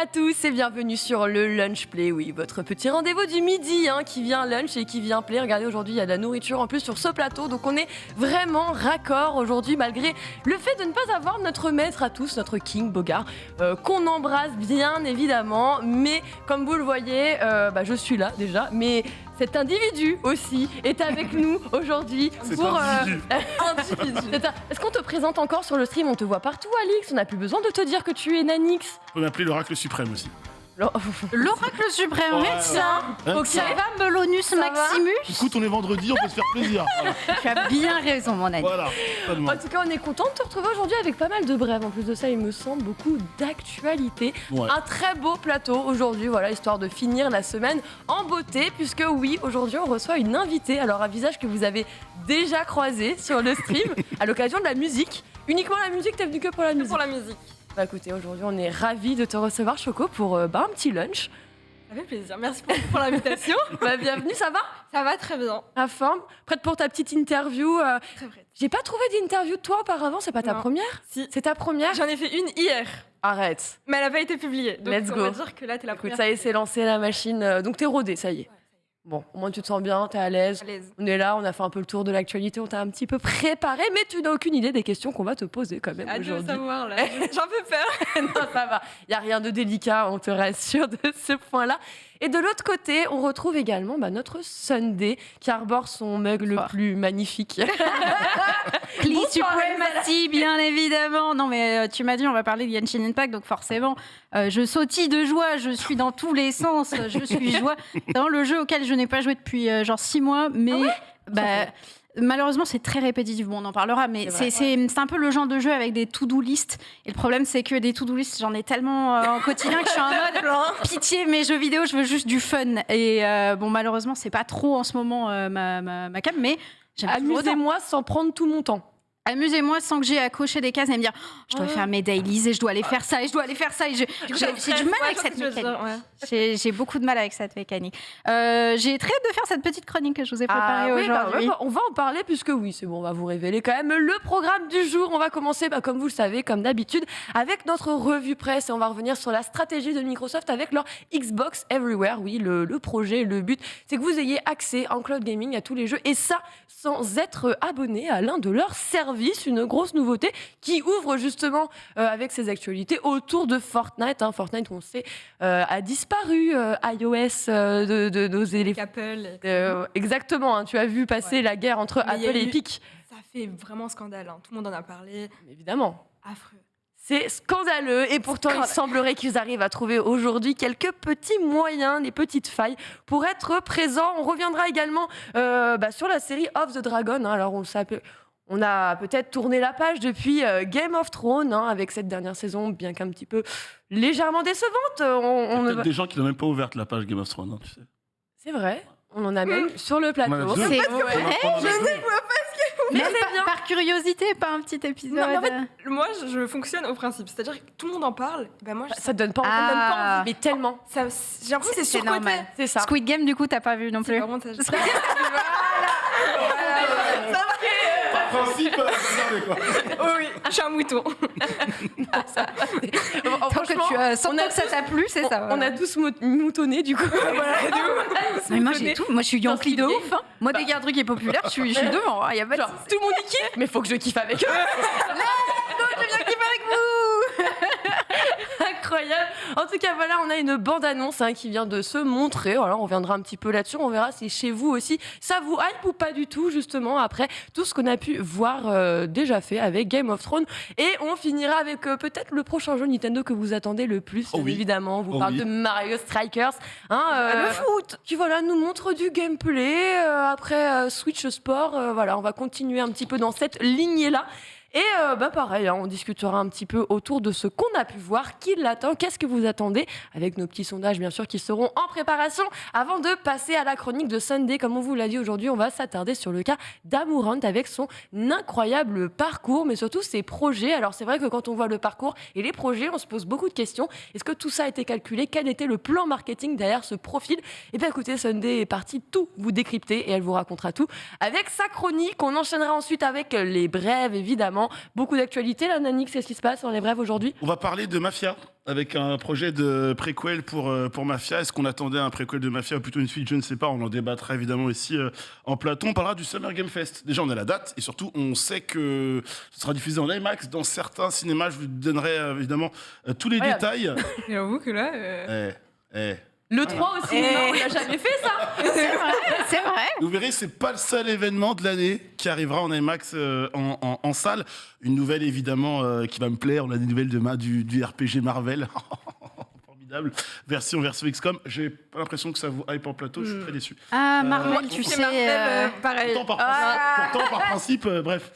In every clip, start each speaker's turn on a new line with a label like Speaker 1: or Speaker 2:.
Speaker 1: à tous et bienvenue sur le Lunch Play, oui, votre petit rendez-vous du midi qui vient lunch et qui vient play. Regardez, aujourd'hui il y a de la nourriture en plus sur ce plateau, donc on est vraiment raccord aujourd'hui malgré le fait de ne pas avoir notre maître à tous, notre King Bogart, qu'on embrasse bien évidemment, mais comme vous le voyez, je suis là déjà, mais cet individu aussi est avec nous aujourd'hui pour... Est-ce qu'on te présente encore sur le stream? On te voit partout, Alix, on n'a plus besoin de te dire que tu es Nanix.
Speaker 2: On peut m'appeler l'oracle suprême aussi.
Speaker 3: L'oracle suprême, médecin.
Speaker 1: Ok.
Speaker 3: Ça va, Melonus Maximus?
Speaker 2: Écoute, on est vendredi, on peut se faire plaisir. Voilà.
Speaker 3: Tu as bien raison, mon ami.
Speaker 2: Voilà. Pas de mal.
Speaker 1: En tout cas, on est content de te retrouver aujourd'hui avec pas mal de brèves. En plus de ça, il me semble beaucoup d'actualité.
Speaker 2: Ouais.
Speaker 1: Un très beau plateau aujourd'hui, voilà, histoire de finir la semaine en beauté. Puisque oui, aujourd'hui, on reçoit une invitée. Alors, un visage que vous avez déjà croisé sur le stream à l'occasion de la musique. Uniquement la musique, t'es venu que pour la musique?
Speaker 4: Pour la musique.
Speaker 1: Bah écoutez, aujourd'hui, on est ravis de te recevoir, Choco, pour un petit lunch.
Speaker 4: Ça fait plaisir. Merci pour l'invitation.
Speaker 1: Bienvenue, ça va?
Speaker 4: Ça va très bien.
Speaker 1: À forme? Prête pour ta petite interview?
Speaker 4: Très prête.
Speaker 1: J'ai pas trouvé d'interview de toi auparavant, c'est pas ta
Speaker 4: Non.
Speaker 1: première?
Speaker 4: Si.
Speaker 1: C'est ta première?
Speaker 4: J'en ai fait une hier,
Speaker 1: Arrête.
Speaker 4: mais elle n'a pas été publiée. Donc
Speaker 1: Let's
Speaker 4: on
Speaker 1: go.
Speaker 4: va dire que là, t'es la
Speaker 1: Écoute,
Speaker 4: première.
Speaker 1: ça y est, c'est lancé la machine. Donc t'es rodé, ça y est. Bon, au moins tu te sens bien, t'es à l'aise.
Speaker 4: À l'aise.
Speaker 1: On est là, on a fait un peu le tour de l'actualité, on t'a un petit peu préparé, mais tu n'as aucune idée des questions qu'on va te poser quand même
Speaker 4: Hâte de le
Speaker 1: aujourd'hui.
Speaker 4: savoir, là. J'ai un peu peur.
Speaker 1: Non, ça va. Il n'y a rien de délicat, on te rassure de ce point-là. Et de l'autre côté, on retrouve également notre Sunday qui arbore son mug le plus magnifique.
Speaker 3: Please Supremacy, bien évidemment. Non, mais tu m'as dit, on va parler de Genshin Impact, donc forcément, je sautille de joie, je suis dans tous les sens, je suis joie. Dans le jeu auquel je n'ai pas joué depuis genre 6 mois, mais malheureusement, c'est très répétitif. Bon, on en parlera, mais c'est un peu le genre de jeu avec des to-do list. Et le problème, c'est que des to-do list, j'en ai tellement en quotidien que je suis en mode pitié, mes jeux vidéo, je veux juste du fun. Et malheureusement, c'est pas trop en ce moment ma cam, mais j'aime toujours autant.
Speaker 1: Amusez-moi sans prendre tout mon temps.
Speaker 3: Amusez-moi sans que j'ai à cocher des cases et me dire je dois faire mes dailies et je dois aller faire ça et je dois aller faire ça. Et j'ai du mal avec cette mécanique. J'ai beaucoup de mal avec cette mécanique. J'ai très hâte de faire cette petite chronique que je vous ai préparée aujourd'hui.
Speaker 1: On va en parler puisque oui, c'est bon, on va vous révéler quand même le programme du jour. On va commencer, comme vous le savez, comme d'habitude, avec notre revue presse et on va revenir sur la stratégie de Microsoft avec leur Xbox Everywhere. Oui, le projet, le but, c'est que vous ayez accès en cloud gaming à tous les jeux et ça sans être abonné à l'un de leurs services. Une grosse nouveauté qui ouvre justement avec ses actualités autour de Fortnite. Fortnite, on sait, a disparu iOS de nos éléphants.
Speaker 4: Apple.
Speaker 1: Exactement, tu as vu passer la guerre entre
Speaker 4: Mais
Speaker 1: Apple et Epic.
Speaker 4: Ça fait vraiment scandale. Tout le monde en a parlé.
Speaker 1: Évidemment.
Speaker 4: Affreux.
Speaker 1: C'est scandaleux et pourtant il semblerait qu'ils arrivent à trouver aujourd'hui quelques petits moyens, des petites failles pour être présents. On reviendra également sur la série Of the Dragon. Alors on a peut-être tourné la page depuis Game of Thrones avec cette dernière saison, bien qu'un petit peu légèrement décevante.
Speaker 2: Il y a peut-être des gens qui n'ont même pas ouvert la page Game of Thrones, tu sais.
Speaker 1: C'est vrai, on en a même sur le plateau.
Speaker 2: On en a deux.
Speaker 3: C'est
Speaker 2: On en a deux.
Speaker 1: Mais
Speaker 3: Même
Speaker 1: c'est bien.
Speaker 3: par curiosité, pas un petit épisode.
Speaker 4: Non, mais en fait, moi, je fonctionne au principe. C'est-à-dire que tout le monde en parle. Moi,
Speaker 1: Ça te donne pas envie,
Speaker 3: Ah.
Speaker 1: ça donne pas envie, mais tellement.
Speaker 4: j'ai l'impression que c'est surcoté.
Speaker 3: normal.
Speaker 1: C'est ça.
Speaker 3: Squid Game, du coup, t'as pas vu non
Speaker 4: C'est
Speaker 3: plus.
Speaker 4: vraiment ça.
Speaker 2: Par principe, regardez quoi.
Speaker 4: Oui, je suis un mouton.
Speaker 3: Tant que tu as senti que ça t'a plu, c'est ça.
Speaker 1: On a tous moutonné du coup.
Speaker 3: Mais moi, j'ai tout. Moi, je suis Yankee de
Speaker 1: Squid
Speaker 3: ouf. Moi, dès qu'il y a un truc qui est populaire, je suis devant. Il y a pas de...
Speaker 1: Genre, tout le monde y kiffe, mais faut que je kiffe avec eux.
Speaker 3: Je viens kiffer avec vous.
Speaker 1: Incroyable. En tout cas, voilà, on a une bande-annonce qui vient de se montrer. Alors, on reviendra un petit peu là-dessus. On verra si chez vous aussi, ça vous hype ou pas du tout, justement, après tout ce qu'on a pu voir déjà fait avec Game of Thrones. Et on finira avec peut-être le prochain jeu Nintendo que vous attendez le plus, bien évidemment. On vous parle de Mario Strikers.
Speaker 3: Le foot.
Speaker 1: Qui, voilà, nous montre du gameplay. Après Switch Sport, voilà, on va continuer un petit peu dans cette lignée-là. Et pareil, on discutera un petit peu autour de ce qu'on a pu voir, qui l'attend, qu'est-ce que vous attendez, avec nos petits sondages bien sûr qui seront en préparation. Avant de passer à la chronique de Sunday, comme on vous l'a dit aujourd'hui, on va s'attarder sur le cas d'Amouranth avec son incroyable parcours, mais surtout ses projets. Alors c'est vrai que quand on voit le parcours et les projets, on se pose beaucoup de questions. Est-ce que tout ça a été calculé? Quel était le plan marketing derrière ce profil? Eh bien écoutez, Sunday est partie tout vous décrypter et elle vous racontera tout avec sa chronique. On enchaînera ensuite avec les brèves évidemment. évidemment. Beaucoup d'actualités, là, Nanix, qu'est-ce qui se passe dans les brèves aujourd'hui?
Speaker 2: On va parler de Mafia, avec un projet de préquel pour Mafia. Est-ce qu'on attendait un préquel de Mafia ou plutôt une suite? Je ne sais pas, on en débattra évidemment ici en plateau. On parlera du Summer Game Fest. Déjà, on a la date et surtout, on sait que ce sera diffusé en IMAX dans certains cinémas. Je vous donnerai évidemment tous les détails.
Speaker 4: J'avoue que là.
Speaker 1: Le 3 aussi, non, on l'a jamais fait ça.
Speaker 3: C'est vrai.
Speaker 2: Vous verrez, c'est pas le seul événement de l'année qui arrivera en IMAX en salle. Une nouvelle évidemment qui va me plaire. On a des nouvelles du RPG Marvel. Formidable. Version XCOM. J'ai pas l'impression que ça vous hype en plateau. Je suis très déçu.
Speaker 3: Ah, Marvel, tu sais.
Speaker 4: Pareil.
Speaker 2: Pourtant, par principe, bref.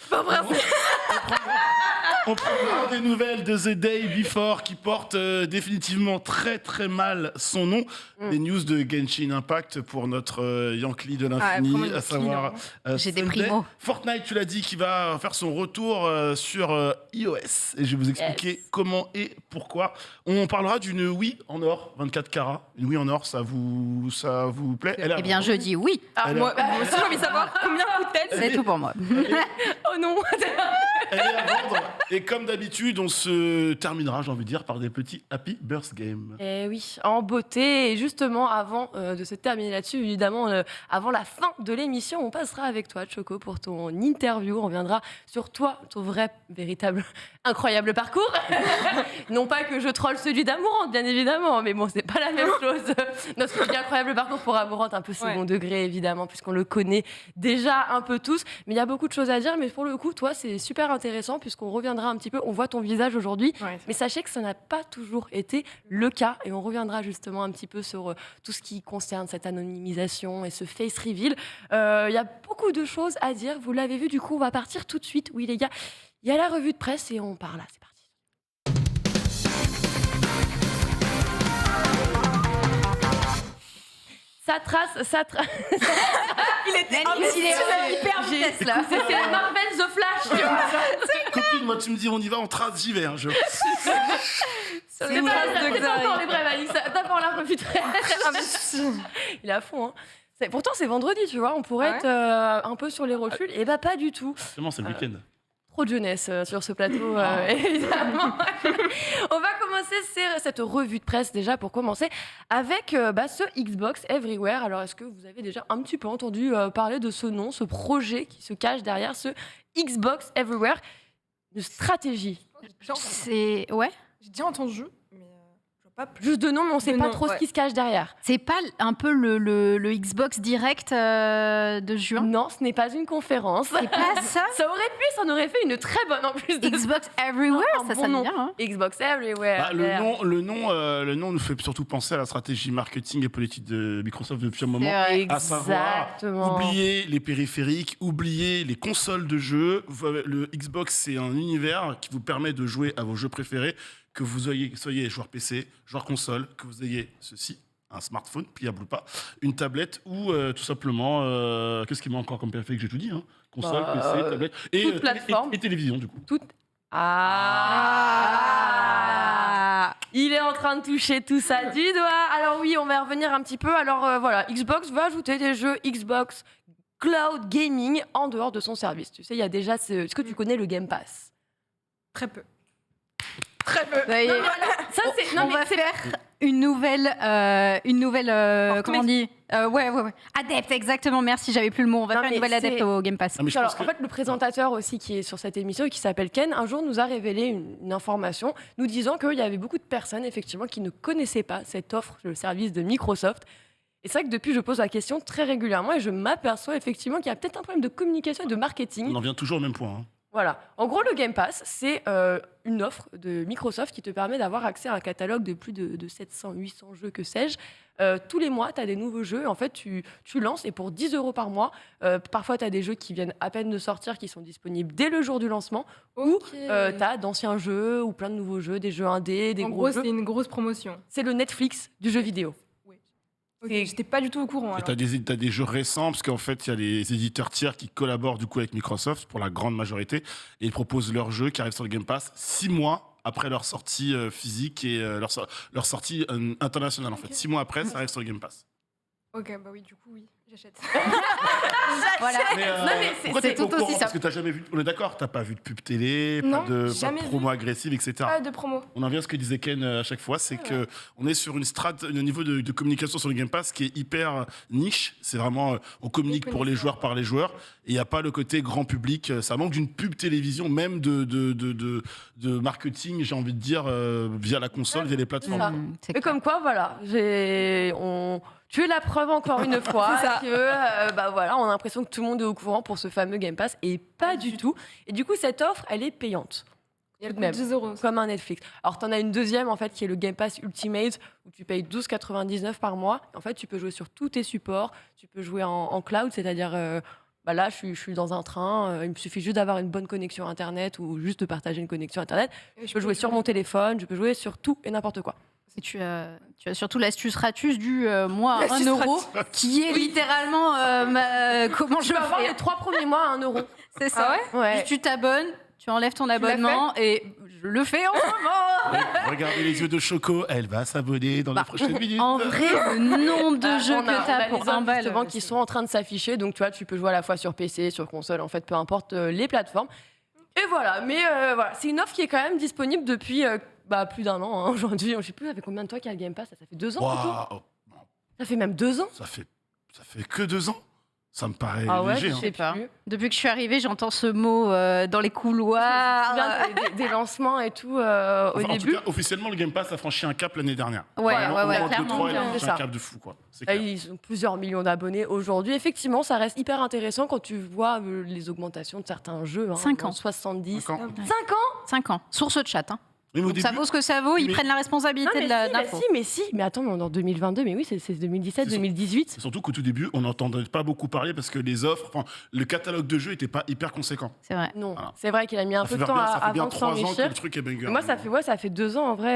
Speaker 2: On prendra des nouvelles de The Day Before qui portent définitivement très très mal son nom. Des news de Genshin Impact pour notre Yankee de l'infini, à savoir
Speaker 3: J'ai des
Speaker 2: Sunday.
Speaker 3: primos.
Speaker 2: Fortnite, tu l'as dit, qui va faire son retour sur iOS. Et je vais vous expliquer comment et pourquoi. On parlera d'une Wii en or, 24 carats. Une Wii en or, ça vous plaît?
Speaker 3: Eh bien, je dis oui.
Speaker 4: Moi aussi, j'ai envie de savoir combien coûte-t-elle.
Speaker 3: C'est tout pour moi.
Speaker 1: Oh non.
Speaker 2: Elle est à vendre. Et comme d'habitude, on se terminera, j'ai envie de dire, par des petits Happy Birth Games.
Speaker 1: Eh oui, en beauté. Et justement, avant de se terminer là-dessus, évidemment, avant la fin de l'émission, on passera avec toi, Choco, pour ton interview. On reviendra sur toi, ton vrai, véritable, incroyable parcours. Non pas que je troll celui d'Amourante, bien évidemment, mais bon, c'est pas la même chose. Non, ce qui est incroyable parcours pour Amourante, un peu second degré, évidemment, puisqu'on le connaît déjà un peu tous. Mais il y a beaucoup de choses à dire. Mais pour le coup, toi, c'est super intéressant, puisqu'on reviendra un petit peu. On voit ton visage aujourd'hui.
Speaker 4: Ouais,
Speaker 1: Mais sachez que ça n'a pas toujours été le cas. Et on reviendra justement un petit peu sur tout ce qui concerne cette anonymisation et ce face reveal. Il y a beaucoup de choses à dire. Vous l'avez vu, du coup, on va partir tout de suite. Oui, les gars, il y a la revue de presse et on part là. C'est parti. Ça trace.
Speaker 4: Il était
Speaker 3: hyper vitesse là.
Speaker 1: C'est Marvel The Flash, tu vois.
Speaker 2: Copine, moi, tu me dis, on y va en trace, j'y vais. Hein,
Speaker 1: C'est pas encore les brèves, Alix. D'abord la revue de presse. Il est à fond, hein. Pourtant, c'est vendredi, tu vois. On pourrait être un peu sur les rotules. Et bah, pas du tout.
Speaker 2: Justement, c'est le week-end.
Speaker 1: Trop de jeunesse sur ce plateau, évidemment. On va commencer cette revue de presse, déjà, pour commencer, avec ce Xbox Everywhere. Alors, est-ce que vous avez déjà un petit peu entendu parler de ce nom, ce projet qui se cache derrière ce Xbox Everywhere? Une stratégie.
Speaker 3: C'est. Ouais.
Speaker 4: J'ai déjà entendu, mais je vois pas plus.
Speaker 1: Juste de nom, mais on ne sait
Speaker 4: De
Speaker 1: pas
Speaker 4: nom,
Speaker 1: trop ce
Speaker 4: ouais.
Speaker 1: qui se cache derrière.
Speaker 3: C'est pas un peu le Xbox Direct de juin?
Speaker 1: Non, ce n'est pas une conférence.
Speaker 3: C'est pas ça?
Speaker 1: Ça aurait fait une très bonne en plus de
Speaker 3: Xbox Everywhere,
Speaker 1: Un
Speaker 3: ça
Speaker 1: bon
Speaker 3: sonne
Speaker 1: nom.
Speaker 3: bien. Hein.
Speaker 1: Xbox Everywhere.
Speaker 2: Bah, le nom nous fait surtout penser à la stratégie marketing et politique de Microsoft depuis un moment.
Speaker 3: vrai.
Speaker 2: À savoir,
Speaker 1: Exactement.
Speaker 2: oublier les périphériques, oublier les consoles de jeux. Le Xbox, c'est un univers qui vous permet de jouer à vos jeux préférés, que vous soyez joueur PC, joueur console, que vous ayez ceci, un smartphone, pliable ou pas, une tablette ou tout simplement, qu'est-ce qui manque encore comme périphérique? J'ai tout dit, hein. Console, PC, tablette et,
Speaker 1: toute plateforme.
Speaker 2: et télévision du coup.
Speaker 1: Il est en train de toucher tout ça du doigt. Alors oui, on va revenir un petit peu. Alors voilà, Xbox va ajouter des jeux Xbox Cloud Gaming en dehors de son service. Tu sais, il y a déjà est-ce que tu connais le Game Pass?
Speaker 4: Très peu.
Speaker 3: Ça y est.
Speaker 1: Ça c'est
Speaker 3: On va faire une nouvelle comment on dit ouais. Adepte, exactement, merci, j'avais plus le mot. On va
Speaker 1: Non,
Speaker 3: faire une
Speaker 1: mais
Speaker 3: nouvelle adepte
Speaker 1: c'est-
Speaker 3: au Game Pass.
Speaker 2: Ah, mais je
Speaker 1: Alors,
Speaker 2: pense
Speaker 1: en
Speaker 2: que-
Speaker 1: fait, le présentateur aussi qui est sur cette émission et qui s'appelle Ken, un jour nous a révélé une information nous disant qu'il y avait beaucoup de personnes effectivement qui ne connaissaient pas cette offre, le service de Microsoft. Et c'est vrai que depuis, je pose la question très régulièrement et je m'aperçois effectivement qu'il y a peut-être un problème de communication et de marketing.
Speaker 2: On en vient toujours au même point. Hein.
Speaker 1: Voilà. En gros, le Game Pass, c'est une offre de Microsoft qui te permet d'avoir accès à un catalogue de plus de 700, 800 jeux, que sais-je. Tous les mois, tu as des nouveaux jeux. En fait, tu lances et pour 10 € par mois, parfois tu as des jeux qui viennent à peine de sortir, qui sont disponibles dès le jour du lancement. Ou tu as d'anciens jeux ou plein de nouveaux jeux, des jeux indés, des
Speaker 4: En
Speaker 1: gros
Speaker 4: gros,
Speaker 1: jeux.
Speaker 4: c'est une grosse promotion.
Speaker 1: C'est le Netflix du jeu vidéo.
Speaker 4: Ok,
Speaker 1: Et-
Speaker 4: j'étais pas du tout au courant.
Speaker 2: Et
Speaker 4: alors.
Speaker 2: t'as des jeux récents, parce qu'en fait, il y a les éditeurs tiers qui collaborent du coup avec Microsoft pour la grande majorité, et ils proposent leurs jeux qui arrivent sur le Game Pass 6 mois après leur sortie physique et leur sortie internationale. En fait, 6 mois après, ça arrive sur le Game Pass.
Speaker 4: Ok, bah oui, du coup, oui, j'achète.
Speaker 3: Voilà,
Speaker 2: Mais,
Speaker 1: mais c'est-
Speaker 2: pourquoi
Speaker 1: c'est
Speaker 2: t'es pas au
Speaker 3: tout aussi
Speaker 2: courant
Speaker 3: ça.
Speaker 2: Parce que t'as jamais vu. On est d'accord, t'as pas vu de pub télé,
Speaker 4: Non,
Speaker 2: pas de
Speaker 4: jamais
Speaker 2: promo
Speaker 4: vu.
Speaker 2: agressive, etc.
Speaker 4: Pas de promo.
Speaker 2: On en vient à ce que disait Ken à chaque fois, c'est que on est sur un niveau de communication sur le Game Pass qui est hyper niche. C'est vraiment, on communique pour les joueurs par les joueurs, et il n'y a pas le côté grand public. Ça manque d'une pub télévision, même de marketing, j'ai envie de dire, via la console, via les plateformes.
Speaker 1: Ça.
Speaker 3: C'est
Speaker 1: Et
Speaker 3: clair.
Speaker 1: comme quoi, voilà, tu es la preuve encore une fois
Speaker 4: C'est ça.
Speaker 1: que, bah voilà, on a l'impression que tout le monde est au courant pour ce fameux Game Pass, et pas du tout. Et du coup, cette offre, elle est payante.
Speaker 4: Il y a le
Speaker 1: Tout de même.
Speaker 4: coût de 10 €.
Speaker 1: Comme un Netflix. Alors, tu en as une deuxième, en fait, qui est le Game Pass Ultimate, où tu payes 12,99 par mois. En fait, tu peux jouer sur tous tes supports. Tu peux jouer en cloud, c'est-à-dire, bah là, je suis dans un train. Il me suffit juste d'avoir une bonne connexion Internet ou juste de partager une connexion Internet. Je peux jouer sur mon téléphone, je peux jouer sur tout et n'importe quoi.
Speaker 3: Et tu as surtout l'astuce ratus du moi
Speaker 4: L'astuce
Speaker 3: 1 euro, qui est littéralement comment
Speaker 1: Je
Speaker 3: je
Speaker 1: peux avoir
Speaker 3: fais.
Speaker 1: les 3 premiers mois à 1 euro.
Speaker 3: C'est ça.
Speaker 4: Ah ouais
Speaker 1: Ouais.
Speaker 3: Tu t'abonnes, tu enlèves ton abonnement et je le fais en ce moment.
Speaker 2: Regardez les yeux de Choco, elle va s'abonner dans les prochaines minutes.
Speaker 3: En vrai, le nombre de jeux
Speaker 1: On a
Speaker 3: que tu as
Speaker 1: les
Speaker 3: pour
Speaker 1: offres,
Speaker 3: 1 balle.
Speaker 1: justement, qui sont en train de s'afficher. Donc, tu vois, tu peux jouer à la fois sur PC, sur console, en fait, peu importe les plateformes. Et voilà. Mais voilà, c'est une offre qui est quand même disponible depuis plus d'un an. Hein, aujourd'hui, je sais plus, ça fait combien de temps qu'il y a le Game Pass? Ça fait 2 ans plutôt.
Speaker 2: Waouh,
Speaker 1: Ça fait même 2 ans.
Speaker 2: ça fait que 2 ans. Ça me paraît
Speaker 1: Ah ouais,
Speaker 2: léger.
Speaker 1: je
Speaker 2: hein.
Speaker 1: sais pas.
Speaker 3: Depuis que je suis arrivée, j'entends ce mot dans les
Speaker 1: Je
Speaker 3: couloirs.
Speaker 1: me souviens des lancements et tout au
Speaker 2: Enfin, en tout
Speaker 1: début.
Speaker 2: cas, officiellement, le Game Pass a franchi un cap l'année dernière.
Speaker 3: Ouais,
Speaker 2: Vraiment,
Speaker 3: ouais,
Speaker 2: au
Speaker 3: ouais,
Speaker 2: moins
Speaker 3: clairement.
Speaker 2: 2-3, il a
Speaker 1: C'est
Speaker 2: franchi
Speaker 1: ça.
Speaker 2: un cap de fou, quoi. C'est
Speaker 1: Là,
Speaker 2: clair.
Speaker 1: ils ont plusieurs millions d'abonnés aujourd'hui. Effectivement, ça reste hyper intéressant quand tu vois les augmentations de certains jeux.
Speaker 3: 5 ans.
Speaker 1: 70.
Speaker 2: Encore.
Speaker 1: 5 ans?
Speaker 3: 5 ans. Source de chat. Hein.
Speaker 2: Mais au
Speaker 3: Donc ça
Speaker 2: début,
Speaker 3: vaut ce que ça vaut, ils
Speaker 2: Mais-
Speaker 3: prennent la responsabilité
Speaker 1: Non,
Speaker 3: de la
Speaker 1: mais
Speaker 3: d'info.
Speaker 1: si. Mais attends, mais on est en 2022. Mais oui, c'est 2017,
Speaker 2: C'est
Speaker 1: 2018.
Speaker 2: c'est surtout qu'au tout début, on n'entendait pas beaucoup parler parce que les offres, enfin, le catalogue de jeux n'était pas hyper conséquent.
Speaker 3: C'est vrai.
Speaker 1: Non,
Speaker 2: Voilà.
Speaker 1: c'est vrai qu'il a mis un
Speaker 2: Ça
Speaker 1: peu de
Speaker 2: fait
Speaker 1: temps
Speaker 2: ça fait bien
Speaker 1: avant de
Speaker 2: 3 ans que
Speaker 1: s'enrichir.
Speaker 2: le truc est banger.
Speaker 1: Moi, ça fait 2 ans en vrai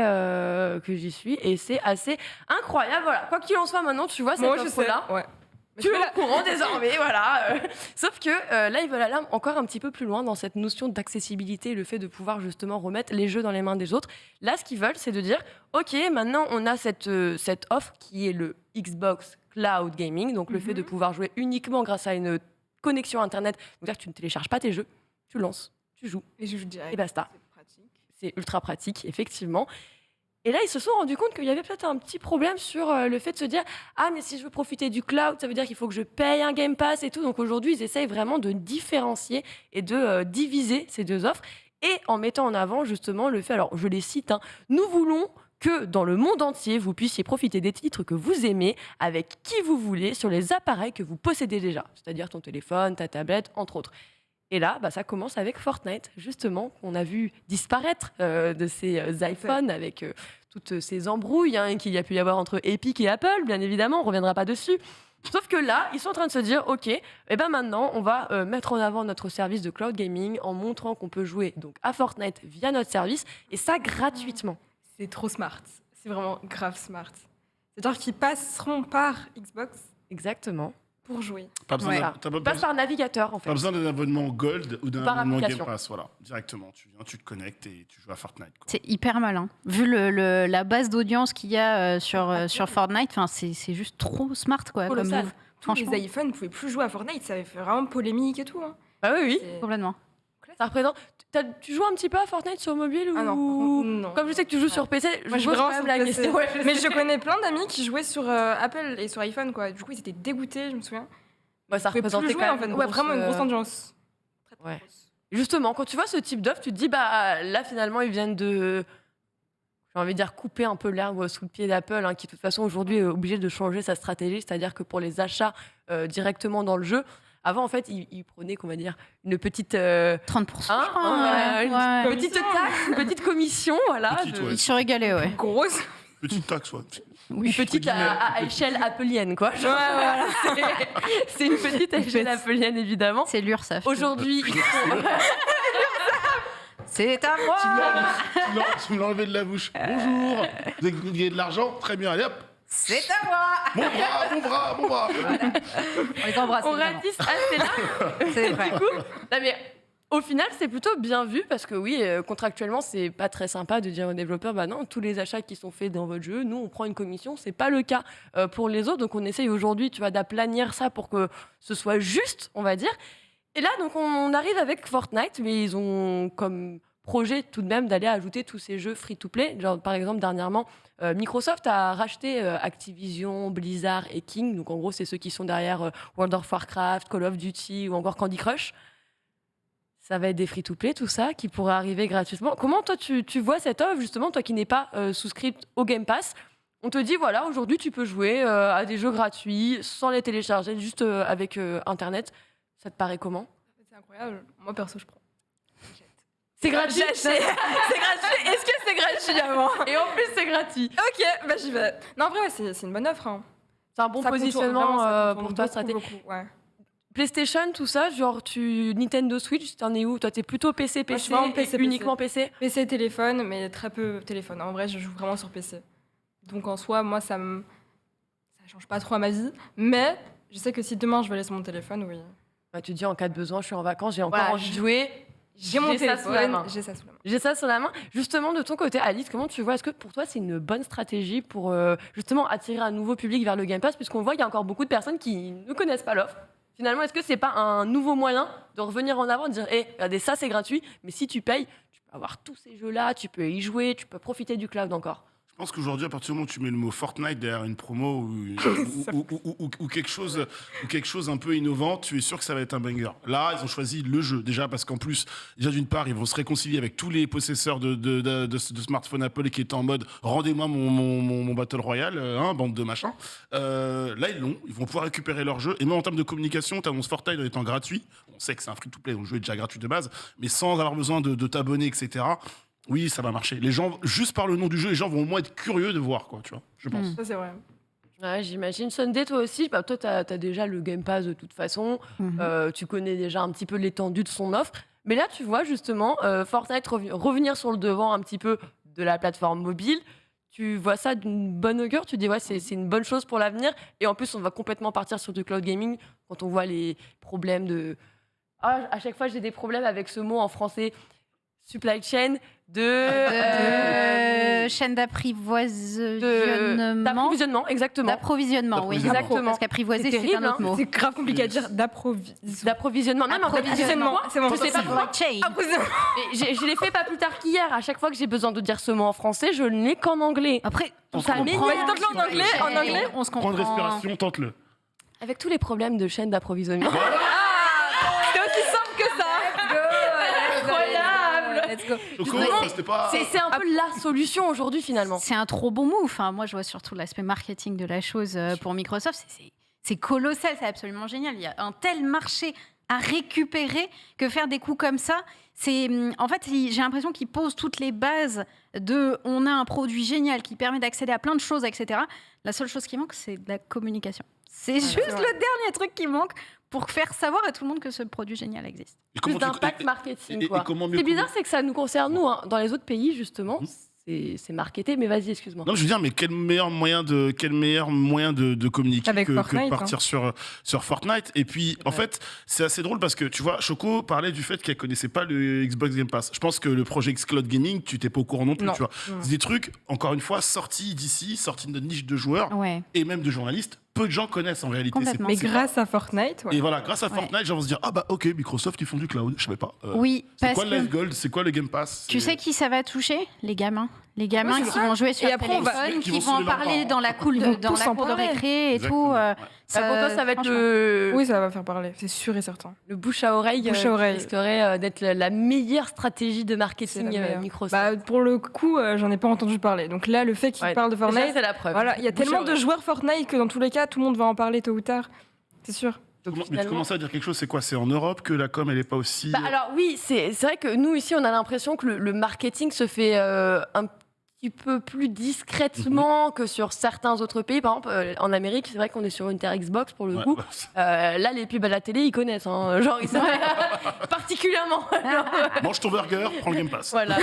Speaker 1: que j'y suis et c'est assez incroyable. Voilà, quoi qu'il en soit, maintenant, tu vois cette
Speaker 4: Moi, je sais.
Speaker 1: offre-là.
Speaker 4: Ouais.
Speaker 1: Tu es au courant désormais, voilà. Sauf que là, ils veulent aller encore un petit peu plus loin dans cette notion d'accessibilité et le fait de pouvoir justement remettre les jeux dans les mains des autres. Là, ce qu'ils veulent, c'est de dire, OK, maintenant, on a cette offre qui est le Xbox Cloud Gaming, donc le fait de pouvoir jouer uniquement grâce à une connexion Internet. C'est-à-dire que tu ne télécharges pas tes jeux, tu lances, tu joues,
Speaker 4: Et je joue direct.
Speaker 1: et basta.
Speaker 4: C'est pratique.
Speaker 1: C'est ultra pratique, effectivement. Et là, ils se sont rendus compte qu'il y avait peut-être un petit problème sur le fait de se dire « Ah, mais si je veux profiter du cloud, ça veut dire qu'il faut que je paye un Game Pass et tout. » Donc aujourd'hui, ils essayent vraiment de différencier et de diviser ces deux offres et en mettant en avant justement le fait, alors je les cite, hein, nous voulons que dans le monde entier, vous puissiez profiter des titres que vous aimez avec qui vous voulez sur les appareils que vous possédez déjà, c'est-à-dire ton téléphone, ta tablette, entre autres. Et là, ça commence avec Fortnite, justement, qu'on a vu disparaître de ces iPhones avec toutes ces embrouilles qu'il y a pu y avoir entre Epic et Apple, bien évidemment, on ne reviendra pas dessus. Sauf que là, ils sont en train de se dire, OK, maintenant, on va mettre en avant notre service de cloud gaming en montrant qu'on peut jouer donc, à Fortnite via notre service, et ça gratuitement.
Speaker 4: C'est trop smart. C'est vraiment grave smart. C'est-à-dire qu'ils passeront par Xbox
Speaker 1: Exactement.
Speaker 4: pour jouer.
Speaker 2: Pas besoin
Speaker 3: Ouais.
Speaker 2: d'un- t'as pas
Speaker 1: On passe par navigateur, en fait.
Speaker 2: pas besoin d'un abonnement Gold ou d'un
Speaker 1: Par
Speaker 2: abonnement Game
Speaker 1: application.
Speaker 2: Pass. Voilà, directement. Tu viens, tu te connectes et tu joues à Fortnite. quoi.
Speaker 3: C'est hyper malin. Vu la base d'audience qu'il y a sur Fortnite, c'est juste trop smart quoi, comme
Speaker 1: Colossal.
Speaker 3: move.
Speaker 4: Tous
Speaker 3: Franchement,
Speaker 4: les iPhones ne pouvaient plus jouer à Fortnite. Ça avait fait vraiment polémique et tout. Hein.
Speaker 1: Ah oui, oui.
Speaker 4: C'est-
Speaker 3: complètement.
Speaker 1: Ça représente... Tu joues un petit peu à Fortnite sur mobile ou...
Speaker 4: Ah non, non.
Speaker 1: Comme je sais que tu joues sur PC,
Speaker 4: Moi,
Speaker 1: je
Speaker 4: je
Speaker 1: pose
Speaker 4: vais
Speaker 1: quand
Speaker 4: vraiment
Speaker 1: même la
Speaker 4: sur PC.
Speaker 1: question. Ouais,
Speaker 4: Mais
Speaker 1: sais.
Speaker 4: je connais plein d'amis qui jouaient sur Apple et sur iPhone, quoi. Du coup, ils étaient dégoûtés, je me souviens.
Speaker 1: Ça
Speaker 4: Ils pouvaient
Speaker 1: représentait
Speaker 4: plus jouer,
Speaker 1: quand
Speaker 4: en fait.
Speaker 1: même
Speaker 4: Ouais,
Speaker 1: une
Speaker 4: vraiment une grosse
Speaker 1: grosse,
Speaker 4: ambiance. Très, très
Speaker 1: ouais.
Speaker 4: grosse.
Speaker 1: Justement, quand tu vois ce type d'offre, tu te dis, là, finalement, ils viennent de, j'ai envie de dire, couper un peu l'herbe sous le pied d'Apple, qui, de toute façon, aujourd'hui, est obligé de changer sa stratégie, c'est-à-dire que pour les achats directement dans le jeu, avant, en fait, ils prenaient, comment dire, une petite,
Speaker 3: 30%.
Speaker 1: Hein,
Speaker 3: je crois,
Speaker 1: une
Speaker 3: ouais.
Speaker 1: petite taxe, une petite commission, voilà.
Speaker 2: Petite, ouais.
Speaker 3: Ils se régalaient, ouais.
Speaker 4: Grosse.
Speaker 2: Petite taxe, ouais.
Speaker 3: Oui.
Speaker 1: Une petite à échelle appelienne, quoi. Genre,
Speaker 4: voilà.
Speaker 1: c'est une petite à échelle appelienne, évidemment.
Speaker 3: C'est l'URSSAF.
Speaker 1: Aujourd'hui, ils font-
Speaker 3: C'est à moi.
Speaker 2: Tu me l'as enlevé de la bouche. Bonjour. Vous avez gagné de l'argent? Très bien, allez hop.
Speaker 3: C'est à moi.
Speaker 2: Mon bras.
Speaker 3: On les embrasse.
Speaker 1: on
Speaker 3: évidemment.
Speaker 1: ratisse assez là.
Speaker 3: C'est vrai.
Speaker 1: Non, mais Au final, c'est plutôt bien vu parce que oui, contractuellement, c'est pas très sympa de dire aux développeurs, bah non, tous les achats qui sont faits dans votre jeu, nous, on prend une commission. C'est pas le cas pour les autres. Donc, on essaye aujourd'hui, tu vois, d'aplanir ça pour que ce soit juste, on va dire. Et là, donc, on arrive avec Fortnite, mais ils ont comme projet tout de même d'aller ajouter tous ces jeux free-to-play. Genre, par exemple, dernièrement, Microsoft a racheté Activision, Blizzard et King. Donc, en gros, c'est ceux qui sont derrière World of Warcraft, Call of Duty ou encore Candy Crush. Ça va être des free-to-play, tout ça, qui pourrait arriver gratuitement. Comment, toi, tu vois cette offre, justement, toi qui n'es pas souscrite au Game Pass? On te dit, voilà, aujourd'hui, tu peux jouer à des jeux gratuits, sans les télécharger, juste avec Internet. Ça te paraît comment?
Speaker 4: C'est incroyable. Moi, perso, je prends.
Speaker 1: C'est gratuit.
Speaker 4: C'est gratuit. Est-ce que c'est gratuit avant?
Speaker 1: Et en plus, c'est gratuit.
Speaker 4: Ok, bah j'y vais. Non, en vrai, ouais, c'est une bonne offre. Hein.
Speaker 1: C'est un bon
Speaker 4: Ça contourne
Speaker 1: positionnement
Speaker 4: vraiment, ça
Speaker 1: pour
Speaker 4: contourne
Speaker 1: toi,
Speaker 4: beaucoup,
Speaker 1: stratégie.
Speaker 4: beaucoup, ouais.
Speaker 1: PlayStation, tout ça, genre Nintendo Switch, t'en es où? Toi, t'es plutôt PC,
Speaker 4: Moi, je suis vraiment PC,
Speaker 1: uniquement PC?
Speaker 4: PC, téléphone, mais très peu téléphone. En vrai, je joue vraiment sur PC. Donc en soi, moi, ça change pas trop à ma vie. Mais je sais que si demain je vais aller sur mon téléphone, oui.
Speaker 1: Bah, tu dis en cas de besoin, je suis en vacances, j'ai encore
Speaker 4: Voilà,
Speaker 1: envie de jouer.
Speaker 4: J'ai mon
Speaker 1: ça sous la
Speaker 4: téléphone,
Speaker 1: main.
Speaker 4: j'ai ça sous la main.
Speaker 1: J'ai ça sur la main. Justement, de ton côté, Alice, comment tu vois? Est-ce que pour toi, c'est une bonne stratégie pour justement attirer un nouveau public vers le Game Pass? Puisqu'on voit qu'il y a encore beaucoup de personnes qui ne connaissent pas l'offre. Finalement, est-ce que c'est pas un nouveau moyen de revenir en avant, de dire, hé, regardez, ça c'est gratuit, mais si tu payes, tu peux avoir tous ces jeux-là, tu peux y jouer, tu peux profiter du cloud encore?
Speaker 2: Je pense qu'aujourd'hui, à partir du moment où tu mets le mot Fortnite derrière une promo ou quelque chose un peu innovant, tu es sûr que ça va être un banger. Là, ils ont choisi le jeu, déjà parce qu'en plus, déjà d'une part, ils vont se réconcilier avec tous les possesseurs de smartphones Apple qui étaient en mode rendez-moi mon Battle Royale, bande de machins. Là, ils vont pouvoir récupérer leur jeu. Et même en termes de communication, tu annonces Fortnite en étant gratuit. On sait que c'est un free-to-play, donc le jeu est déjà gratuit de base, mais sans avoir besoin de t'abonner, etc. Oui, ça va marcher. Les gens, juste par le nom du jeu, les gens vont au moins être curieux de voir, quoi, tu vois, je pense.
Speaker 4: Ça, c'est vrai.
Speaker 1: Ouais, j'imagine. Sunday, toi aussi, bah, toi, tu as déjà le Game Pass de toute façon. Tu connais déjà un petit peu l'étendue de son offre. Mais là, tu vois justement Fortnite revenir sur le devant un petit peu de la plateforme mobile. Tu vois ça d'une bonne augure? Tu dis, ouais, c'est une bonne chose pour l'avenir. Et en plus, on va complètement partir sur du cloud gaming quand on voit les problèmes de... Ah, à chaque fois, j'ai des problèmes avec ce mot en français. Supply chain
Speaker 3: chaîne d'approvisionnement.
Speaker 1: D'approvisionnement, exactement.
Speaker 3: D'approvisionnement, oui.
Speaker 1: Exactement.
Speaker 3: Parce qu'apprivoiser, c'est
Speaker 1: terrible,
Speaker 3: un autre mot.
Speaker 4: C'est grave compliqué à dire
Speaker 1: D'approvisionnement. Non, mais en fait,
Speaker 3: Approvisionnement.
Speaker 4: C'est bon.
Speaker 1: je sais pas pourquoi.
Speaker 3: Chain.
Speaker 1: Je l'ai fait pas plus tard qu'hier. À chaque fois que j'ai besoin de dire ce mot en français, je ne l'ai qu'en anglais.
Speaker 3: Après,
Speaker 2: On
Speaker 1: Ça
Speaker 2: se comprend.
Speaker 1: m'énerve.
Speaker 4: Vas-y, tente-le en anglais,
Speaker 3: en anglais, on se comprend.
Speaker 2: Prends une respiration, tente-le.
Speaker 1: Avec tous les problèmes de chaîne d'approvisionnement.
Speaker 4: C'est aussi simple que ça.
Speaker 1: Incroyable.
Speaker 3: Let's go.
Speaker 2: Choco,
Speaker 3: Ouais,
Speaker 2: c'était pas...
Speaker 1: C'est un peu la solution aujourd'hui finalement.
Speaker 3: C'est un trop bon move. Enfin, moi, je vois surtout l'aspect marketing de la chose pour Microsoft. C'est colossal, c'est absolument génial. Il y a un tel marché à récupérer que faire des coups comme ça, en fait, j'ai l'impression qu'ils posent toutes les bases de on a un produit génial qui permet d'accéder à plein de choses, etc. La seule chose qui manque, c'est de la communication. C'est juste le dernier truc qui manque pour faire savoir à tout le monde que ce produit génial existe.
Speaker 2: Et
Speaker 1: Plus
Speaker 2: comment
Speaker 1: d'impact marketing.
Speaker 2: et
Speaker 1: Quoi.
Speaker 2: comment mieux
Speaker 1: C'est bizarre, c'est que ça nous concerne nous. Hein. Dans les autres pays, justement, c'est marketé. Mais vas-y, excuse-moi.
Speaker 2: Non, je veux dire, mais quel meilleur moyen de communiquer
Speaker 4: Avec
Speaker 2: que de
Speaker 4: Fortnite,
Speaker 2: partir sur Fortnite. Et puis, en fait, c'est assez drôle parce que, tu vois, Choco parlait du fait qu'elle connaissait pas le Xbox Game Pass. Je pense que le projet Xcloud Gaming, tu t'es pas au courant non plus,
Speaker 4: Non.
Speaker 2: tu vois. C'est des trucs, encore une fois, sortis d'ici, sortis de notre niche de joueurs
Speaker 3: Ouais.
Speaker 2: et même de journalistes. Peu de gens connaissent en réalité.
Speaker 3: Complètement.
Speaker 4: Mais
Speaker 2: C'est-
Speaker 4: grâce à Fortnite, ouais.
Speaker 2: Et voilà, grâce à Fortnite, les gens vont se dire, ah bah ok, Microsoft, ils font du cloud. Je savais pas.
Speaker 3: Oui,
Speaker 2: C'est
Speaker 3: parce
Speaker 2: quoi le
Speaker 3: que
Speaker 2: Live Gold? C'est quoi le Game Pass?
Speaker 3: tu sais qui ça va toucher? Les gamins. Les gamins
Speaker 4: Ouais, c'est
Speaker 3: qui
Speaker 4: vrai.
Speaker 3: vont jouer sur
Speaker 4: Et après, on va-
Speaker 3: téléphone,
Speaker 2: qui
Speaker 3: qui
Speaker 2: vont
Speaker 3: vont en
Speaker 2: saouler leurs
Speaker 3: parler
Speaker 2: parents.
Speaker 3: dans la cour
Speaker 4: Ils vont
Speaker 3: de, dans
Speaker 4: tous
Speaker 3: la
Speaker 4: en
Speaker 3: cour de
Speaker 4: parler.
Speaker 3: récré et
Speaker 2: Exactement,
Speaker 3: tout.
Speaker 2: ouais.
Speaker 1: Pour toi, ça va être
Speaker 3: franchement.
Speaker 1: le
Speaker 4: Oui, ça va faire parler, c'est sûr et certain.
Speaker 1: bouche à oreille,
Speaker 4: Bouche à oreille.
Speaker 1: qui risquerait d'être la meilleure stratégie de
Speaker 4: C'est
Speaker 1: marketing
Speaker 4: la meilleure.
Speaker 1: Microsoft.
Speaker 4: Bah, pour le coup, j'en ai pas entendu parler. Donc là, le fait qu'il
Speaker 1: Ouais,
Speaker 4: parle de
Speaker 1: déjà,
Speaker 4: Fortnite,
Speaker 1: c'est la preuve.
Speaker 4: voilà, il y a
Speaker 1: Bouche à
Speaker 4: tellement de
Speaker 1: oreille.
Speaker 4: joueurs Fortnite que dans tous les cas, tout le monde va en parler tôt ou tard. C'est sûr.
Speaker 1: Donc,
Speaker 2: Mais tu
Speaker 1: finalement-
Speaker 2: commences à dire quelque chose, c'est quoi? C'est en Europe que la com, elle est pas aussi...
Speaker 1: Bah, alors oui, c'est vrai que nous ici, on a l'impression que le marketing se fait un petit peu plus discrètement que sur certains autres pays. Par exemple, en Amérique, c'est vrai qu'on est sur une terre Xbox pour le
Speaker 2: Ouais,
Speaker 1: coup.
Speaker 2: bah,
Speaker 1: Là, les pubs à la télé, ils connaissent. Hein. Genre, ils savent particulièrement. Genre,
Speaker 2: mange ton burger, prends le Game Pass.
Speaker 1: voilà.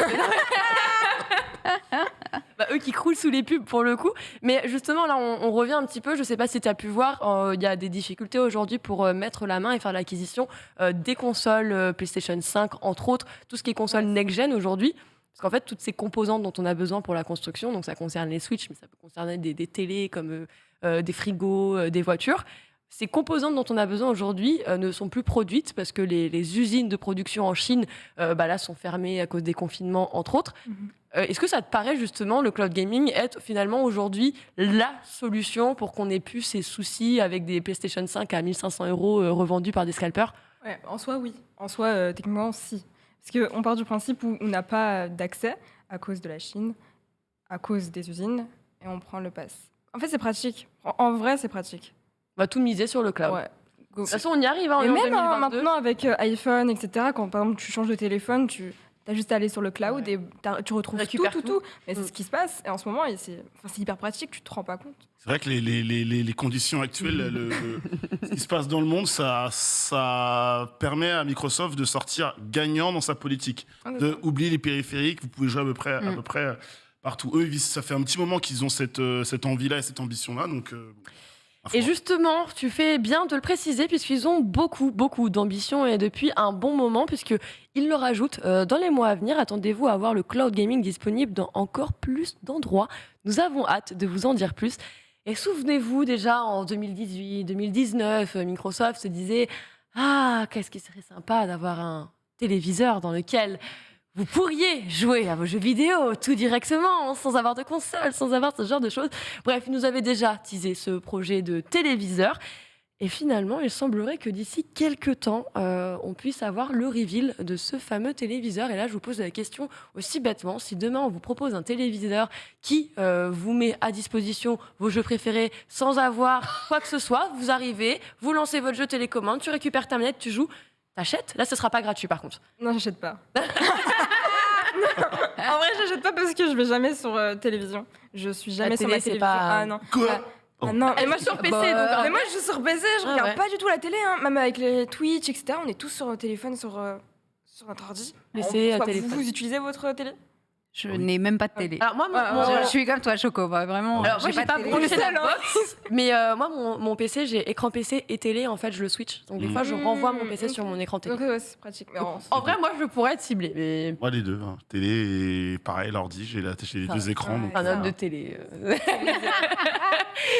Speaker 1: eux qui croulent sous les pubs pour le coup. Mais justement, là, on revient un petit peu. Je sais pas si tu as pu voir, il y a des difficultés aujourd'hui pour mettre la main et faire l'acquisition des consoles PlayStation 5, entre autres, tout ce qui est console next-gen aujourd'hui. Parce qu'en fait, toutes ces composantes dont on a besoin pour la construction, donc ça concerne les Switch, mais ça peut concerner des télés comme des frigos, des voitures. Ces composantes dont on a besoin aujourd'hui ne sont plus produites parce que les usines de production en Chine là, sont fermées à cause des confinements, entre autres. Est-ce que ça te paraît justement, le cloud gaming, être finalement aujourd'hui la solution pour qu'on n'ait plus ces soucis avec des PlayStation 5 à 1 500 € revendus par des scalpers?
Speaker 4: Ouais, en soi, oui. En soi, techniquement, si. Parce qu'on part du principe où on n'a pas d'accès à cause de la Chine, à cause des usines, et on prend le pass. En fait, c'est pratique. En vrai, c'est pratique.
Speaker 1: On va tout miser sur le cloud.
Speaker 4: Ouais.
Speaker 1: De toute façon, on y arrive. On
Speaker 4: Et
Speaker 1: est en
Speaker 4: même
Speaker 1: 2022.
Speaker 4: maintenant, avec iPhone, etc., quand par exemple tu changes de téléphone, tu as juste à aller sur le cloud et tu retrouves
Speaker 1: Récupères
Speaker 4: tout. Mais c'est ce qui se passe. Et en ce moment, c'est hyper pratique, tu te rends pas compte.
Speaker 2: C'est vrai que les conditions actuelles, ce qui se passe dans le monde, ça permet à Microsoft de sortir gagnant dans sa politique. De oublier les périphériques, vous pouvez jouer à peu près partout. Eux, ça fait un petit moment qu'ils ont cette envie-là et cette ambition-là. Donc,
Speaker 1: et justement, tu fais bien de le préciser, puisqu'ils ont beaucoup, beaucoup d'ambition et depuis un bon moment, puisqu'ils le rajoutent dans les mois à venir. Attendez-vous à avoir le cloud gaming disponible dans encore plus d'endroits. Nous avons hâte de vous en dire plus. Et souvenez-vous, déjà en 2018, 2019, Microsoft se disait « Ah, qu'est-ce qui serait sympa d'avoir un téléviseur dans lequel vous pourriez jouer à vos jeux vidéo tout directement, sans avoir de console, sans avoir ce genre de choses. » Bref, ils nous avaient déjà teasé ce projet de téléviseur. Et finalement, il semblerait que d'ici quelques temps, on puisse avoir le reveal de ce fameux téléviseur. Et là, je vous pose la question aussi bêtement. Si demain, on vous propose un téléviseur qui vous met à disposition vos jeux préférés sans avoir quoi que ce soit, vous arrivez, vous lancez votre jeu télécommande, tu récupères ta manette, tu joues, t'achètes. Là, ce ne sera pas gratuit par contre.
Speaker 4: Non, j'achète pas. En vrai, j'achète pas parce que je vais jamais sur télévision. Je suis jamais sur ma télévision. Ah non.
Speaker 2: Quoi
Speaker 4: Ah non,
Speaker 1: Et moi, je suis sur PC. donc,
Speaker 4: mais moi, je suis sur PC, je regarde pas du tout la télé. Même avec les Twitch, etc., on est tous sur téléphone, sur notre ordi.
Speaker 1: PC,
Speaker 4: Vous,
Speaker 1: téléphone.
Speaker 4: vous utilisez votre télé?
Speaker 3: Je n'ai même pas de télé.
Speaker 1: Alors moi,
Speaker 3: Je suis comme toi, Choco, vraiment.
Speaker 1: Alors moi, j'ai pas
Speaker 3: de télé.
Speaker 1: branché la
Speaker 4: seule, hein.
Speaker 1: box, mais moi, mon PC, j'ai écran PC et télé. En fait, je le switch. Donc des fois, je renvoie mon PC sur mon écran télé.
Speaker 4: Donc ouais, c'est pratique. Mais
Speaker 1: En vrai, moi, je pourrais être ciblée. Mais
Speaker 2: moi, les deux. Hein. Télé et pareil, l'ordi, j'ai les deux écrans. Donc,
Speaker 1: un homme de télé.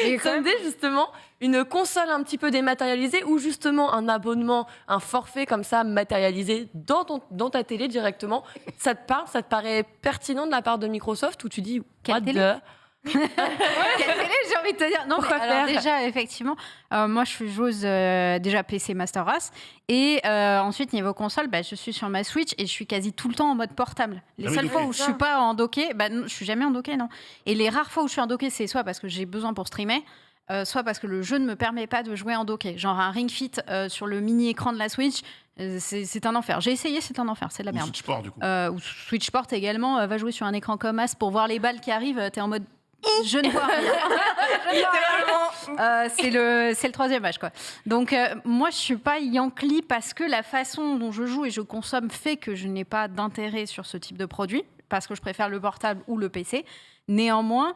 Speaker 3: Et
Speaker 1: Ça me dit justement une console un petit peu dématérialisée ou justement un abonnement, un forfait comme ça matérialisé dans ta télé directement. Ça te parle, ça te paraît pertinent de la part de Microsoft ou tu dis
Speaker 3: Quelle
Speaker 1: what
Speaker 3: télé
Speaker 1: the-
Speaker 3: Quelle télé, j'ai envie de te dire. Non,
Speaker 1: Pourquoi
Speaker 3: mais alors
Speaker 1: faire
Speaker 3: déjà, effectivement, moi, je suis joueuse déjà PC Master Race. Et ensuite, niveau console, je suis sur ma Switch et je suis quasi tout le temps en mode portable. Les
Speaker 2: Ah oui,
Speaker 3: seules
Speaker 2: donc
Speaker 3: fois
Speaker 2: oui.
Speaker 3: où je suis pas en docké, non, je suis jamais en docké, non. Et les rares fois où je suis en docké, c'est soit parce que j'ai besoin pour streamer, soit parce que le jeu ne me permet pas de jouer en docké. Genre un Ring Fit sur le mini-écran de la Switch, c'est un enfer. J'ai essayé, c'est un enfer, c'est de la
Speaker 2: ou
Speaker 3: merde.
Speaker 2: Switch Sport, du coup.
Speaker 3: Ou Switch Sport également, va jouer sur un écran comme As pour voir les balles qui arrivent, t'es en mode je ne vois rien. C'est le troisième âge, quoi. Donc moi je suis pas Yankee parce que la façon dont je joue et je consomme fait que je n'ai pas d'intérêt sur ce type de produit, parce que je préfère le portable ou le PC. Néanmoins,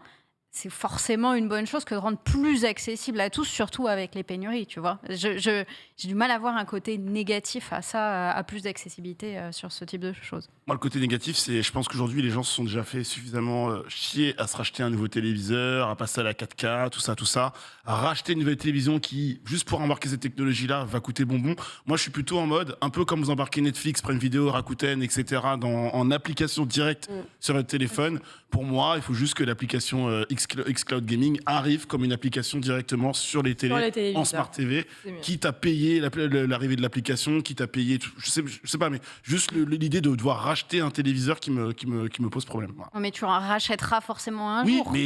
Speaker 3: c'est forcément une bonne chose que de rendre plus accessible à tous, surtout avec les pénuries, tu vois. J'ai du mal à voir un côté négatif à ça, à plus d'accessibilité sur ce type de choses.
Speaker 2: Moi, le côté négatif, c'est je pense qu'aujourd'hui, les gens se sont déjà fait suffisamment chier à se racheter un nouveau téléviseur, à passer à la 4K, tout ça, à racheter une nouvelle télévision qui, juste pour embarquer cette technologie-là, va coûter bonbon. Moi, je suis plutôt en mode, un peu comme vous embarquez Netflix, Prime Video, Rakuten, etc., en application directe sur votre téléphone. Pour moi, il faut juste que l'application xCloud Gaming arrive comme une application directement sur les télés,
Speaker 1: téléviseurs.
Speaker 2: en Smart TV,
Speaker 4: C'est mieux.
Speaker 2: quitte à payer l'arrivée de l'application, quitte à payer, je sais pas, mais juste l'idée de devoir racheter un téléviseur qui me pose problème. Voilà.
Speaker 3: Mais tu en rachèteras forcément un
Speaker 2: Oui,
Speaker 3: jour.
Speaker 2: mais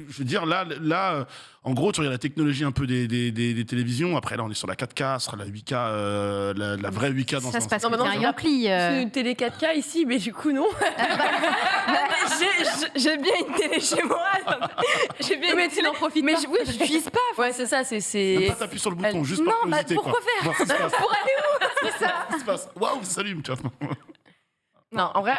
Speaker 2: je veux dire, là en gros, tu regardes la technologie un peu des télévisions. Après, là, on est sur la 4K, ce sera la 8K, la vraie 8K dans
Speaker 3: Ça se passe
Speaker 1: Non,
Speaker 3: comme
Speaker 1: mais non,
Speaker 3: un
Speaker 1: c'est
Speaker 3: Yankee.
Speaker 1: C'est une télé 4K ici, mais du coup, non.
Speaker 4: J'ai bien une télé chez moi. J'ai bien
Speaker 1: Mais
Speaker 4: une
Speaker 1: tu
Speaker 4: télé.
Speaker 1: n'en profites
Speaker 4: Mais
Speaker 1: pas.
Speaker 4: je l'utilise pas.
Speaker 1: Ouais, c'est ça, c'est...
Speaker 2: Même pas t'appuies sur le bouton, juste
Speaker 1: Non,
Speaker 2: par
Speaker 1: bah,
Speaker 2: curiosité.
Speaker 1: pourquoi
Speaker 2: quoi.
Speaker 1: faire
Speaker 2: Voir ce qui se passe.
Speaker 1: Pour aller où
Speaker 2: Qu'est-ce qui se passe. Waouh, ça s'allume, tu vois.
Speaker 1: Non, en vrai,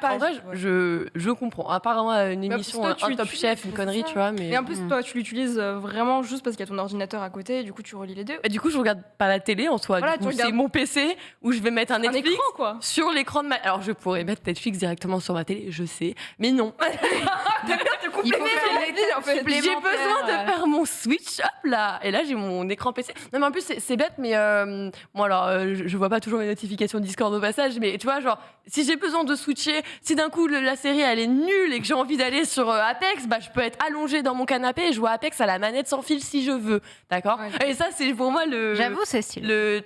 Speaker 1: je comprends. À part une émission,
Speaker 4: parce que toi,
Speaker 1: un Top Chef, une
Speaker 4: c'est
Speaker 1: connerie,
Speaker 4: ça.
Speaker 1: tu vois. Mais
Speaker 4: Et en plus, toi, tu l'utilises vraiment juste parce qu'il y a ton ordinateur à côté et du coup, tu relis les deux.
Speaker 1: Et du coup, je regarde pas la télé en soi.
Speaker 4: Voilà,
Speaker 1: Du coup,
Speaker 4: tu
Speaker 1: c'est
Speaker 4: regardes-
Speaker 1: mon PC où je vais mettre un
Speaker 4: Un
Speaker 1: Netflix
Speaker 4: écran, quoi.
Speaker 1: sur l'écran de ma. Alors, je pourrais mettre Netflix directement sur ma télé, je sais, mais non.
Speaker 3: Il faut faire
Speaker 4: les deux, en fait.
Speaker 1: J'ai besoin
Speaker 3: supplémentaires.
Speaker 1: de faire mon switch up là. Et là, j'ai mon écran PC. Non, mais en plus, c'est bête, mais bon, alors, je vois pas toujours mes notifications Discord au passage, mais tu vois, genre, si j'ai besoin de switcher, si d'un coup la série elle est nulle et que j'ai envie d'aller sur Apex, bah, je peux être allongée dans mon canapé et jouer à Apex à la manette sans fil si je veux. D'accord.
Speaker 4: Ouais.
Speaker 1: Et ça, c'est pour moi
Speaker 3: J'avoue, c'est stylé.
Speaker 1: le.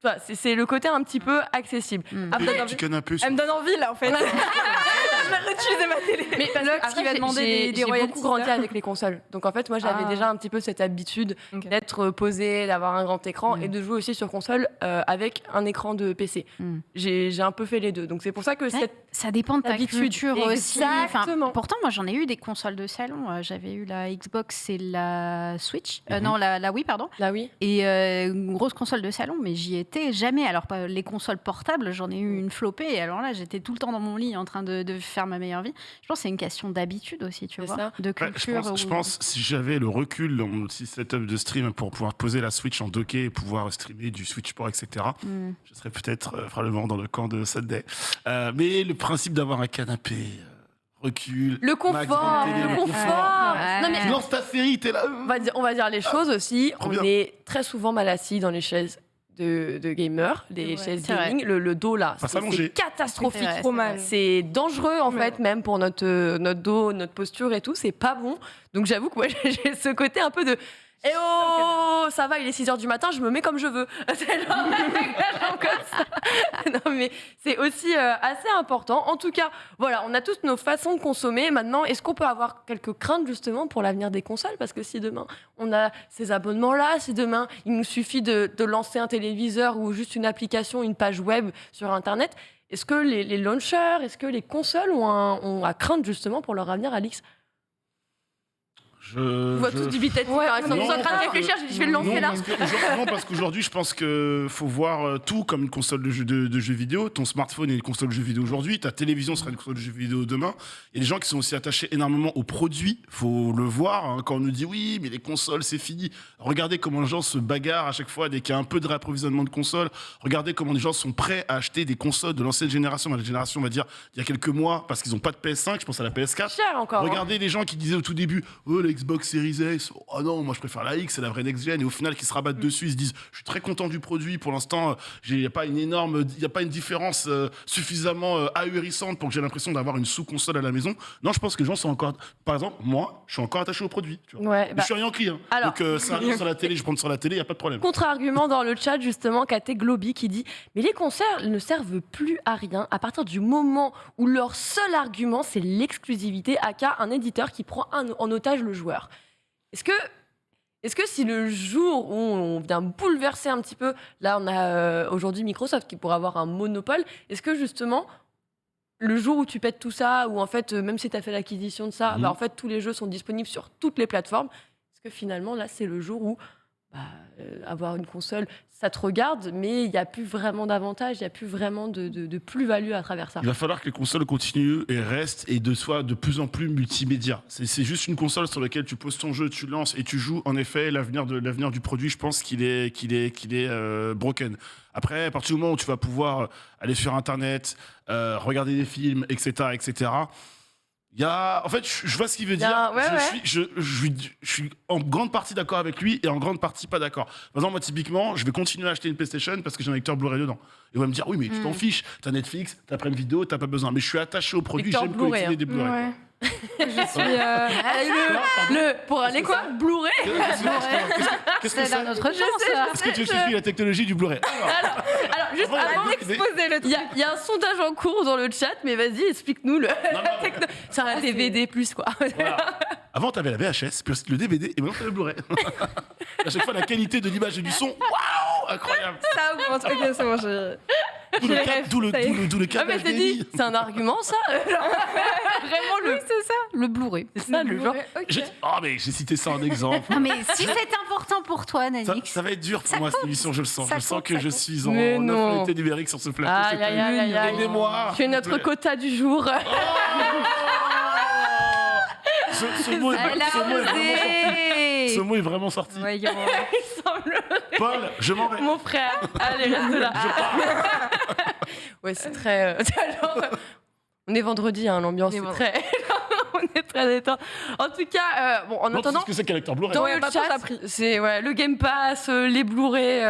Speaker 1: Enfin, c'est le côté un petit peu accessible. Après,
Speaker 2: Petit canapé.
Speaker 4: Elle me donne envie, là, en fait. Je vais réutiliser ma télé.
Speaker 1: mais parce que
Speaker 3: Lox
Speaker 1: après,
Speaker 3: qui va demander des
Speaker 1: j'ai
Speaker 3: royalties,
Speaker 1: beaucoup grandi
Speaker 3: là.
Speaker 1: avec les consoles. Donc en fait, moi, j'avais
Speaker 4: Ah.
Speaker 1: déjà un petit peu cette habitude
Speaker 4: Ok.
Speaker 1: d'être posée, d'avoir un grand écran et de jouer aussi sur console avec un écran de PC.
Speaker 3: Mm.
Speaker 1: J'ai un peu fait les deux. Donc c'est pour ça que
Speaker 3: Ouais,
Speaker 1: cette
Speaker 3: ça dépend de ta
Speaker 1: habitude.
Speaker 3: culture aussi. Enfin,
Speaker 1: Exactement.
Speaker 3: pourtant, moi, j'en ai eu des consoles de salon. J'avais eu la Xbox et la Switch. Non, la Wii, pardon.
Speaker 1: là, oui.
Speaker 3: Et une grosse console de salon, mais j'y étais jamais. Alors, pas les consoles portables, j'en ai eu une flopée. Et alors là, j'étais tout le temps dans mon lit en train de faire ma meilleure vie. Je pense que c'est une question d'habitude aussi, tu
Speaker 1: C'est
Speaker 3: vois.
Speaker 1: ça.
Speaker 3: De
Speaker 2: Ouais,
Speaker 3: culture.
Speaker 2: je
Speaker 3: ou-
Speaker 2: pense si j'avais le recul dans mon petit setup de stream pour pouvoir poser la Switch en docké et pouvoir streamer du Switch Sport, etc.,
Speaker 3: Mm.
Speaker 2: je serais peut-être probablement dans le camp de Sunday. Mais le principe d'avoir un canapé, recul,
Speaker 1: Le
Speaker 2: ma
Speaker 1: confort,
Speaker 2: grande télé,
Speaker 1: le
Speaker 2: le
Speaker 1: confort.
Speaker 3: Ouais.
Speaker 1: Non, mais
Speaker 2: tu lances ta série, t'es là.
Speaker 1: on va dire les choses aussi.
Speaker 2: Trop
Speaker 1: On
Speaker 2: bien.
Speaker 1: est très souvent mal assis dans les chaises de gamers, des
Speaker 4: C'est
Speaker 1: chaises
Speaker 3: C'est vrai.
Speaker 1: gaming. Le dos là,
Speaker 2: Pas
Speaker 1: c'est
Speaker 2: s'allonger.
Speaker 1: catastrophique.
Speaker 3: C'est vrai,
Speaker 4: Trop
Speaker 3: c'est
Speaker 4: mal.
Speaker 3: vrai.
Speaker 1: C'est dangereux en
Speaker 4: Ouais.
Speaker 1: fait, même pour notre dos, notre posture et tout, c'est pas bon. Donc j'avoue que moi j'ai ce côté un peu de eh oh, ça va, il est 6h du matin, je me mets comme je veux. C'est genre avec la jambe comme ça. Non mais c'est aussi assez important. En tout cas, voilà, on a tous nos façons de consommer. Maintenant, est-ce qu'on peut avoir quelques craintes justement pour l'avenir des consoles? Parce que si demain on a ces abonnements-là, si demain il nous suffit de lancer un téléviseur ou juste une application, une page web sur Internet, est-ce que les launchers, est-ce que les consoles ont à craindre justement pour leur avenir, Alix? Je vois tous dubitatifs.
Speaker 4: Ouais,
Speaker 1: Ils sont en train de
Speaker 2: parce
Speaker 1: réfléchir, je vais le lancer
Speaker 2: non,
Speaker 1: là.
Speaker 2: parce qu'aujourd'hui, je pense qu'il faut voir tout comme une console de jeux vidéo. Ton smartphone est une console de jeux vidéo aujourd'hui. Ta télévision sera une console de jeux vidéo demain. Il y a des gens qui sont aussi attachés énormément aux produits. Faut le voir. Hein, quand on nous dit oui, mais les consoles, c'est fini. Regardez comment les gens se bagarrent à chaque fois dès qu'il y a un peu de réapprovisionnement de consoles. Regardez comment les gens sont prêts à acheter des consoles de l'ancienne génération. La génération, on va dire, il y a quelques mois, parce qu'ils n'ont pas de PS5. Je pense à la PS4.
Speaker 1: Cher encore.
Speaker 2: Regardez les gens qui disaient au tout début, oh, la Xbox Series S, oh non, moi je préfère la X, c'est la vraie next gen, et au final qui se rabattent dessus, ils se disent, je suis très content du produit, pour l'instant, il n'y a pas une différence suffisamment ahurissante pour que j'ai l'impression d'avoir une sous-console à la maison. Non, je pense que les gens sont encore, par exemple, moi, je suis encore attaché au produit. Tu vois.
Speaker 1: Ouais,
Speaker 2: Mais
Speaker 1: bah,
Speaker 2: je suis un Yankee, hein.
Speaker 1: alors-
Speaker 2: Donc ça arrive sur la télé, je prends sur la télé, il n'y a pas de problème.
Speaker 1: contre-argument dans le chat, justement, Katé Globy qui dit mais les concerts ne servent plus à rien à partir du moment où leur seul argument c'est l'exclusivité, aka un éditeur qui prend en otage le joueur. Est-ce que si le jour où on vient bouleverser un petit peu, là on a aujourd'hui Microsoft qui pourrait avoir un monopole, est-ce que justement le jour où tu pètes tout ça, ou en fait même si tu as fait l'acquisition de ça,
Speaker 2: Mhm.
Speaker 1: bah, en fait tous les jeux sont disponibles sur toutes les plateformes, est-ce que finalement là c'est le jour où avoir une console, ça te regarde, mais il n'y a plus vraiment d'avantage, il n'y a plus vraiment de plus-value à travers ça.
Speaker 2: Il va falloir que les consoles continuent et restent et soient de plus en plus multimédia. C'est juste une console sur laquelle tu poses ton jeu, tu lances et tu joues. En effet, l'avenir du produit, je pense qu'il est broken. Après, à partir du moment où tu vas pouvoir aller sur Internet, regarder des films, etc., etc., en fait, je vois ce qu'il veut dire.
Speaker 1: Ouais,
Speaker 2: Je suis en grande partie d'accord avec lui et en grande partie pas d'accord. Par exemple, moi, typiquement, je vais continuer à acheter une PlayStation parce que j'ai un lecteur Blu-ray dedans. Et on va me dire, oui, mais tu t'en fiches. T'as Netflix, t'as Prime Video, t'as pas besoin. Mais je suis attaché au produit,
Speaker 1: Lecteur
Speaker 2: j'aime
Speaker 1: Blu-ray,
Speaker 2: collectionner des Blu-ray.
Speaker 4: Ouais. Je suis.
Speaker 1: Pour aller quoi Blu-ray.
Speaker 2: Qu'est-ce que
Speaker 3: C'est
Speaker 2: c'est
Speaker 3: dans notre genre, ça.
Speaker 2: Est-ce que tu expliques la technologie du Blu-ray
Speaker 1: Alors, juste
Speaker 2: Avant, il y avait
Speaker 1: avant,
Speaker 2: des-
Speaker 4: Exposer le
Speaker 1: il y a un sondage en cours dans le chat, mais vas-y, explique-nous le. C'est un DVD plus quoi.
Speaker 2: Voilà. Avant, t'avais la VHS, puis ensuite le DVD, et maintenant t'as le Blu-ray. À chaque fois, la qualité de l'image et du son, waouh, incroyable.
Speaker 4: Ça, bon, ok, c'est bon, j'ai.
Speaker 2: D'où le
Speaker 1: Ah
Speaker 2: câble
Speaker 1: mais c'est
Speaker 2: HDMI.
Speaker 1: dit, c'est un argument ça. Vraiment le.
Speaker 3: C'est ça, le Blu-ray.
Speaker 1: C'est ça le genre.
Speaker 2: Mais j'ai cité ça en exemple.
Speaker 3: Non, mais si c'est important pour toi, Nanix.
Speaker 2: Ça va être dur pour
Speaker 3: Ça
Speaker 2: moi
Speaker 3: compte.
Speaker 2: cette émission, je le sens.
Speaker 3: Ça
Speaker 2: Je sens
Speaker 3: compte,
Speaker 2: que
Speaker 3: ça
Speaker 2: je
Speaker 3: compte.
Speaker 2: suis en
Speaker 1: Mais non.
Speaker 2: infériorité numérique sur ce plateau.
Speaker 1: Aïe, aïe, aïe, aïe.
Speaker 2: Aidez-moi.
Speaker 1: C'est notre quota du jour.
Speaker 2: Ce mot est
Speaker 3: Elle a
Speaker 2: ce
Speaker 3: osé.
Speaker 2: mot est vraiment sorti.
Speaker 3: Voyons.
Speaker 1: Il semble.
Speaker 2: Paul, je m'en vais.
Speaker 1: Mon frère, allez, reste là. Ouais, c'est très. Alors, on est vendredi, hein, l'ambiance est très. On est très détente. En tout cas, bon, en
Speaker 2: Bon, tu sais
Speaker 1: attendant.
Speaker 2: ce que c'est qu'un lecteur Blu-ray.
Speaker 1: Dans
Speaker 4: Ouais,
Speaker 1: le
Speaker 4: maintenant,
Speaker 1: chat,
Speaker 4: j'ai appris.
Speaker 1: c'est le Game Pass, les Blu-ray.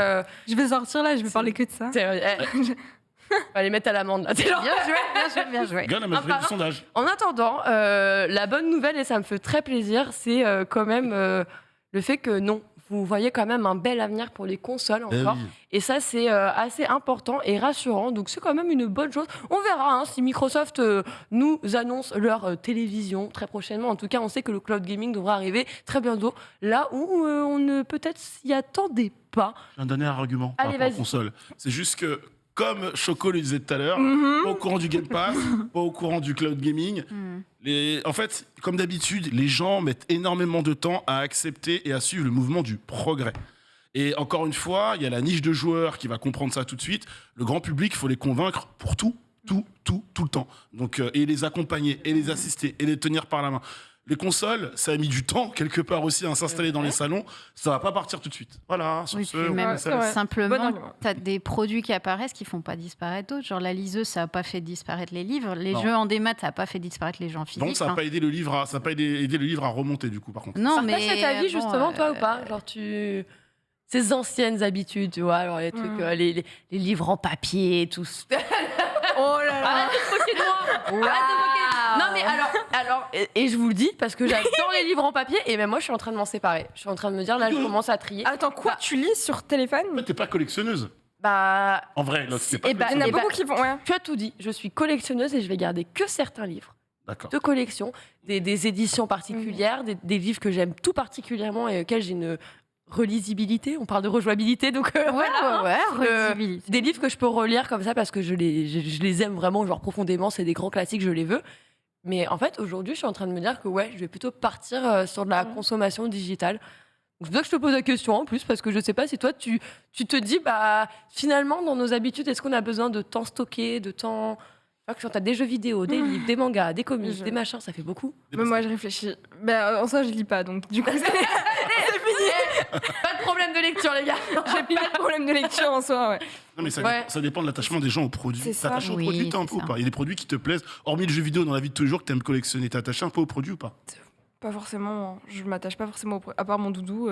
Speaker 4: Je vais sortir là, je vais parler que de ça.
Speaker 1: On va les mettre à l'amende là. C'est genre-
Speaker 3: Bien joué, bien joué, bien joué.
Speaker 2: Gars, la majorité du sondage.
Speaker 1: En attendant, la bonne nouvelle, et ça me fait très plaisir, c'est quand même le fait que non, vous voyez quand même un bel avenir pour les consoles encore.
Speaker 2: Oui.
Speaker 1: Et ça, c'est assez important et rassurant. Donc, c'est quand même une bonne chose. On verra hein, si Microsoft nous annonce leur télévision très prochainement. En tout cas, on sait que le cloud gaming devra arriver très bientôt. Là où on ne peut-être s'y attendait pas.
Speaker 2: J'ai un dernier argument par
Speaker 1: Allez,
Speaker 2: rapport aux
Speaker 1: vas-y.
Speaker 2: consoles. C'est juste que, comme Choco le disait tout à l'heure, pas au courant du Game Pass, pas au courant du cloud gaming. En fait, comme d'habitude, les gens mettent énormément de temps à accepter et à suivre le mouvement du progrès. Et encore une fois, il y a la niche de joueurs qui va comprendre ça tout de suite. Le grand public, il faut les convaincre pour tout le temps. Donc, et les accompagner, et les assister, et les tenir par la main. Les consoles, ça a mis du temps, quelque part aussi, à s'installer dans les salons. Ça va pas partir tout de suite. Voilà, sur
Speaker 3: Oui,
Speaker 2: ce,
Speaker 3: puis
Speaker 2: on
Speaker 3: même
Speaker 2: laisse
Speaker 4: c'est vrai. Bon
Speaker 3: simplement,
Speaker 4: argument.
Speaker 3: tu as des produits qui apparaissent qui font pas disparaître d'autres. Genre la liseuse, ça n'a pas fait disparaître les livres. Les
Speaker 2: Non.
Speaker 3: jeux en démat, ça n'a pas fait disparaître les jeux en physique.
Speaker 2: Donc ça n'a
Speaker 3: Enfin,
Speaker 2: pas aidé le livre à remonter du coup par contre.
Speaker 3: non,
Speaker 1: Partage
Speaker 3: mais
Speaker 1: cet avis
Speaker 3: bon,
Speaker 1: justement, toi ou pas? Genre, ces anciennes habitudes, tu vois, alors les trucs, les livres en papier, tout ça.
Speaker 4: Oh là là.
Speaker 1: Arrête de te moquer de moi. Arrête de te moquer. Non mais alors et je vous le dis parce que j'adore les livres en papier et même moi je suis en train de m'en séparer. Je suis en train de me dire là je commence à trier.
Speaker 4: Attends, quoi? Tu lis sur téléphone?
Speaker 2: En fait, t'es pas collectionneuse.
Speaker 1: Bah
Speaker 2: En vrai, là, c'est pas
Speaker 1: Eh ben,
Speaker 4: Il y en a
Speaker 1: Eh ben,
Speaker 4: beaucoup qui font. Ouais.
Speaker 1: tu as tout dit. Je suis collectionneuse et je vais garder que certains livres
Speaker 2: D'accord.
Speaker 1: de collection, des éditions particulières, des livres que j'aime tout particulièrement et auxquels j'ai une relisibilité. On parle de rejouabilité donc
Speaker 3: Ouais,
Speaker 1: voilà.
Speaker 3: ouais,
Speaker 1: Euh,
Speaker 3: relisibilité.
Speaker 1: Des livres que je peux relire comme ça parce que je les aime vraiment genre profondément. C'est des grands classiques, je les veux. Mais en fait, aujourd'hui, je suis en train de me dire que ouais, je vais plutôt partir sur de la consommation digitale. Donc, c'est pour ça que je te pose la question en plus, parce que je sais pas si toi, tu te dis, bah, finalement, dans nos habitudes, est-ce qu'on a besoin de temps stocké, de temps. Enfin, que tu as des jeux vidéo, des livres, des mangas, des comics,
Speaker 4: Je-
Speaker 1: des machins, ça fait beaucoup.
Speaker 4: Mais moi, je réfléchis. Ben, en soi, je lis pas, donc du coup, c'est
Speaker 1: Pas de problème de lecture, les gars.
Speaker 4: j'ai pas de problème de lecture en soi. Ouais.
Speaker 2: Non, mais ça,
Speaker 1: Ouais.
Speaker 2: ça dépend de l'attachement des gens aux produits.
Speaker 4: C'est ça.
Speaker 2: T'attaches aux
Speaker 3: Oui,
Speaker 2: produits, toi, un
Speaker 3: c'est
Speaker 2: peu ou
Speaker 3: ça.
Speaker 2: pas? Il y a des produits qui te plaisent, hormis le jeu vidéo dans la vie de tous les jours que t'aimes collectionner. T'es attaché un peu aux produits ou pas?
Speaker 4: Pas forcément. Je m'attache pas forcément à part mon doudou.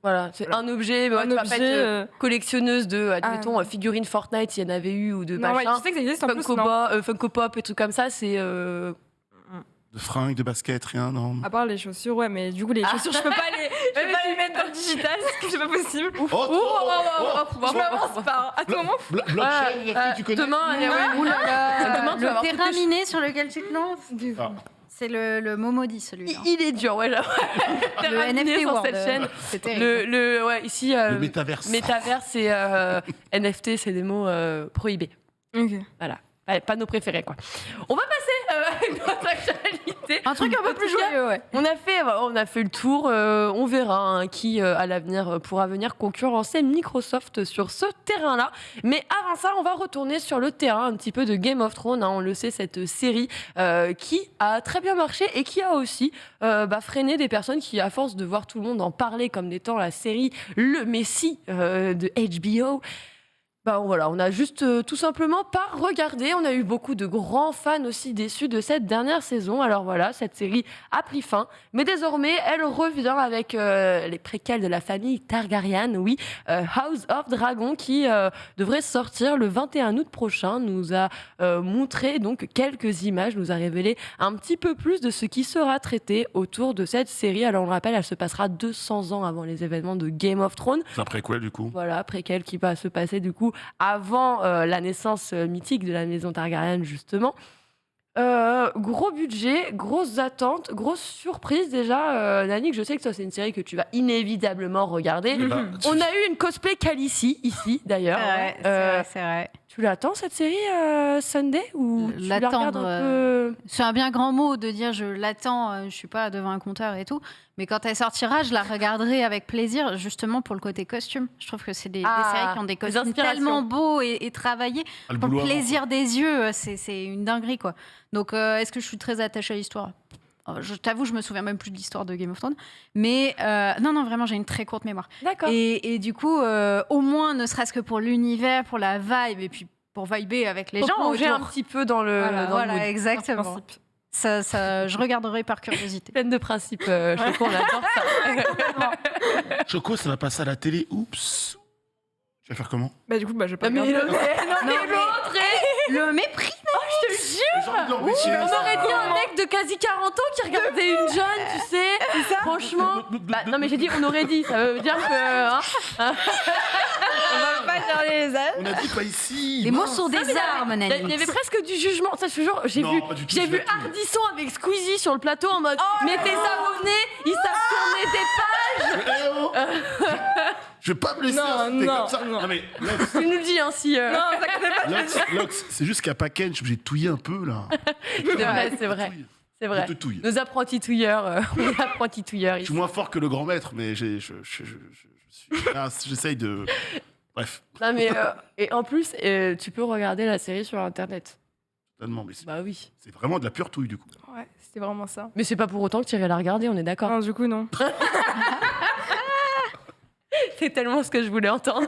Speaker 1: Voilà, c'est un objet, mais ouais,
Speaker 4: Un
Speaker 1: tu vas pas
Speaker 4: objet,
Speaker 1: être collectionneuse de, admettons,
Speaker 4: Ah.
Speaker 1: figurines Fortnite, s'il y en avait eu, ou de
Speaker 4: Non, ouais,
Speaker 1: machin.
Speaker 4: je sais que ça existe en plus.
Speaker 1: Funko,
Speaker 4: Non.
Speaker 1: Funko Pop et trucs comme ça, c'est.
Speaker 2: De fringues, de baskets, rien, non.
Speaker 4: À part les chaussures, ouais, mais du coup, les chaussures, je peux pas les mettre dans le digital, parce que c'est pas possible. Je m'avance pas. À tout moment,
Speaker 2: Blockchain, tu connais?
Speaker 1: Demain, allez, ouais.
Speaker 3: Ouh là là,
Speaker 1: Demain, tu vas avoir
Speaker 3: le terrain
Speaker 1: toutes les
Speaker 3: miné sur lequel tu te lances,
Speaker 2: Ah.
Speaker 3: c'est le mot maudit celui-là.
Speaker 1: Il est dur, ouais. Là.
Speaker 3: Le NFT
Speaker 1: sur
Speaker 3: World,
Speaker 1: cette chaîne.
Speaker 3: c'est terrible.
Speaker 1: Ouais, ici,
Speaker 2: Le métaverse.
Speaker 1: métaverse et NFT, c'est des mots prohibés.
Speaker 4: Ok.
Speaker 1: Voilà. Pas nos préférés, quoi. On va passer à notre actualité.
Speaker 3: Un truc un peu plus joyeux, ouais.
Speaker 1: On a fait le tour. On verra hein, qui, à l'avenir, pourra venir concurrencer Microsoft sur ce terrain-là. Mais avant ça, on va retourner sur le terrain un petit peu de Game of Thrones. Hein. On le sait, cette série qui a très bien marché et qui a aussi freiné des personnes qui, à force de voir tout le monde en parler comme étant la série, le Messie de HBO, voilà, on a juste tout simplement pas regardé. On a eu beaucoup de grands fans aussi déçus de cette dernière saison. Alors voilà, cette série a pris fin. Mais désormais, elle revient avec les préquels de la famille Targaryen, oui. House of Dragon qui devrait sortir le 21 août prochain. Nous a montré donc quelques images, nous a révélé un petit peu plus de ce qui sera traité autour de cette série. Alors on le rappelle, elle se passera 200 ans avant les événements de Game of Thrones.
Speaker 2: C'est après quoi, du coup?
Speaker 1: Voilà, préquel qui va se passer du coup avant la naissance mythique de la maison Targaryen, justement. Gros budget, grosses attentes, grosse surprise déjà. Danick, je sais que toi, c'est une série que tu vas inévitablement regarder.
Speaker 2: Eh ben,
Speaker 1: On a eu une cosplay Khaleesi ici, d'ailleurs.
Speaker 3: Ouais, c'est vrai.
Speaker 1: Tu l'attends cette série Sunday ou tu la regardes
Speaker 3: L'attendre,
Speaker 1: un peu
Speaker 3: C'est un bien grand mot de dire je l'attends, je suis pas devant un compteur et tout. Mais quand elle sortira, je la regarderai avec plaisir, justement pour le côté costume. Je trouve que c'est des séries qui ont des costumes
Speaker 1: inspirations.
Speaker 3: tellement beaux et travaillés.
Speaker 2: Ah, le
Speaker 3: Pour le
Speaker 2: boulot avant,
Speaker 3: plaisir des yeux, c'est une dinguerie, quoi. Donc, est-ce que je suis très attachée à l'histoire ? Je t'avoue, je me souviens même plus de l'histoire de Game of Thrones. Mais non, vraiment, j'ai une très courte mémoire.
Speaker 1: D'accord.
Speaker 3: Et du coup, au moins, ne serait-ce que pour l'univers, pour la vibe, et puis pour vibrer avec les
Speaker 1: Pour
Speaker 3: gens
Speaker 1: plonger
Speaker 3: autour.
Speaker 1: un petit peu dans le, dans le
Speaker 3: Voilà,
Speaker 1: mood.
Speaker 3: exactement.
Speaker 4: Principe.
Speaker 3: Ça, je regarderai par curiosité.
Speaker 1: Pleine de principes, Choco, on adore ça.
Speaker 2: Choco, ça va passer à la télé. Oups. Tu vas faire comment?
Speaker 4: Bah, du coup, je vais pas
Speaker 1: Non, mais
Speaker 4: regarder.
Speaker 1: l'autre,
Speaker 3: Le mépris.
Speaker 1: je te jure, on aurait dit un mec de quasi 40 ans qui regardait une jeune, tu sais. Franchement. Bah, non, mais j'ai dit, on aurait dit. Ça veut dire que. hein.
Speaker 4: On va pas charler les âges.
Speaker 2: On a dit pas ici.
Speaker 3: Les mots
Speaker 2: mince.
Speaker 3: sont des armes,
Speaker 1: Il y
Speaker 3: Nani.
Speaker 1: avait presque du jugement. Ça, je te jure, j'ai
Speaker 2: Non,
Speaker 1: vu,
Speaker 2: pas du tout,
Speaker 1: j'ai
Speaker 2: je
Speaker 1: vu
Speaker 2: l'ai plus.
Speaker 1: Ardisson avec Squeezie sur le plateau en mode mais tes abonnés, ils savent tourner des pages.
Speaker 2: Eh oh Je vais pas me laisser
Speaker 4: Non,
Speaker 2: insulter
Speaker 4: non,
Speaker 2: comme ça.
Speaker 4: non.
Speaker 2: Non mais Lox,
Speaker 1: Tu nous le dis hein, si.
Speaker 4: Non, ça connaît pas.
Speaker 2: Lox, c'est juste qu'à Packen, je suis obligé de touiller un peu là.
Speaker 1: C'est vrai, c'est vrai.
Speaker 2: Touille.
Speaker 1: C'est vrai.
Speaker 2: Je te touille.
Speaker 1: Nos apprentis touilleurs, on est apprentis touilleurs
Speaker 2: Je
Speaker 1: ici.
Speaker 2: suis moins fort que le grand maître, mais j'essaye de. Bref,
Speaker 1: Non mais et en plus, tu peux regarder la série sur internet.
Speaker 2: totalement. Mais
Speaker 1: Bah oui.
Speaker 2: c'est vraiment de la pure touille du coup.
Speaker 4: Ouais, c'était vraiment ça.
Speaker 1: Mais c'est pas pour autant que tu irais la regarder, on est d'accord.
Speaker 4: Non, du coup, non.
Speaker 1: C'est tellement ce que je voulais entendre.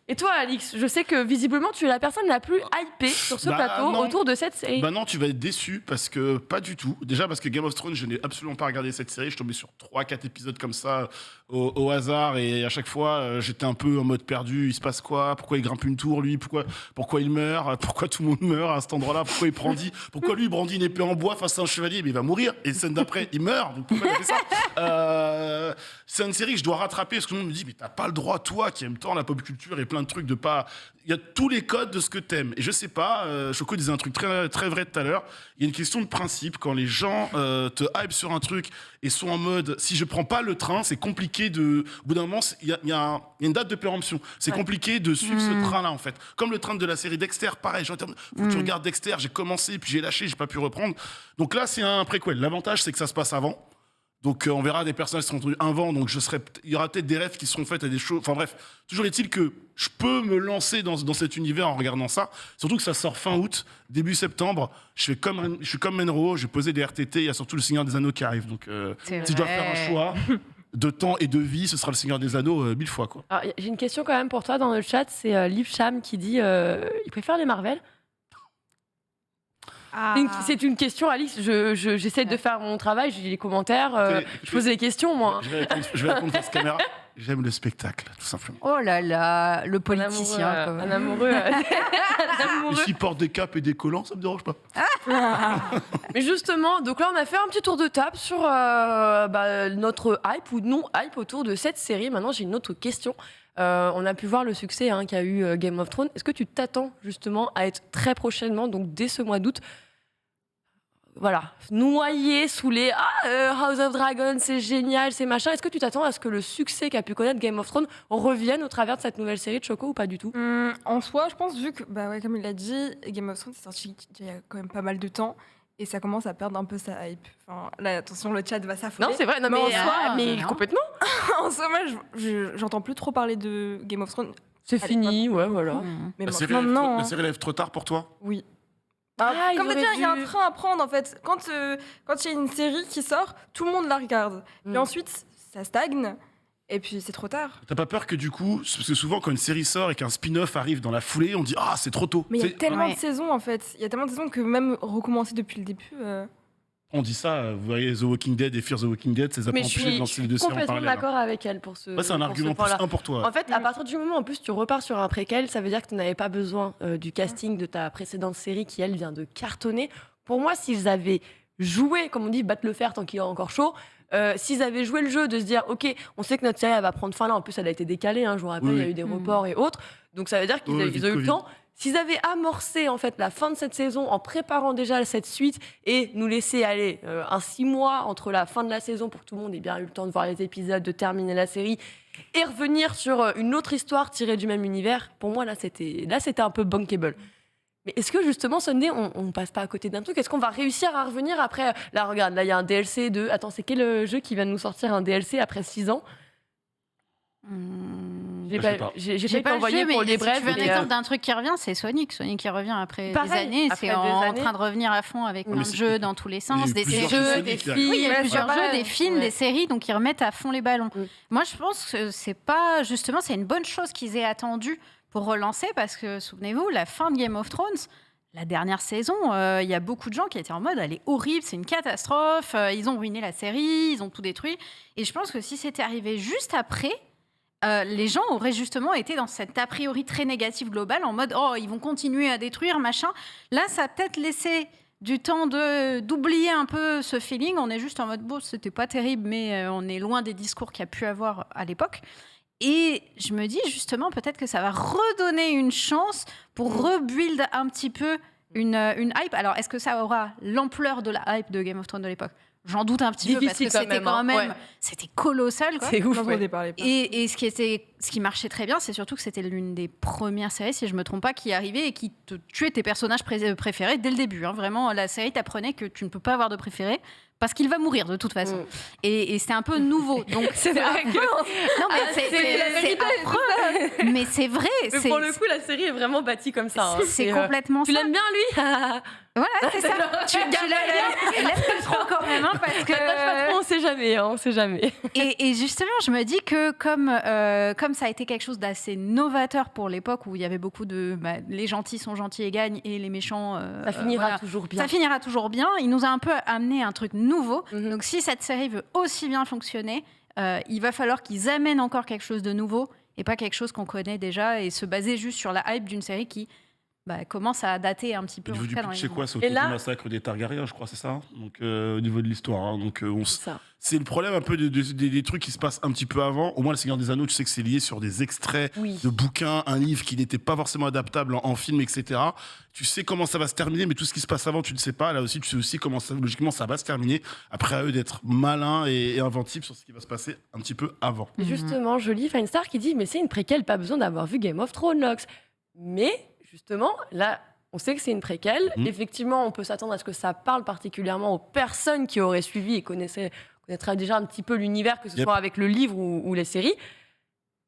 Speaker 1: Et toi, Alix, je sais que visiblement tu es la personne la plus hypée sur ce
Speaker 2: Bah,
Speaker 1: plateau
Speaker 2: non.
Speaker 1: autour de cette série.
Speaker 2: Bah non, tu vas être déçu parce que pas du tout. Déjà parce que Game of Thrones, je n'ai absolument pas regardé cette série. Je suis tombé sur 3-4 épisodes comme ça au hasard et à chaque fois j'étais un peu en mode perdu. Il se passe quoi? Pourquoi il grimpe une tour lui? Pourquoi il meurt? Pourquoi tout le monde meurt à cet endroit-là? Pourquoi lui il brandit une épée en bois face à un chevalier? Mais il va mourir. Et scène d'après, il meurt. Donc pourquoi il a fait ça? C'est une série que je dois rattraper parce que tout le monde me dit mais t'as pas le droit, toi qui aimes tant la pop culture et plein de trucs, de pas. Il y a tous les codes de ce que t'aimes. Et je sais pas, Choco disait un truc très, très vrai tout à l'heure. Il y a une question de principe. Quand les gens te hype sur un truc et sont en mode si je prends pas le train, c'est compliqué de. Au bout d'un moment, il y a une date de péremption. C'est compliqué de suivre ce train-là, en fait. Comme le train de la série Dexter, pareil. Faut que tu regardes Dexter, j'ai commencé, puis j'ai lâché, j'ai pas pu reprendre. Donc là, c'est un préquel. L'avantage, c'est que ça se passe avant. Donc on verra des personnages qui seront avant, donc il y aura peut-être des rêves qui seront faits à des choses. Enfin bref, toujours est-il que je peux me lancer dans cet univers en regardant ça. Surtout que ça sort fin août, début septembre. Je suis comme Menro, j'ai posé des RTT, il y a surtout le Seigneur des Anneaux qui arrive. Donc si je dois faire un choix de temps et de vie, ce sera le Seigneur des Anneaux 1000 fois. Quoi.
Speaker 1: Alors, j'ai une question quand même pour toi dans le chat, c'est Liv Cham qui dit il préfère les Marvel. C'est une question, Alix. J'essaie de faire mon travail, j'ai les commentaires, je pose des questions, moi.
Speaker 2: Je vais répondre face caméra. J'aime le spectacle, tout simplement.
Speaker 3: Oh là là, le politicien.
Speaker 1: Un amoureux.
Speaker 2: Et s'il porte des capes et des collants, ça me dérange pas.
Speaker 1: Mais justement, donc là, on a fait un petit tour de table sur notre hype ou non hype autour de cette série. Maintenant, j'ai une autre question. On a pu voir le succès qu'a eu Game of Thrones. Est-ce que tu t'attends justement à être très prochainement, donc dès ce mois d'août, voilà, noyé sous les House of Dragon, c'est génial, c'est machin. Est-ce que tu t'attends à ce que le succès qu'a pu connaître Game of Thrones revienne au travers de cette nouvelle série de Choco ou pas du tout?
Speaker 4: En soi, je pense, vu que, comme il l'a dit, Game of Thrones est sorti il y a quand même pas mal de temps et ça commence à perdre un peu sa hype. Enfin, là, attention, le chat va s'affoler.
Speaker 1: Non, c'est vrai, non,
Speaker 4: Mais
Speaker 1: mais,
Speaker 4: en soi,
Speaker 1: mais
Speaker 3: non.
Speaker 1: complètement.
Speaker 4: En soi, moi, j'entends plus trop parler de Game of Thrones.
Speaker 1: C'est
Speaker 4: Allez,
Speaker 1: fini, ouais, voilà.
Speaker 4: Mais
Speaker 2: La série
Speaker 4: maintenant,
Speaker 2: arrive, la série arrive trop tard pour toi?
Speaker 4: oui.
Speaker 1: Ils
Speaker 4: Comme
Speaker 1: auraient
Speaker 4: tu dis, il y a un
Speaker 1: dû-
Speaker 4: train à prendre en fait. Quand il y a une série qui sort, tout le monde la regarde. Puis ensuite, ça stagne. Et puis c'est trop tard.
Speaker 2: T'as pas peur que du coup, parce que souvent quand une série sort et qu'un spin-off arrive dans la foulée, on dit ah c'est trop tôt.
Speaker 4: Mais il y a
Speaker 2: C'est-
Speaker 4: tellement
Speaker 3: Ouais.
Speaker 4: de saisons en fait. Il y a tellement de saisons que même recommencer depuis le début.
Speaker 2: On dit ça, vous voyez The Walking Dead et Fear the Walking Dead, ça les a pas
Speaker 1: Mais je
Speaker 2: empêchés de
Speaker 1: suis
Speaker 2: lancer les deux séries en
Speaker 1: complètement
Speaker 2: parallèle. hein.
Speaker 1: d'accord avec elle pour ce.
Speaker 2: Ouais, c'est un
Speaker 1: pour
Speaker 2: argument
Speaker 1: ce
Speaker 2: plus
Speaker 1: point-là.
Speaker 2: un pour toi.
Speaker 1: En fait, à partir du moment en plus tu repars sur un préquel, ça veut dire que tu n'avais pas besoin du casting de ta précédente série qui elle vient de cartonner. Pour moi, s'ils avaient joué, comme on dit, battre le fer tant qu'il est encore chaud. S'ils avaient joué le jeu de se dire ok, on sait que notre série elle va prendre fin là, en plus elle a été décalée, je vous rappelle,
Speaker 2: Oui,
Speaker 1: il y a
Speaker 2: oui.
Speaker 1: eu des reports et autres, donc ça veut dire qu'ils
Speaker 2: Oui,
Speaker 1: ils ont eu le
Speaker 2: Covid.
Speaker 1: temps. S'ils avaient amorcé en fait la fin de cette saison en préparant déjà cette suite et nous laisser aller un 6 mois entre la fin de la saison pour que tout le monde ait bien eu le temps de voir les épisodes, de terminer la série et revenir sur une autre histoire tirée du même univers, pour moi, là, c'était un peu bankable. Mais est-ce que justement, Sunday, on passe pas à côté d'un truc? Est-ce qu'on va réussir à revenir après? Là, regarde, là, il y a un DLC de... Attends, c'est quel jeu qui vient de nous sortir un DLC après 6 ans? J'ai pas été envoyé pour les brefs.
Speaker 3: Si tu veux un exemple d'un truc qui revient, c'est Sonic. Sonic qui revient après des années.
Speaker 1: Après
Speaker 3: c'est en train de revenir à fond avec plein de jeux dans tous les sens. Des jeux, des films. Oui, il y a plusieurs jeux, des films, des séries, donc ils remettent à fond les ballons. Moi, je pense que c'est pas... Justement, c'est une bonne chose qu'ils aient attendu pour relancer, parce que, souvenez-vous, la fin de Game of Thrones... La dernière saison, il y a beaucoup de gens qui étaient en mode « elle est horrible, c'est une catastrophe, ils ont ruiné la série, ils ont tout détruit ». Et je pense que si c'était arrivé juste après, les gens auraient justement été dans cet a priori très négatif global, en mode « oh, ils vont continuer à détruire, machin ». Là, ça a peut-être laissé du temps d'oublier un peu ce feeling. On est juste en mode « bon, c'était pas terrible, mais on est loin des discours qu'il y a pu avoir à l'époque ». Et je me dis justement peut-être que ça va redonner une chance pour rebuild un petit peu une hype. Alors est-ce que ça aura l'ampleur de la hype de Game of Thrones de l'époque? J'en doute un petit peu parce que c'était quand même c'était colossal, quoi.
Speaker 1: C'est ouf.
Speaker 3: Et ce qui marchait très bien, c'est surtout que c'était l'une des premières séries, si je me trompe pas, qui arrivait et qui te tuait tes personnages préférés dès le début. Hein. Vraiment, la série t'apprenait que tu ne peux pas avoir de préféré parce qu'il va mourir de toute façon. Et c'était un peu nouveau. Donc
Speaker 1: c'est vrai que...
Speaker 3: Non, mais c'est affreux. Mais c'est vrai.
Speaker 1: Mais pour le coup, la série est vraiment bâtie comme ça. Hein.
Speaker 3: C'est complètement
Speaker 1: ça. Tu l'aimes bien, lui?
Speaker 3: Voilà, c'est ça. Tu l'aimes pas trop quand même, hein, parce que...
Speaker 1: on sait jamais, hein, on sait jamais.
Speaker 3: Et justement, je me dis que comme ça a été quelque chose d'assez novateur pour l'époque, où il y avait beaucoup de... les gentils sont gentils et gagnent, et les méchants...
Speaker 1: ça finira toujours bien.
Speaker 3: Ça finira toujours bien. Il nous a un peu amené un truc nouveau. Donc si cette série veut aussi bien fonctionner, il va falloir qu'ils amènent encore quelque chose de nouveau, et pas quelque chose qu'on connaît déjà, et se baser juste sur la hype d'une série qui... commence à dater un petit peu.
Speaker 2: Au niveau du pitch, c'est quoi? C'est autour du massacre des Targaryens, je crois, c'est ça? Donc, au niveau de l'histoire. Hein, donc, c'est le problème un peu des trucs qui se passent un petit peu avant. Au moins, Le Seigneur des Anneaux, tu sais que c'est lié sur des extraits de bouquins, un livre qui n'était pas forcément adaptable en film, etc. Tu sais comment ça va se terminer, mais tout ce qui se passe avant, tu ne sais pas. Là aussi, tu sais aussi comment logiquement ça va se terminer. Après, à eux d'être malins et inventifs sur ce qui va se passer un petit peu avant.
Speaker 1: Et justement, je lis Feinstar qui dit « mais c'est une préquelle, pas besoin d'avoir vu Game of Thrones, Nox ». Mais... justement, là, on sait que c'est une préquelle. Effectivement, on peut s'attendre à ce que ça parle particulièrement aux personnes qui auraient suivi et connaîtraient déjà un petit peu l'univers, que ce soit avec le livre ou les séries.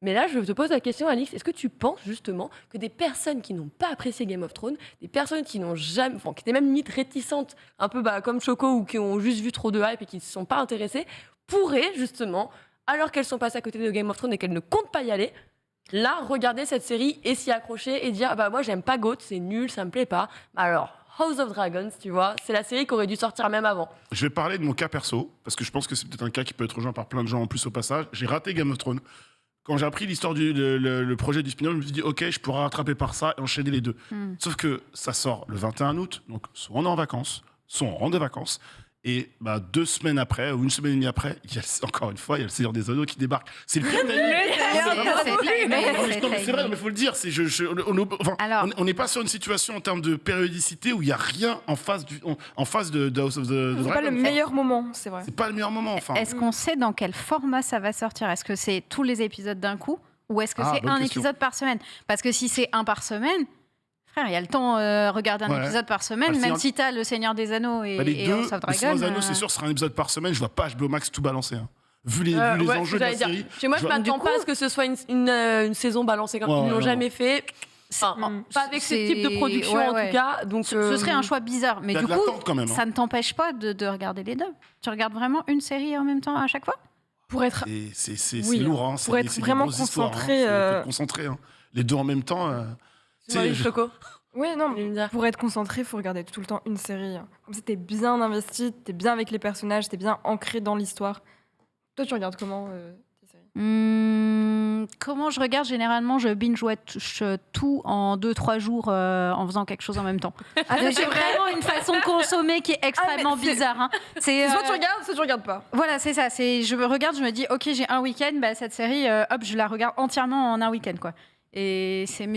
Speaker 1: Mais là, je te pose la question, Alix, est-ce que tu penses justement que des personnes qui n'ont pas apprécié Game of Thrones, des personnes qui n'ont jamais, qui étaient même limite réticentes, un peu comme Choco, ou qui ont juste vu trop de hype et qui ne se sont pas intéressées, pourraient justement, alors qu'elles sont passées à côté de Game of Thrones et qu'elles ne comptent pas y aller, là, regarder cette série et s'y accrocher et dire moi j'aime pas GOAT, c'est nul, ça me plaît pas. Alors, House of Dragons, tu vois, c'est la série qui aurait dû sortir même avant.
Speaker 2: Je vais parler de mon cas perso, parce que je pense que c'est peut-être un cas qui peut être rejoint par plein de gens en plus au passage. J'ai raté Game of Thrones. Quand j'ai appris l'histoire le projet du spin-off, je me suis dit ok, je pourrais rattraper par ça et enchaîner les deux. Sauf que ça sort le 21 août, donc soit on est en vacances, soit on rentre de vacances. Et 2 semaines après, ou 1 semaine et demie après, encore une fois, il y a le Seigneur des Anneaux qui débarque. C'est le pire Non, mais c'est vrai, mais il faut le dire. On n'est pas sur une situation en termes de périodicité où il n'y a rien en face de House of the Dragon.
Speaker 4: C'est pas le meilleur moment, c'est vrai.
Speaker 2: C'est pas le meilleur moment, enfin.
Speaker 3: Est-ce qu'on sait dans quel format ça va sortir? Est-ce que c'est tous les épisodes d'un coup? Ou est-ce que c'est un épisode par semaine? Parce que si c'est un par semaine... il y a le temps de regarder un épisode par semaine, même si t'as Le Seigneur des Anneaux et House of Dragon.
Speaker 2: Le Seigneur des Anneaux, c'est sûr, ce sera un épisode par semaine. Je vois pas HBO Max tout balancer. Hein. Vu les enjeux de la série.
Speaker 1: Chez moi, je m'attends pas à ce que ce soit une saison balancée comme ils l'ont jamais fait. Enfin, pas avec ce type de production en tout cas. Donc,
Speaker 3: ce serait un choix bizarre. Mais du coup, ça ne t'empêche pas de regarder les deux. Tu regardes vraiment une série en même temps à chaque fois?
Speaker 4: Pour être...
Speaker 2: C'est lourd. Hein.
Speaker 4: Pour être vraiment concentré.
Speaker 2: Les deux en même temps.
Speaker 1: Choco.
Speaker 4: Oui, non, pour être concentré, il faut regarder tout le temps une série. Comme ça, t'es bien investi, t'es bien avec les personnages, t'es bien ancré dans l'histoire. Toi, tu regardes comment tes séries?
Speaker 3: Comment je regarde? Généralement, je binge-watch tout en 2-3 jours en faisant quelque chose en même temps. J'ai vraiment une façon de consommer qui est extrêmement bizarre. Hein.
Speaker 4: C'est soit tu regardes, soit tu regardes pas.
Speaker 3: Voilà, c'est ça. Je me regarde, je me dis, ok, j'ai un week-end, cette série, hop, je la regarde entièrement en un week-end, quoi. Mais c'est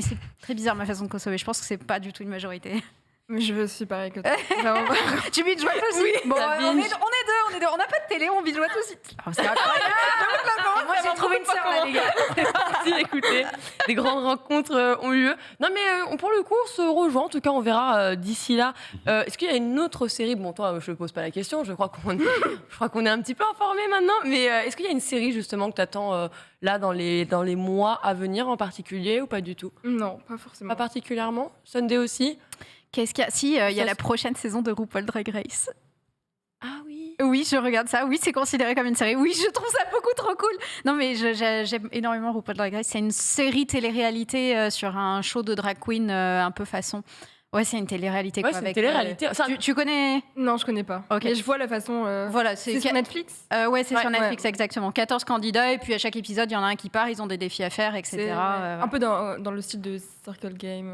Speaker 3: très bizarre ma façon de consommer. Je pense que c'est pas du tout une majorité.
Speaker 4: Mais je suis pareil que toi.
Speaker 3: Tu binge-watch aussi?
Speaker 4: Oui. Bon, on est deux.
Speaker 3: on n'a pas de télé, on bijoue tous. Oh, c'est incroyable. Et moi, j'ai trouvé une sœur, là, les gars.
Speaker 1: Si, écoutez, des grandes rencontres ont eu lieu. Non, mais pour le coup, on se rejoint. En tout cas, on verra d'ici là. Est-ce qu'il y a une autre série? Bon, toi, je ne pose pas la question. Je crois qu'on est un petit peu informé maintenant. Mais est-ce qu'il y a une série, justement, que tu attends là dans les mois à venir en particulier ou pas du tout?
Speaker 4: Non, pas forcément.
Speaker 1: Pas particulièrement. Sunday aussi?
Speaker 3: Qu'est-ce qu'il y a? Si, il y a la prochaine saison de RuPaul Drag Race.
Speaker 1: Ah oui.
Speaker 3: Oui, je regarde ça. Oui, c'est considéré comme une série. Oui, je trouve ça beaucoup trop cool. Non, mais j'aime énormément RuPaul Drag Race. C'est une série télé-réalité sur un show de drag queen un peu façon. Ouais, c'est une télé-réalité.
Speaker 1: Ouais,
Speaker 3: quoi,
Speaker 1: c'est
Speaker 3: avec,
Speaker 1: une télé-réalité.
Speaker 3: Tu connais?
Speaker 4: Non, je connais pas.
Speaker 3: Ok.
Speaker 4: Mais je vois la façon.
Speaker 3: Voilà,
Speaker 4: C'est sur Netflix.
Speaker 3: Ouais, c'est
Speaker 1: Ouais,
Speaker 3: sur Netflix, exactement. 14 candidats, et puis à chaque épisode, il y en a un qui part, ils ont des défis à faire, etc.
Speaker 4: C'est un peu dans le style de Circle Game.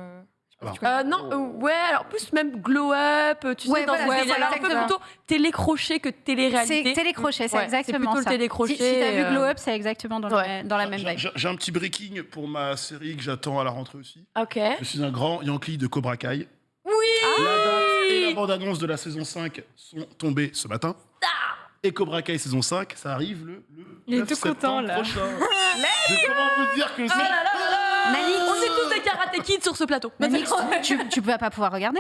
Speaker 4: Je sais pas si tu connais.
Speaker 1: Non, ouais, alors plus même glow up, tu
Speaker 3: Ouais,
Speaker 1: sais, dans
Speaker 3: voilà,
Speaker 1: ce
Speaker 3: c'est
Speaker 1: délire-là, un peu
Speaker 4: exactement.
Speaker 1: plutôt télé-crochet que télé-réalité.
Speaker 3: C'est télécrochet, c'est
Speaker 1: Ouais,
Speaker 3: exactement
Speaker 1: c'est plutôt
Speaker 3: ça.
Speaker 1: le télécrochet,
Speaker 3: Si t'as vu Glow Up, c'est exactement dans
Speaker 1: Ouais.
Speaker 3: la même vibe.
Speaker 2: J'ai un petit breaking pour ma série que j'attends à la rentrée aussi.
Speaker 1: Ok.
Speaker 2: Je suis un grand Yankee de Cobra Kai.
Speaker 1: Oui.
Speaker 2: La date et la bande-annonce de la saison 5 sont tombées ce matin. Et Cobra Kai saison 5, ça arrive le
Speaker 4: Il est
Speaker 2: 9
Speaker 4: tout content,
Speaker 2: septembre
Speaker 4: là.
Speaker 2: prochain. Je comment vous dire que c'est...
Speaker 3: Manix,
Speaker 1: On est tous des karaté kids sur ce plateau.
Speaker 3: Manix, tu vas pas pouvoir regarder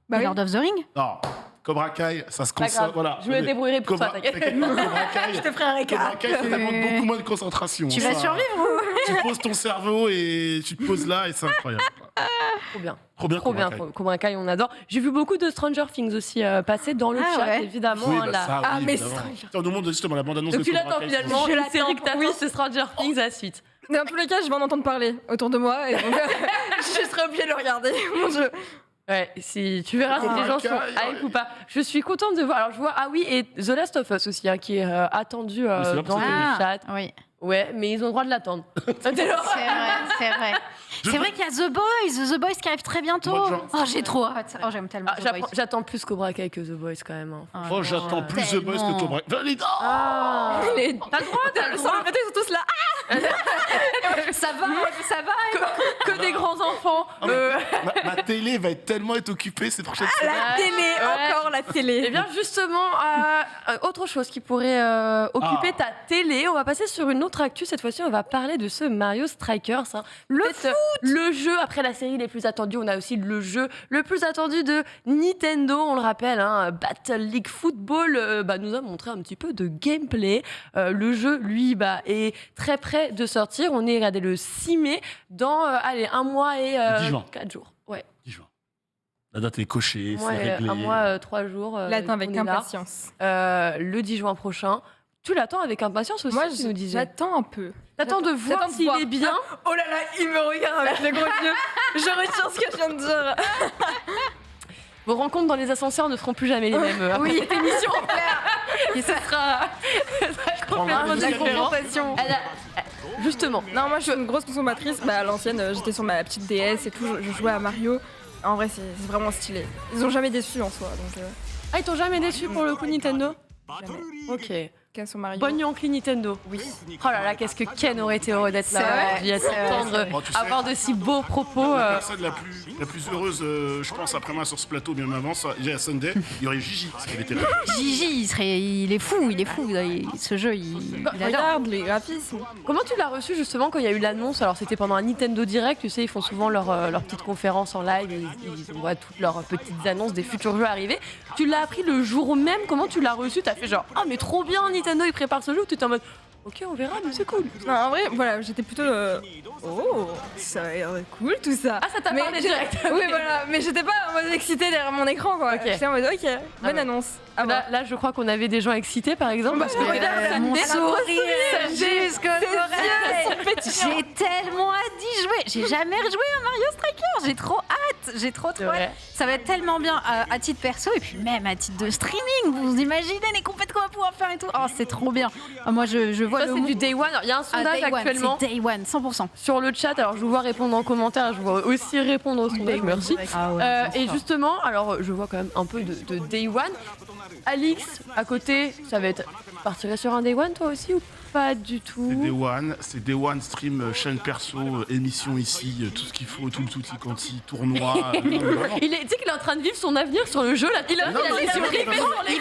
Speaker 4: Bah oui.
Speaker 3: Lord of the Ring?
Speaker 2: Non, Cobra Kai, ça se
Speaker 1: Pas
Speaker 2: concentre.
Speaker 1: grave.
Speaker 2: Voilà.
Speaker 1: Je me débrouillerai pour
Speaker 2: Cobra,
Speaker 1: ça, t'inquiète.
Speaker 2: Cobra Kai,
Speaker 4: Je te ferai un récap.
Speaker 2: Cobra Kai, ça demande beaucoup moins de concentration.
Speaker 3: Tu vas
Speaker 2: Ça,
Speaker 3: survivre ou...
Speaker 2: Tu poses ton cerveau et tu te poses là et c'est incroyable.
Speaker 1: Trop bien.
Speaker 2: Trop bien,
Speaker 1: Trop bien,
Speaker 2: Cobra Kai.
Speaker 1: Cobra Kai, on adore. J'ai vu beaucoup de Stranger Things aussi passer dans le
Speaker 3: Ah
Speaker 1: chat,
Speaker 3: ouais.
Speaker 1: évidemment.
Speaker 2: Oui,
Speaker 1: hein,
Speaker 2: bah
Speaker 1: là.
Speaker 2: ça,
Speaker 4: Ah,
Speaker 2: oui,
Speaker 4: mais
Speaker 2: évidemment.
Speaker 4: Stranger-
Speaker 2: On nous montre justement la bande-annonce
Speaker 1: Donc
Speaker 2: de
Speaker 1: tu
Speaker 2: Cobra
Speaker 1: l'attends
Speaker 2: Kai.
Speaker 1: finalement,
Speaker 4: Je
Speaker 1: une
Speaker 4: l'attends,
Speaker 1: série que t'attends,
Speaker 4: oui.
Speaker 1: c'est Stranger Things à la suite.
Speaker 4: Dans tous les cas, je vais en entendre parler autour de moi. Et donc, je serai obligée de le regarder. Mon Dieu.
Speaker 1: Ouais, si tu verras si
Speaker 2: Cobra
Speaker 1: les gens
Speaker 2: Kai,
Speaker 1: sont hype ou pas. Je suis contente de voir. Alors je vois, ah oui, et The Last of Us aussi, hein, qui est attendu
Speaker 2: Mais c'est là
Speaker 1: dans
Speaker 2: pour
Speaker 1: le
Speaker 2: ça
Speaker 1: chat.
Speaker 3: Oui,
Speaker 1: Ouais, mais ils ont le droit de l'attendre.
Speaker 3: c'est vrai, c'est vrai. C'est vrai qu'il y a The Boys qui arrive très bientôt.
Speaker 2: Mois de juin.
Speaker 3: Oh, j'ai trop hâte. Oh, j'aime tellement
Speaker 1: Ah,
Speaker 3: The Boys.
Speaker 1: j'attends plus Cobra Kai que The Boys quand même. Hein.
Speaker 3: Ah,
Speaker 2: Oh,
Speaker 3: non,
Speaker 2: j'attends plus The Boys
Speaker 3: tellement.
Speaker 2: que Cobra Kai. Valide.
Speaker 1: Ah.
Speaker 4: Les-
Speaker 1: T'as le droit, t'as le
Speaker 4: Sans
Speaker 1: droit.
Speaker 4: répéter, ils sont tous là.
Speaker 3: Ça va.
Speaker 1: Que des grands enfants.
Speaker 2: Ah, mais ma télé va être tellement occupée ces prochaines semaines.
Speaker 4: La télé,
Speaker 1: Ouais.
Speaker 4: encore la télé.
Speaker 1: Eh bien, justement, autre chose qui pourrait occuper ta télé, on va passer sur une autre actu. Cette fois-ci, on va parler de ce Mario Strikers. Hein. Le jeu, après la série les plus attendus, on a aussi le jeu le plus attendu de Nintendo, on le rappelle, hein, Battle League Football nous a montré un petit peu de gameplay. Le jeu, lui, est très près de sortir. On est, regardez, le 6 mai, dans un mois et
Speaker 2: 10 juin.
Speaker 1: 4 jours. Ouais,
Speaker 2: 10 juin. La date est cochée, c'est
Speaker 1: ouais,
Speaker 2: réglé.
Speaker 1: un mois, 3 jours.
Speaker 4: L'attends avec
Speaker 1: on est là.
Speaker 4: impatience.
Speaker 1: Le 10 juin prochain. Tu l'attends avec impatience aussi,
Speaker 4: Moi,
Speaker 1: tu nous disais.
Speaker 4: j'attends un peu.
Speaker 1: T'attends de voir
Speaker 4: j'attends de
Speaker 1: s'il
Speaker 4: voir.
Speaker 1: est bien.
Speaker 4: Oh là là, il me regarde avec les gros yeux. Je retiens ce que je viens de dire.
Speaker 1: Vos rencontres dans les ascenseurs ne seront plus jamais les mêmes après
Speaker 3: Oui.
Speaker 1: cette émission. Et ce sera complètement
Speaker 2: La
Speaker 1: différent.
Speaker 3: confrontation.
Speaker 1: Justement.
Speaker 4: Non, moi, je suis une grosse consommatrice. À l'ancienne, j'étais sur ma petite DS et tout. Je jouais à Mario. En vrai, c'est vraiment stylé. Ils ont jamais déçu en soi. Donc,
Speaker 1: Ah, ils t'ont jamais déçu pour le coup Nintendo?
Speaker 4: jamais.
Speaker 1: Ok.
Speaker 4: Qu'à sur Mario.
Speaker 1: Bonne Yankee Nintendo.
Speaker 4: Oui.
Speaker 1: Oh là là, qu'est-ce que Ken aurait été heureux d'être
Speaker 3: C'est
Speaker 1: là
Speaker 3: vrai,
Speaker 1: aujourd'hui, à
Speaker 3: c'est vrai,
Speaker 1: t'entendre
Speaker 2: c'est vrai. Oh, tu sais,
Speaker 1: avoir de si beaux propos.
Speaker 2: La personne la plus heureuse, je pense, après moi sur ce plateau, bien avant, il y a Sunday, il y aurait Gigi, parce qu'elle était là.
Speaker 3: Gigi, il est fou. Ce jeu, il adore.
Speaker 4: Regarde les graphismes.
Speaker 1: Comment tu l'as reçu justement quand il y a eu l'annonce? Alors c'était pendant un Nintendo Direct, tu sais, ils font souvent leur petite conférence en live, ils envoient toutes leurs petites annonces des futurs jeux arrivés. Tu l'as appris le jour même, comment tu l'as reçu? T'as fait genre, ah mais trop bien, Nintendo il prépare ce jeu, ou tu étais en mode, ok on verra, mais c'est cool.
Speaker 4: Non, en vrai, voilà, j'étais plutôt. Oh, ça a l'air cool tout ça.
Speaker 1: Ah ça t'a
Speaker 4: Mais
Speaker 1: parlé
Speaker 4: j'ai-
Speaker 1: direct.
Speaker 4: Oui, voilà, mais j'étais pas en mode excitée derrière mon écran quoi.
Speaker 1: Ok.
Speaker 4: J'étais en mode ok, bonne
Speaker 1: ouais.
Speaker 4: annonce. Ah bon.
Speaker 1: Là, je crois qu'on avait des gens excités par exemple, parce que
Speaker 4: Bah,
Speaker 1: regarde,
Speaker 3: mon
Speaker 1: Sunday,
Speaker 3: sourire jusqu'aux
Speaker 1: Ses
Speaker 3: oreilles. J'ai tellement hâte d'y jouer. J'ai jamais rejoué à Mario Strikers. J'ai trop hâte. J'ai trop
Speaker 1: C'est
Speaker 3: hâte.
Speaker 1: vrai.
Speaker 3: Ça va être tellement bien à titre perso et puis même à titre de streaming. Vous imaginez les compètes qu'on va pouvoir faire et tout. Oh, c'est trop bien. Moi, je vois
Speaker 1: Ça
Speaker 3: le
Speaker 1: c'est du Day One. Alors, il y a un sondage
Speaker 3: Day One,
Speaker 1: actuellement
Speaker 3: c'est Day One, 100%.
Speaker 1: sur le chat, alors je vous vois répondre en commentaire, je vois aussi répondre au sondage, merci.
Speaker 3: Ah ouais,
Speaker 1: Et justement, alors je vois quand même un peu de Day One. Alix, à côté, ça va être partirais sur un Day One toi aussi ou pas du tout?
Speaker 2: C'est Day One, stream, chaîne perso, émission ici, tout ce qu'il faut, tout le quanti, tournoi.
Speaker 1: Tu sais qu'il est en train de vivre son avenir sur le jeu là. Il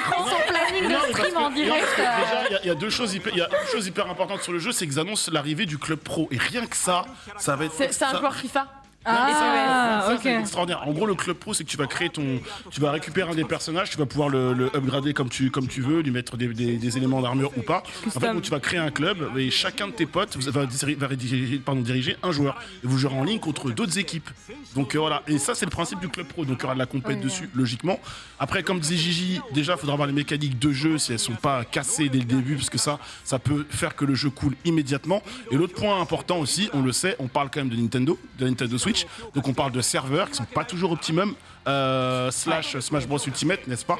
Speaker 3: prend son planning de stream en direct.
Speaker 2: Déjà, il y a deux choses hyper importantes sur le jeu, c'est qu'ils annoncent l'arrivée du club pro. Et rien que ça va être.
Speaker 1: C'est un joueur FIFA.
Speaker 2: Ça, c'est extraordinaire. En gros, le club pro, c'est que tu vas récupérer un des personnages, tu vas pouvoir le upgrader comme tu veux, lui mettre des éléments d'armure ou pas. En fait, donc, tu vas créer un club et chacun de tes potes va diriger un joueur. Et vous jouerez en ligne contre d'autres équipes. Donc voilà. Et ça, c'est le principe du club pro. Donc il y aura de la compète dessus, logiquement. Après, comme disait Gigi, déjà, il faudra avoir les mécaniques de jeu si elles sont pas cassées dès le début, parce que ça peut faire que le jeu coule immédiatement. Et l'autre point important aussi, on le sait, on parle quand même de Nintendo Switch. Donc on parle de serveurs qui sont pas toujours optimum. Slash Smash Bros Ultimate, n'est-ce pas?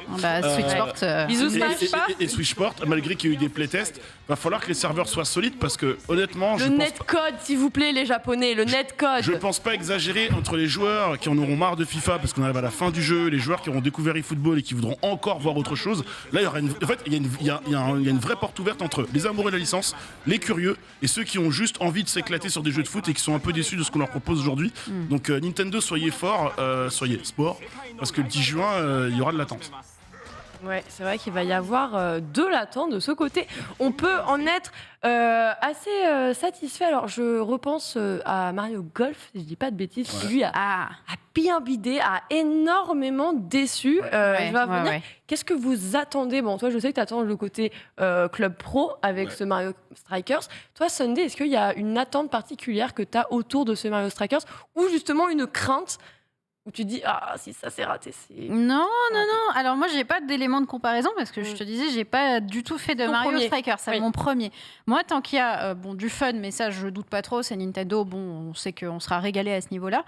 Speaker 3: Switch Sport.
Speaker 1: Bisous Smash.
Speaker 2: Et Switch Sport, malgré qu'il y ait eu des playtests, va falloir que les serveurs soient solides parce que honnêtement,
Speaker 1: le netcode, s'il vous plaît, les Japonais, le netcode.
Speaker 2: Je pense pas exagérer entre les joueurs qui en auront marre de FIFA parce qu'on arrive à la fin du jeu, les joueurs qui auront découvert eFootball et qui voudront encore voir autre chose. Là, il y a une vraie porte ouverte entre les amoureux de la licence, les curieux et ceux qui ont juste envie de s'éclater sur des jeux de foot et qui sont un peu déçus de ce qu'on leur propose aujourd'hui. Donc Nintendo, soyez forts, soyez sport, parce que le 10 juin, il y aura de l'attente.
Speaker 1: Ouais, c'est vrai qu'il va y avoir de l'attente de ce côté. On peut en être assez satisfait. Alors, je repense à Mario Golf, si je dis pas de bêtises, qui lui a bien bidé, a énormément déçu. Je vais revenir. Ouais. Qu'est-ce que vous attendez? Bon, toi, je sais que tu attends le côté club pro avec ce Mario Strikers. Toi, Sunday, est-ce qu'il y a une attente particulière que tu as autour de ce Mario Strikers ou justement une crainte où tu dis si ça s'est raté, c'est...
Speaker 3: Non. Alors moi j'ai pas d'éléments de comparaison parce que je te disais j'ai pas du tout fait de Mario Strikers, c'est mon premier. Moi tant qu'il y a du fun, mais ça je doute pas trop, c'est Nintendo, on sait qu'on sera régalé à ce niveau-là.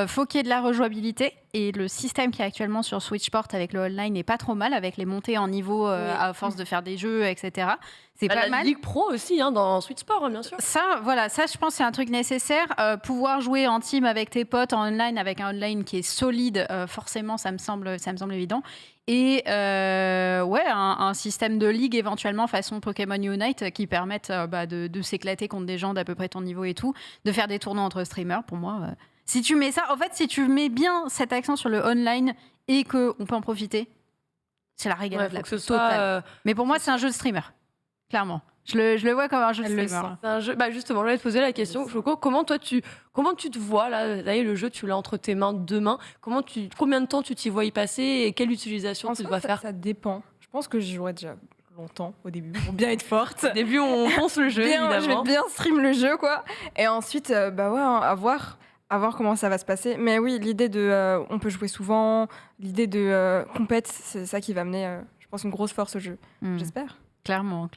Speaker 3: Faut qu'il y ait de la rejouabilité et le système qui est actuellement sur Switch Sport avec le online n'est pas trop mal avec les montées en niveau à force de faire des jeux, etc. C'est pas mal.
Speaker 1: La Ligue Pro aussi dans Switch Sport, bien sûr.
Speaker 3: Ça je pense c'est un truc nécessaire. Pouvoir jouer en team avec tes potes en online avec un online qui est solide, forcément ça me semble évident. Et un système de ligue éventuellement façon Pokémon Unite qui permettent de s'éclater contre des gens d'à peu près ton niveau et tout, de faire des tournois entre streamers. Pour moi, si tu mets ça, en fait, si tu mets bien cet accent sur le online et qu'on peut en profiter, c'est la régalade totale. Mais pour moi, c'est un jeu de streamer, clairement. Je le vois comme un jeu de streamer.
Speaker 1: C'est un jeu, justement, je vais te poser la question. Choco, comment tu te vois là, le jeu, tu l'as entre tes mains, deux mains. Combien de temps tu t'y vois y passer et quelle utilisation tu dois faire?
Speaker 4: Ça dépend. Je pense que j'y jouerai déjà longtemps au début pour bien être forte.
Speaker 1: Au début, on pense le jeu, évidemment.
Speaker 4: Je vais bien stream le jeu, quoi. Et ensuite, à voir comment ça va se passer. Mais oui, l'idée de on peut jouer souvent, l'idée de compète, c'est ça qui va amener, je pense, une grosse force au jeu. J'espère.
Speaker 3: Clairement.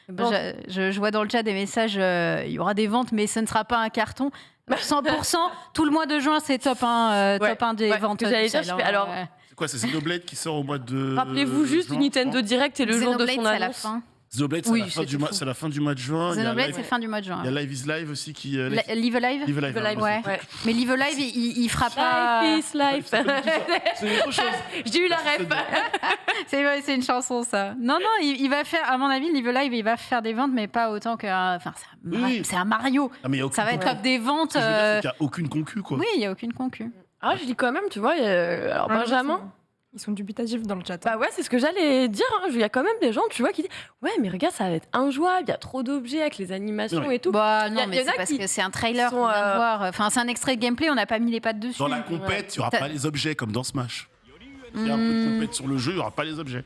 Speaker 3: Bon. Je vois dans le chat des messages, il y aura des ventes, mais ce ne sera pas un carton. 100%, tout le mois de juin, c'est top 1 des ventes.
Speaker 1: J'allais dire, alors...
Speaker 2: C'est quoi, c'est Xenoblade qui sort au mois de...
Speaker 1: Rappelez-vous juste du Nintendo Direct et le jour de son annonce.
Speaker 2: Xenoblade, c'est la fin du mois de juin.
Speaker 3: Xenoblade, c'est fin du mois de juin.
Speaker 2: Il y a Live is Live aussi qui...
Speaker 3: Live Alive, ouais. Mais Live Alive, il fera pas...
Speaker 1: Life is life.
Speaker 2: C'est une autre chose.
Speaker 1: J'ai eu la ref.
Speaker 3: C'est une chanson, ça. Non, il va faire, à mon avis, Live Alive, il va faire des ventes, mais pas autant qu'un... Enfin, c'est un Mario. Ça va être top des ventes.
Speaker 2: Il n'y a aucune concu, quoi.
Speaker 3: Oui, il n'y a aucune concu.
Speaker 1: Ah, je dis quand même, tu vois, alors Benjamin...
Speaker 4: Ils sont dubitatifs dans le chat.
Speaker 1: Bah ouais, c'est ce que j'allais dire. Il y a quand même des gens, tu vois, qui disent ouais, mais regarde, ça va être injouable. Il y a trop d'objets avec les animations et tout.
Speaker 3: Bah non, mais c'est parce que c'est un trailer qu'on vient de voir. Enfin, c'est un extrait de gameplay. On n'a pas mis les pattes dessus.
Speaker 2: Dans la compète, il n'y aura pas les objets comme dans Smash. Il y a un peu de compète sur le jeu, il n'y aura pas les objets.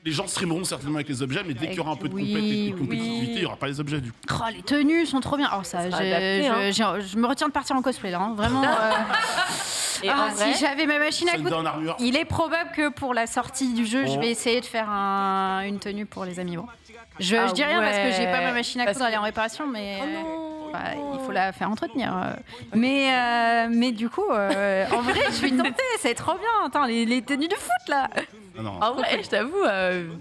Speaker 2: Les gens streameront certainement avec les objets, mais dès qu'il y aura un peu de compétitivité, il n'y aura pas les objets du coup.
Speaker 3: Oh, les tenues sont trop bien. Oh, ça, je me retiens de partir en cosplay là, hein. Vraiment. Et si j'avais ma machine à coudre, il est probable que pour la sortie du jeu, je vais essayer de faire une tenue pour les amis. Bon. Je dis rien parce que j'ai pas ma machine à coudre, elle est en réparation, mais il faut la faire entretenir. Mais du coup, en vrai, je suis tentée, c'est trop bien. Attends, les tenues de foot là.
Speaker 1: En vrai, je t'avoue,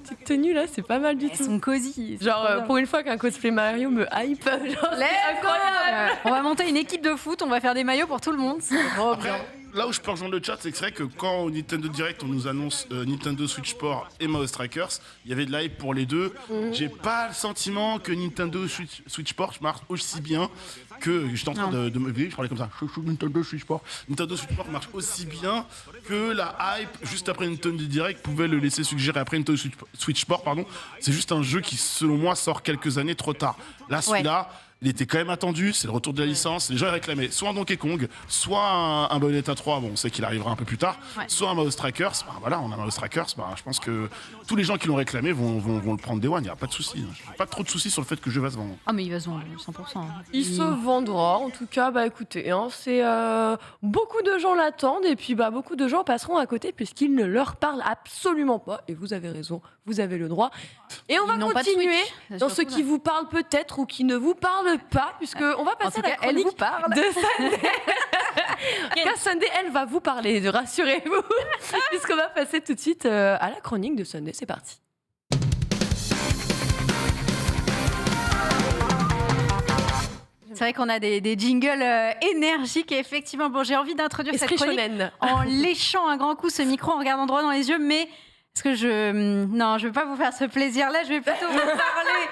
Speaker 1: petite tenue là, c'est pas mal du tout.
Speaker 3: Elles sont cosy.
Speaker 1: Genre, pour une fois qu'un cosplay Mario me hype, genre, c'est incroyable.
Speaker 3: On va monter une équipe de foot, on va faire des maillots pour tout le monde. C'est trop bien.
Speaker 2: là où je peux rejoindre le chat, c'est que c'est vrai que quand au Nintendo Direct on nous annonce Nintendo Switch Sport et Mouse Strikers, il y avait de la hype pour les deux. J'ai pas le sentiment que Nintendo Switch Sport marche aussi bien que j'étais en train de me je parlais comme ça. Nintendo Switch Sport. Nintendo Switch Sport marche aussi bien que la hype juste après Nintendo Direct pouvait le laisser suggérer après Nintendo Switch Sport, pardon. C'est juste un jeu qui selon moi sort quelques années trop tard. Là celui-là, il était quand même attendu, c'est le retour de la licence. Les gens réclamaient soit un Donkey Kong, soit un Bayonetta 3, bon, on sait qu'il arrivera un peu plus tard, soit un Mouse Strikers. Ben voilà, on a Mouse Strikers. Ben, je pense que tous les gens qui l'ont réclamé vont le prendre Day One, il n'y a pas de souci. Pas trop de soucis sur le fait que le jeu va se vendre.
Speaker 3: Ah, mais il va se vendre 100%.
Speaker 1: Il se vendra, en tout cas, bah écoutez, c'est beaucoup de gens l'attendent et puis beaucoup de gens passeront à côté puisqu'il ne leur parle absolument pas. Et vous avez raison, vous avez le droit. Et on va continuer dans ce qui vous parle peut-être ou qui ne vous parle pas, puisque on va passer à la chronique de Sunday. En tout cas, Sunday, elle va vous parler, rassurez-vous, puisqu'on va passer tout de suite à la chronique de Sunday. C'est parti.
Speaker 3: C'est vrai qu'on a des jingles énergiques et effectivement, bon, j'ai envie d'introduire cette chronique en léchant un grand coup ce micro, en regardant droit dans les yeux, mais est-ce que non, je vais pas vous faire ce plaisir-là, je vais plutôt vous parler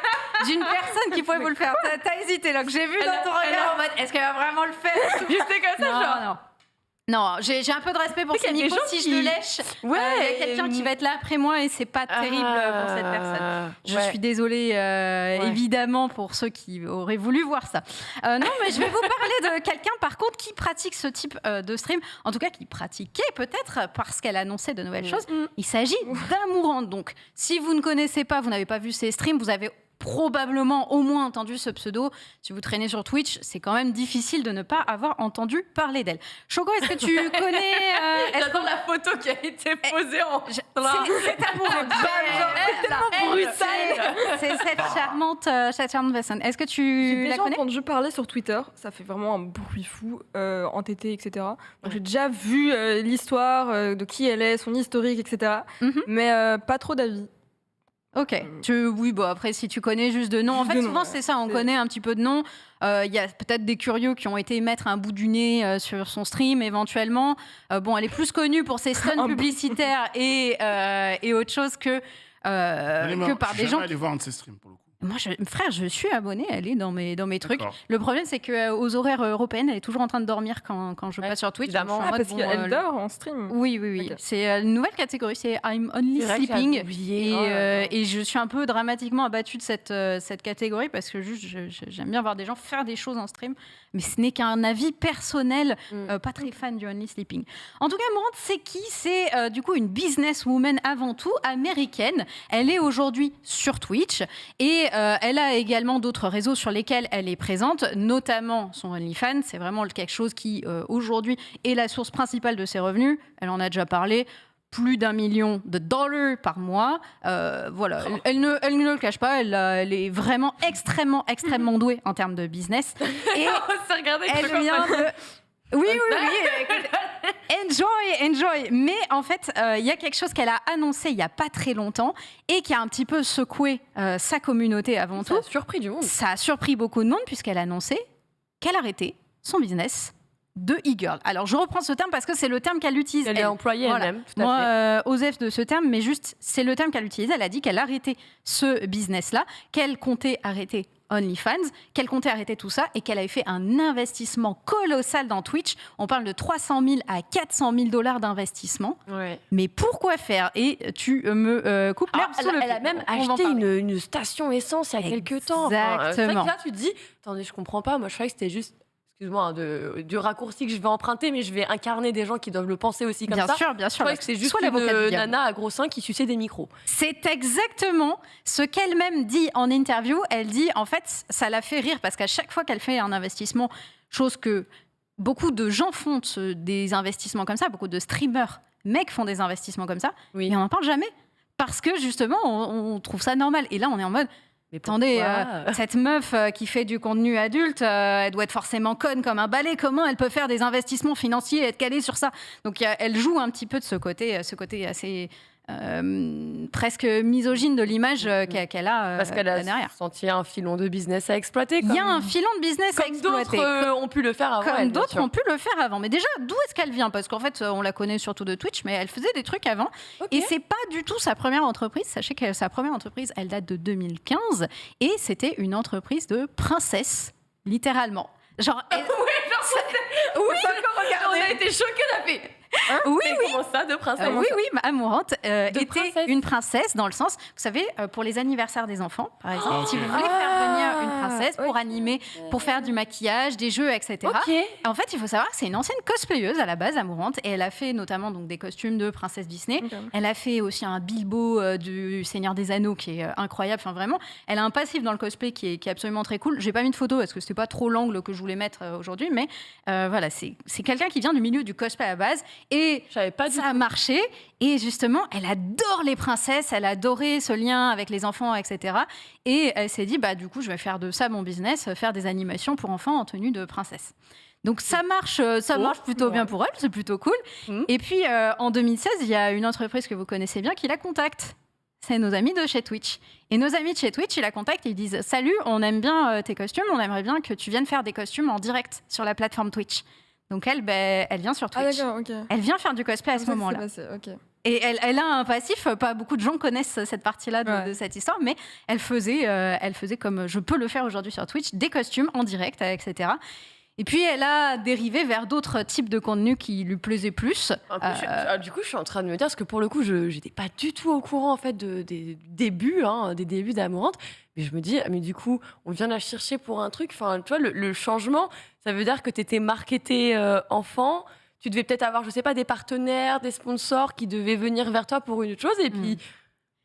Speaker 3: d'une personne qui pourrait vous le faire. T'as hésité, là, que j'ai vu dans ton regard en mode, est-ce qu'elle va vraiment le faire?
Speaker 1: J'étais comme ça, genre.
Speaker 3: Non, j'ai un peu de respect pour ce micro si je le lèche. Il y a quelqu'un qui va être là après moi et c'est pas terrible pour cette personne. Je suis désolée, évidemment, pour ceux qui auraient voulu voir ça. Non, mais je vais vous parler de quelqu'un, par contre, qui pratique ce type de stream. En tout cas, qui pratiquait peut-être parce qu'elle annonçait de nouvelles choses. Il s'agit d'Amourante. Donc, si vous ne connaissez pas, vous n'avez pas vu ses streams, vous avez probablement au moins entendu ce pseudo. Si vous traînez sur Twitch, c'est quand même difficile de ne pas avoir entendu parler d'elle. Choco, est-ce que tu connais
Speaker 1: J'adore la photo qui a été posée en...
Speaker 3: C'est Amourante.
Speaker 1: C'est tellement brutal.
Speaker 3: C'est cette charmante personne. Est-ce que tu la connais?
Speaker 4: J'ai entendu parler sur Twitter. Ça fait vraiment un bruit fou, entêté, etc. Donc, j'ai déjà vu l'histoire de qui elle est, son historique, etc. Mais pas trop d'avis.
Speaker 3: Ok. Oui, bon, après, si tu connais juste de nom. En fait, souvent, c'est ça, on connaît un petit peu de nom. Il y a peut-être des curieux qui ont été mettre un bout du nez sur son stream, éventuellement. Bon, elle est plus connue pour ses stunts publicitaires et autre chose que par des gens.
Speaker 2: Je vais aller voir un de ses streams, pour le coup.
Speaker 3: Moi, frère, je suis abonnée, elle est dans mes trucs. Le problème, c'est qu'aux horaires européennes, elle est toujours en train de dormir quand je passe sur Twitch.
Speaker 1: Évidemment.
Speaker 4: Parce qu'elle dort en stream.
Speaker 3: Oui. Okay. C'est une nouvelle catégorie, c'est I'm Only Sleeping. Et je suis un peu dramatiquement abattue de cette catégorie parce que juste, j'aime bien voir des gens faire des choses en stream. Mais ce n'est qu'un avis personnel, pas très fan du Only Sleeping. En tout cas, Amourante, c'est qui? C'est du coup une businesswoman avant tout, américaine. Elle est aujourd'hui sur Twitch et elle a également d'autres réseaux sur lesquels elle est présente, notamment son OnlyFans. C'est vraiment quelque chose qui, aujourd'hui, est la source principale de ses revenus. Elle en a déjà parlé. Plus $1 million par mois. Voilà, elle ne le cache pas, elle est vraiment extrêmement douée en termes de business. Et elle vient de... Oui, écoute, enjoy. Mais en fait, il y a quelque chose qu'elle a annoncé il n'y a pas très longtemps et qui a un petit peu secoué sa communauté avant tout.
Speaker 1: Ça a surpris du monde.
Speaker 3: Ça a surpris beaucoup de monde puisqu'elle a annoncé qu'elle arrêtait son business de e-girl. Alors, je reprends ce terme parce que c'est le terme qu'elle utilise.
Speaker 1: Elle est employée elle-même.
Speaker 3: Moi, osef de ce terme, mais juste, c'est le terme qu'elle utilise. Elle a dit qu'elle arrêtait ce business-là, qu'elle comptait arrêter OnlyFans, qu'elle comptait arrêter tout ça et qu'elle avait fait un investissement colossal dans Twitch. On parle de 300 000 à 400 000 $ d'investissement. Ouais. Mais pourquoi faire? Et tu me coupes l'herbe sous le pied.
Speaker 1: Elle a même acheté une station essence il y a quelques temps.
Speaker 3: Exactement.
Speaker 1: C'est vrai que là, tu te dis, attendez, je comprends pas. Moi, je croyais que c'était juste... Excuse-moi, du raccourci que je vais emprunter, mais je vais incarner des gens qui doivent le penser aussi comme ça.
Speaker 3: Bien sûr.
Speaker 1: Je crois que c'est juste une nana à gros seins qui suçait des micros.
Speaker 3: C'est exactement ce qu'elle-même dit en interview. Elle dit, en fait, ça la fait rire parce qu'à chaque fois qu'elle fait un investissement, chose que beaucoup de gens font des investissements comme ça, beaucoup de streamers, mecs font des investissements comme ça, et on n'en parle jamais parce que justement, on trouve ça normal. Et là, on est en mode... Mais attendez, cette meuf qui fait du contenu adulte, elle doit être forcément conne comme un balai. Comment elle peut faire des investissements financiers et être calée sur ça? Donc elle joue un petit peu de ce côté assez presque misogyne de l'image qu'elle a
Speaker 1: Parce qu'elle a
Speaker 3: derrière.
Speaker 1: senti un filon de business à exploiter.
Speaker 3: Il y a un filon de business à
Speaker 1: comme
Speaker 3: exploiter.
Speaker 1: d'autres ont pu le faire avant.
Speaker 3: Comme
Speaker 1: elle, bien
Speaker 3: d'autres
Speaker 1: sûr.
Speaker 3: ont pu le faire avant. Mais déjà, d'où est-ce qu'elle vient? Parce qu'en fait, on la connaît surtout de Twitch, mais elle faisait des trucs avant.
Speaker 1: Ok.
Speaker 3: Et c'est pas du tout sa première entreprise. Sachez que sa première entreprise, elle date de 2015. Et c'était une entreprise de princesse, littéralement. Genre,
Speaker 1: Oui, on a été choqués, on a fait.
Speaker 3: oui,
Speaker 1: Mais comment ça, de princesse
Speaker 3: oui, Amourante était
Speaker 1: princesse.
Speaker 3: une princesse dans le sens, vous savez, pour les anniversaires des enfants, par exemple,
Speaker 2: ok.
Speaker 3: si vous voulez faire venir une princesse pour animer, pour faire du maquillage, des jeux, etc.
Speaker 1: Ok.
Speaker 3: En fait, il faut savoir que c'est une ancienne cosplayeuse à la base, Amourante, et elle a fait notamment donc des costumes de princesse Disney.
Speaker 4: Ok.
Speaker 3: Elle a fait aussi un Bilbo du Seigneur des Anneaux qui est incroyable. Enfin, vraiment, elle a un passif dans le cosplay qui est absolument très cool. J'ai pas mis de photo parce que c'était pas trop l'angle que je voulais mettre aujourd'hui, mais voilà, c'est quelqu'un qui vient du milieu du cosplay à la base et
Speaker 1: Je savais pas du
Speaker 3: ça a marché. Et justement, elle adore les princesses, elle adorait ce lien avec les enfants, etc. Et elle s'est dit, bah du coup, je vais faire de ça mon business, faire des animations pour enfants en tenue de princesse. Donc ça marche plutôt bien pour elle, c'est plutôt cool.
Speaker 1: Mhm.
Speaker 3: Et puis en 2016, il y a une entreprise que vous connaissez bien qui la contacte. C'est nos amis de chez Twitch. Et nos amis de chez Twitch, ils la contactent et ils disent « Salut, on aime bien tes costumes, on aimerait bien que tu viennes faire des costumes en direct sur la plateforme Twitch. » Donc elle vient sur
Speaker 4: Ah
Speaker 3: Twitch.
Speaker 4: d'accord, ok.
Speaker 3: Elle vient faire du cosplay à ce moment-là.
Speaker 4: Ok.
Speaker 3: Et elle a un passif, pas beaucoup de gens connaissent cette partie-là
Speaker 4: Ouais.
Speaker 3: de cette histoire, mais elle faisait comme je peux le faire aujourd'hui sur Twitch, des costumes en direct, etc. Et puis elle a dérivé vers d'autres types de contenus qui lui plaisaient plus.
Speaker 1: Un peu, du coup, je suis en train de me dire, parce que pour le coup, je n'étais pas du tout au courant en fait, des débuts d'Amourante. Mais je me dis, mais du coup, on vient la chercher pour un truc. Enfin, tu vois, le changement, ça veut dire que tu étais marketé enfant. Tu devais peut-être avoir, je sais pas, des partenaires, des sponsors qui devaient venir vers toi pour une autre chose. Et puis,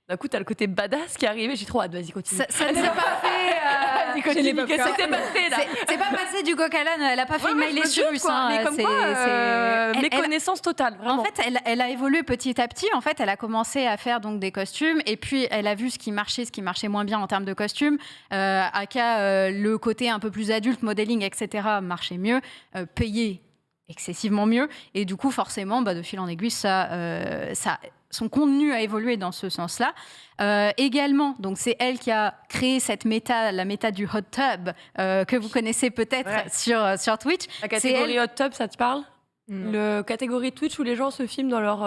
Speaker 1: d'un coup, tu as le côté badass qui est arrivé. J'ai trop hâte, vas-y, continue.
Speaker 3: Ça ne s'est pas fait.
Speaker 1: Vas-y, continue, qu'est-ce qui s'est passé là?
Speaker 3: C'est pas passé du coq à l'âne, elle a pas fait
Speaker 1: Ouais,
Speaker 3: Miley
Speaker 1: je me doute,
Speaker 3: Cyrus.
Speaker 1: quoi.
Speaker 3: Hein,
Speaker 1: Mais comme
Speaker 3: c'est-
Speaker 1: quoi,
Speaker 3: elle-
Speaker 1: méconnaissance totale, vraiment.
Speaker 3: En fait, elle a évolué petit à petit. En fait, elle a commencé à faire donc des costumes et puis elle a vu ce qui marchait moins bien en termes de costumes. Le côté un peu plus adulte, modeling, etc. marchait mieux, payé excessivement mieux. Et du coup, forcément, de fil en aiguille, son contenu a évolué dans ce sens-là. Également, donc c'est elle qui a créé la méta du hot tub que vous connaissez peut-être
Speaker 1: Ouais.
Speaker 3: sur Twitch.
Speaker 1: La catégorie hot tub, ça te parle?
Speaker 4: Non.
Speaker 1: Le catégorie Twitch où les gens se filment dans leur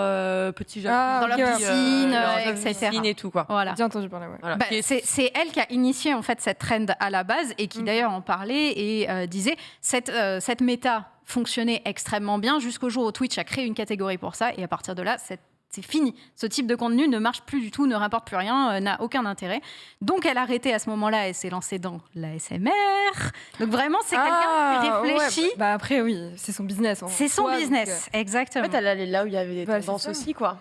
Speaker 1: petit jacuzzi,
Speaker 4: Ah,
Speaker 3: Dans leur
Speaker 4: ok,
Speaker 3: piscine,
Speaker 1: leur
Speaker 3: etc.
Speaker 1: piscine et tout, quoi.
Speaker 3: Voilà.
Speaker 4: J'ai entendu parler, ouais.
Speaker 1: Voilà.
Speaker 3: Bah,
Speaker 1: Qui est-
Speaker 3: c'est elle qui a initié en fait cette trend à la base et qui d'ailleurs en parlait et disait cette méta fonctionnait extrêmement bien jusqu'au jour où Twitch a créé une catégorie pour ça et à partir de là c'est fini. Ce type de contenu ne marche plus du tout, ne rapporte plus rien, n'a aucun intérêt. Donc elle a arrêté à ce moment-là et s'est lancée dans l'ASMR. Donc vraiment c'est quelqu'un qui réfléchit.
Speaker 4: Ouais, bah après oui, c'est son business.
Speaker 3: C'est son
Speaker 4: soi, donc,
Speaker 3: business,
Speaker 1: En
Speaker 3: exactement.
Speaker 1: fait, elle allait là où il y avait des
Speaker 4: Voilà,
Speaker 1: tendances
Speaker 4: c'est ça.
Speaker 1: aussi, quoi.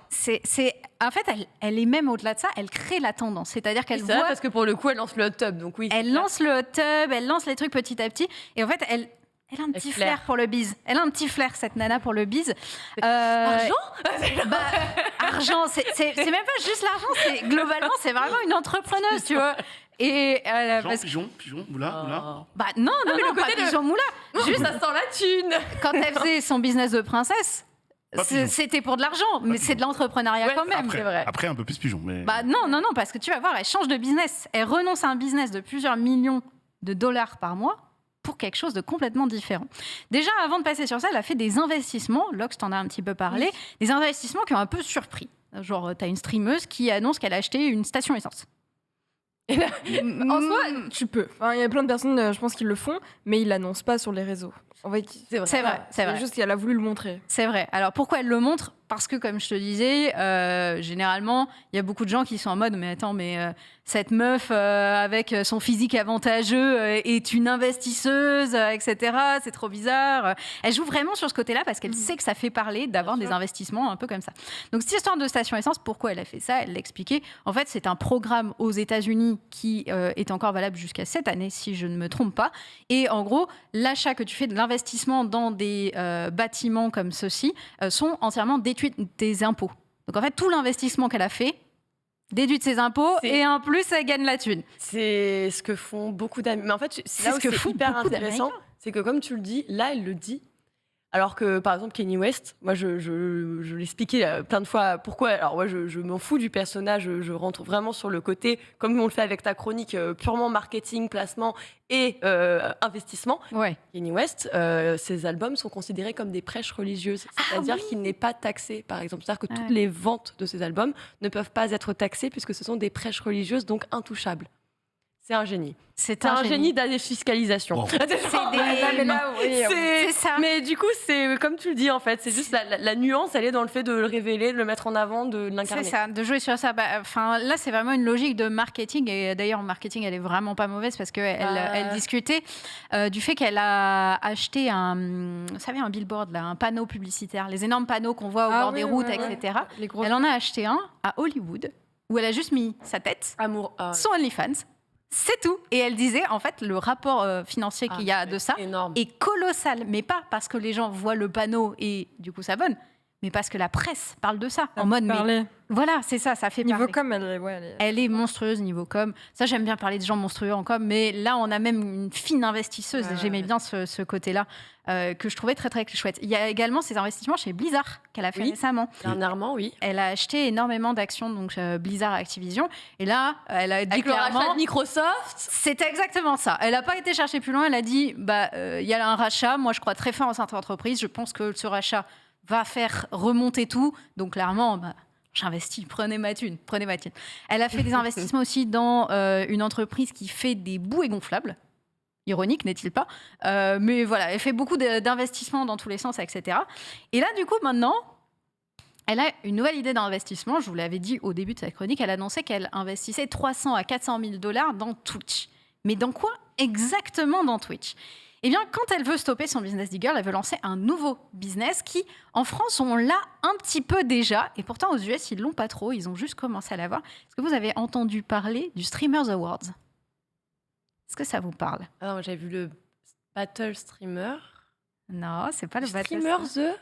Speaker 3: En fait, elle est même au-delà de ça, elle crée la tendance. C'est-à-dire qu'elle
Speaker 1: C'est vrai,
Speaker 3: voit
Speaker 1: parce que pour le coup, elle lance le hot tub, donc oui.
Speaker 3: Elle lance le hot tub, elle lance les trucs petit à petit. Et en fait, elle a un petit
Speaker 1: flaire.
Speaker 3: flair pour le bise. Elle a un petit flair, cette nana, pour le bise.
Speaker 1: Argent
Speaker 3: Argent, c'est même pas juste l'argent. Globalement, c'est vraiment une entrepreneuse, tu vois. Et
Speaker 2: Pigeon, moula.
Speaker 3: non,
Speaker 1: mais le
Speaker 3: pas
Speaker 1: côté de-
Speaker 3: pigeon moula.
Speaker 1: Juste, ça sent la thune.
Speaker 3: Quand elle faisait son business de princesse,
Speaker 2: Pas pigeon.
Speaker 3: c'était pour de l'argent, mais c'est de l'entrepreneuriat
Speaker 1: Ouais,
Speaker 3: quand même.
Speaker 1: c'est vrai.
Speaker 2: Après, un peu plus pigeon, mais.
Speaker 3: Non, parce que tu vas voir, elle change de business. Elle renonce à un business de plusieurs millions de dollars par mois pour quelque chose de complètement différent. Déjà, avant de passer sur ça, elle a fait des investissements, Lox t'en a un petit peu parlé, des investissements qui ont un peu surpris. Genre, t'as une streameuse qui annonce qu'elle a acheté une station essence.
Speaker 4: En soi, tu peux. Enfin, il y a plein de personnes, je pense, qui le font, mais ils l'annoncent pas sur les réseaux. En fait,
Speaker 1: C'est vrai.
Speaker 3: C'est vrai, c'est vrai.
Speaker 4: juste qu'elle a voulu le montrer.
Speaker 3: C'est vrai. Alors pourquoi elle le montre? Parce que, comme je te disais, généralement, il y a beaucoup de gens qui sont en mode mais attends, cette meuf avec son physique avantageux est une investisseuse, etc. C'est trop bizarre. Elle joue vraiment sur ce côté-là parce qu'elle sait que ça fait parler d'avoir des investissements un peu comme ça. Donc cette histoire de station essence, pourquoi elle a fait ça? Elle l'expliquait. En fait, c'est un programme aux États-Unis qui est encore valable jusqu'à cette année, si je ne me trompe pas. Et en gros, l'achat que tu fais de l'investissement dans des bâtiments comme ceux-ci sont entièrement déduits des impôts. Donc en fait, tout l'investissement qu'elle a fait déduit de ses impôts et en plus, elle gagne la thune.
Speaker 1: C'est ce que font beaucoup d'amis. Mais en fait,
Speaker 3: C'est
Speaker 1: là
Speaker 3: ce
Speaker 1: où
Speaker 3: que
Speaker 1: c'est
Speaker 3: font
Speaker 1: hyper
Speaker 3: beaucoup
Speaker 1: intéressant,
Speaker 3: d'Américains.
Speaker 1: c'est que comme tu le dis, là, elle le dit Alors que, par exemple, Kanye West, moi, je l'expliquais plein de fois pourquoi. Alors, moi, je m'en fous du personnage, je rentre vraiment sur le côté, comme on le fait avec ta chronique, purement marketing, placement et investissement.
Speaker 3: Ouais.
Speaker 1: Kanye West, ses albums sont considérés comme des prêches religieuses. C'est-à-dire qu'il n'est pas taxé, par exemple. C'est-à-dire que toutes les ventes de ses albums ne peuvent pas être taxées puisque ce sont des prêches religieuses, donc intouchables. C'est un génie. C'est un génie de la défiscalisation.
Speaker 2: Bon.
Speaker 3: C'est ça.
Speaker 1: Mais du coup, c'est comme tu le dis en fait, c'est juste la nuance, elle est dans le fait de le révéler, de le mettre en avant, de l'incarner.
Speaker 3: C'est ça, de jouer sur ça. Enfin, là, c'est vraiment une logique de marketing. Et d'ailleurs, en marketing, elle est vraiment pas mauvaise parce qu'elle discutait du fait qu'elle a acheté vous savez, un billboard, là, un panneau publicitaire, les énormes panneaux qu'on voit au bord des routes, etc. Elle en a acheté un à Hollywood où elle a juste mis sa tête, son OnlyFans. C'est tout. Et elle disait, en fait, le rapport financier qu'il y a de ça est colossal. Mais pas parce que les gens voient le panneau et du coup s'abonnent, mais parce que la presse parle de ça. En mode, mais voilà, c'est ça, ça fait
Speaker 4: niveau
Speaker 3: parler.
Speaker 4: com,
Speaker 3: elle est monstrueuse niveau com. Ça, j'aime bien parler de gens monstrueux en com, mais là, on a même une fine investisseuse. J'aimais bien ce côté-là que je trouvais très, très chouette. Il y a également ses investissements chez Blizzard qu'elle a fait récemment.
Speaker 1: Dernièrement, oui.
Speaker 3: Elle a acheté énormément d'actions, donc Blizzard Activision. Et là, elle a dit
Speaker 1: avec
Speaker 3: clairement...
Speaker 1: le rachat de Microsoft.
Speaker 3: C'est exactement ça. Elle n'a pas été chercher plus loin. Elle a dit, il y a un rachat. Moi, je crois très fort en cette entreprise. Je pense que ce rachat va faire remonter tout. Donc, clairement... j'investis, prenez ma thune. Elle a fait des investissements aussi dans une entreprise qui fait des bouées gonflables. Ironique, n'est-il pas ? Mais voilà, elle fait beaucoup d'investissements dans tous les sens, etc. Et là, du coup, maintenant, elle a une nouvelle idée d'investissement. Je vous l'avais dit au début de sa chronique, elle annonçait qu'elle investissait 300 à 400 000 $ dans Twitch. Mais dans quoi exactement dans Twitch ? Eh bien, quand elle veut stopper son business digger, elle veut lancer un nouveau business qui, en France, on l'a un petit peu déjà. Et pourtant, aux US, ils ne l'ont pas trop. Ils ont juste commencé à l'avoir. Est-ce que vous avez entendu parler du Streamers Awards ? Est-ce que ça vous parle ?
Speaker 1: Alors, j'avais vu le Battle Streamer.
Speaker 3: Non, c'est pas le Battle
Speaker 1: Streamer.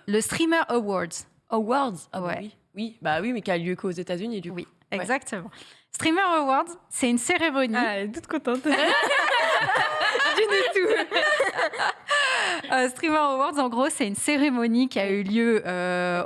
Speaker 3: Le Streamer Awards.
Speaker 1: Awards. Ah
Speaker 3: ouais.
Speaker 1: Oui, mais qui a lieu qu'aux États-Unis, du coup.
Speaker 3: Oui, exactement. Streamer Awards, c'est une cérémonie.
Speaker 4: Ah, elle est toute contente.
Speaker 3: Streamer Awards, en gros, c'est une cérémonie qui a eu lieu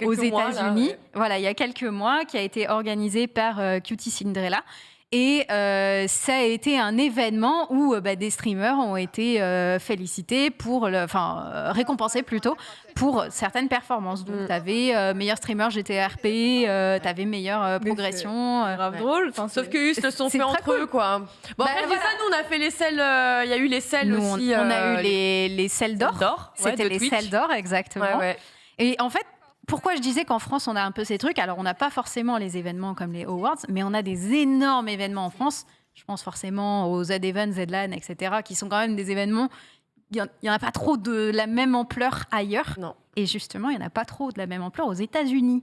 Speaker 3: aux États-Unis. Voilà, il y a quelques mois, qui a été organisée par Cutie Cinderella. Et ça a été un événement où des streamers ont été félicités récompensés plutôt pour certaines performances. Donc, tu avais meilleur streamer GTRP, tu avais meilleure progression.
Speaker 4: Grave drôle.
Speaker 1: Sauf qu'ils se sont fait entre eux, quoi. Bon, après, ça, nous, on a fait les selles. Il y a eu les selles
Speaker 3: nous,
Speaker 1: aussi.
Speaker 3: On a eu les selles d'or. C'était les selles d'or, exactement.
Speaker 1: Ouais.
Speaker 3: Et en fait, pourquoi je disais qu'en France, on a un peu ces trucs ? Alors, on n'a pas forcément les événements comme les Awards, mais on a des énormes événements en France. Je pense forcément aux Z-Event, Z-Lan, etc., qui sont quand même des événements... Il n'y en a pas trop de la même ampleur ailleurs.
Speaker 1: Non.
Speaker 3: Et justement, il n'y en a pas trop de la même ampleur aux États-Unis.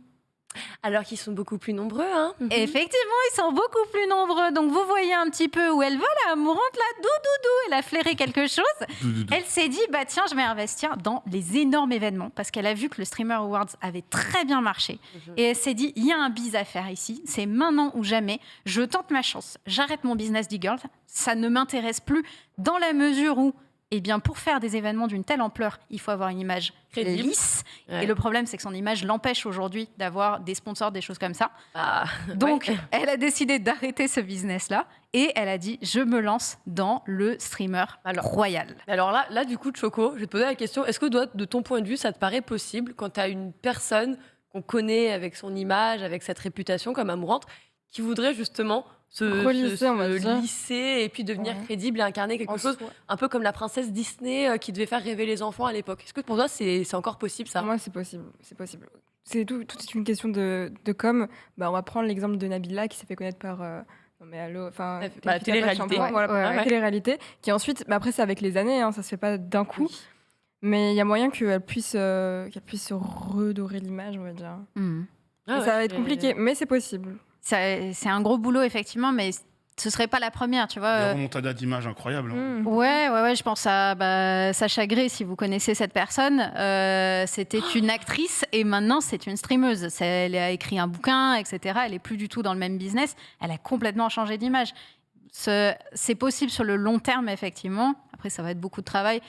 Speaker 1: Alors qu'ils sont beaucoup plus nombreux, hein.
Speaker 3: Effectivement, ils sont beaucoup plus nombreux. Donc, vous voyez un petit peu où elle va, la mourante, là, doudou, elle a flairé quelque chose. Elle s'est dit, tiens, je vais investir dans les énormes événements parce qu'elle a vu que le Streamer Awards avait très bien marché. Et elle s'est dit, il y a un biz à faire ici. C'est maintenant ou jamais. Je tente ma chance. J'arrête mon business d'e-girl. Ça ne m'intéresse plus dans la mesure où, pour faire des événements d'une telle ampleur, il faut avoir une image lisse. Ouais. Et le problème, c'est que son image l'empêche aujourd'hui d'avoir des sponsors, des choses comme ça. Donc, elle a décidé d'arrêter ce business-là et elle a dit, je me lance dans le streamer royal.
Speaker 1: Alors là, du coup, Choco, je vais te poser la question, est-ce que de ton point de vue, ça te paraît possible quand tu as une personne qu'on connaît avec son image, avec cette réputation comme Amourante, qui voudrait justement se lisser et puis devenir crédible et incarner quelque chose un peu comme la princesse Disney qui devait faire rêver les enfants à l'époque. Est-ce que pour toi c'est encore possible ça ?
Speaker 4: Pour moi c'est possible. C'est tout est une question de com. On va prendre l'exemple de Nabila qui s'est fait connaître par
Speaker 1: télé-réalité.
Speaker 4: Télé-réalité qui ensuite, après c'est avec les années, ça se fait pas d'un coup. Oui. Mais il y a moyen qu'elle puisse redorer l'image, on va dire. Ça va être compliqué, mais c'est possible.
Speaker 3: C'est un gros boulot, effectivement, mais ce serait pas la première, tu vois.
Speaker 2: Il y a une remontada d'image incroyable.
Speaker 3: Ouais, je pense à Sacha Grey, si vous connaissez cette personne. C'était une actrice et maintenant, c'est une streameuse. Elle a écrit un bouquin, etc. Elle est plus du tout dans le même business. Elle a complètement changé d'image. C'est possible sur le long terme, effectivement. Après, ça va être beaucoup de travail.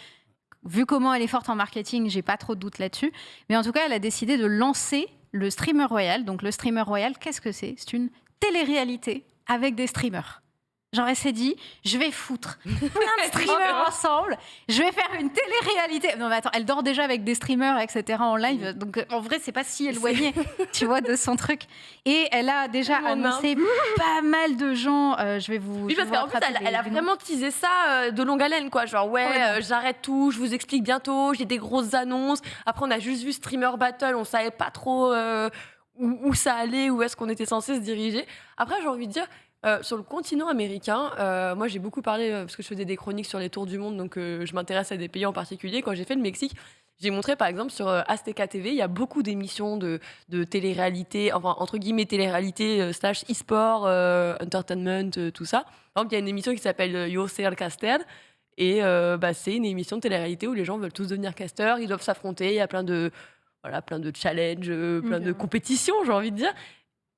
Speaker 3: vu comment elle est forte en marketing, j'ai pas trop de doute là-dessus. Mais en tout cas, elle a décidé de lancer le Streamer Royal. Donc le Streamer Royal, qu'est-ce que c'est ? C'est une télé-réalité avec des streamers. Genre, elle s'est dit, je vais foutre plein de streamers ensemble, je vais faire une télé-réalité. Non, mais attends, elle dort déjà avec des streamers, etc. en live. Donc, en vrai, c'est pas si éloigné, tu vois, de son truc. Et elle a déjà annoncé pas mal de gens. Je vais vous.
Speaker 1: Oui, parce qu'en plus, elle a vraiment teasé ça de longue haleine, quoi. Genre, j'arrête tout, je vous explique bientôt, j'ai des grosses annonces. Après, on a juste vu Streamer Battle, on savait pas trop où ça allait, où est-ce qu'on était censé se diriger. Après, j'ai envie de dire. Sur le continent américain, moi j'ai beaucoup parlé parce que je faisais des chroniques sur les tours du monde, donc je m'intéresse à des pays en particulier. Quand j'ai fait le Mexique, j'ai montré par exemple sur Azteca TV, il y a beaucoup d'émissions de télé-réalité, enfin entre guillemets télé-réalité slash e-sport, entertainment, tout ça. Par exemple, il y a une émission qui s'appelle Yo Soy el Caster et c'est une émission de télé-réalité où les gens veulent tous devenir casteurs, ils doivent s'affronter, il y a plein de challenges, plein de compétitions, j'ai envie de dire.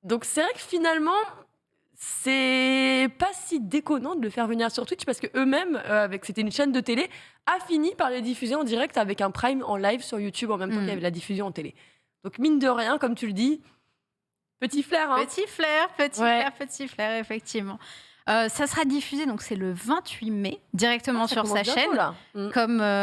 Speaker 1: Donc c'est vrai que finalement c'est pas si déconnant de le faire venir sur Twitch parce que eux-mêmes, c'était une chaîne de télé, a fini par les diffuser en direct avec un prime en live sur YouTube en même temps qu'il y avait la diffusion en télé. Donc mine de rien, comme tu le dis, petit flair. Hein.
Speaker 3: Petit flair, effectivement. Ça sera diffusé, donc c'est le 28 mai, directement sur sa chaîne. Là.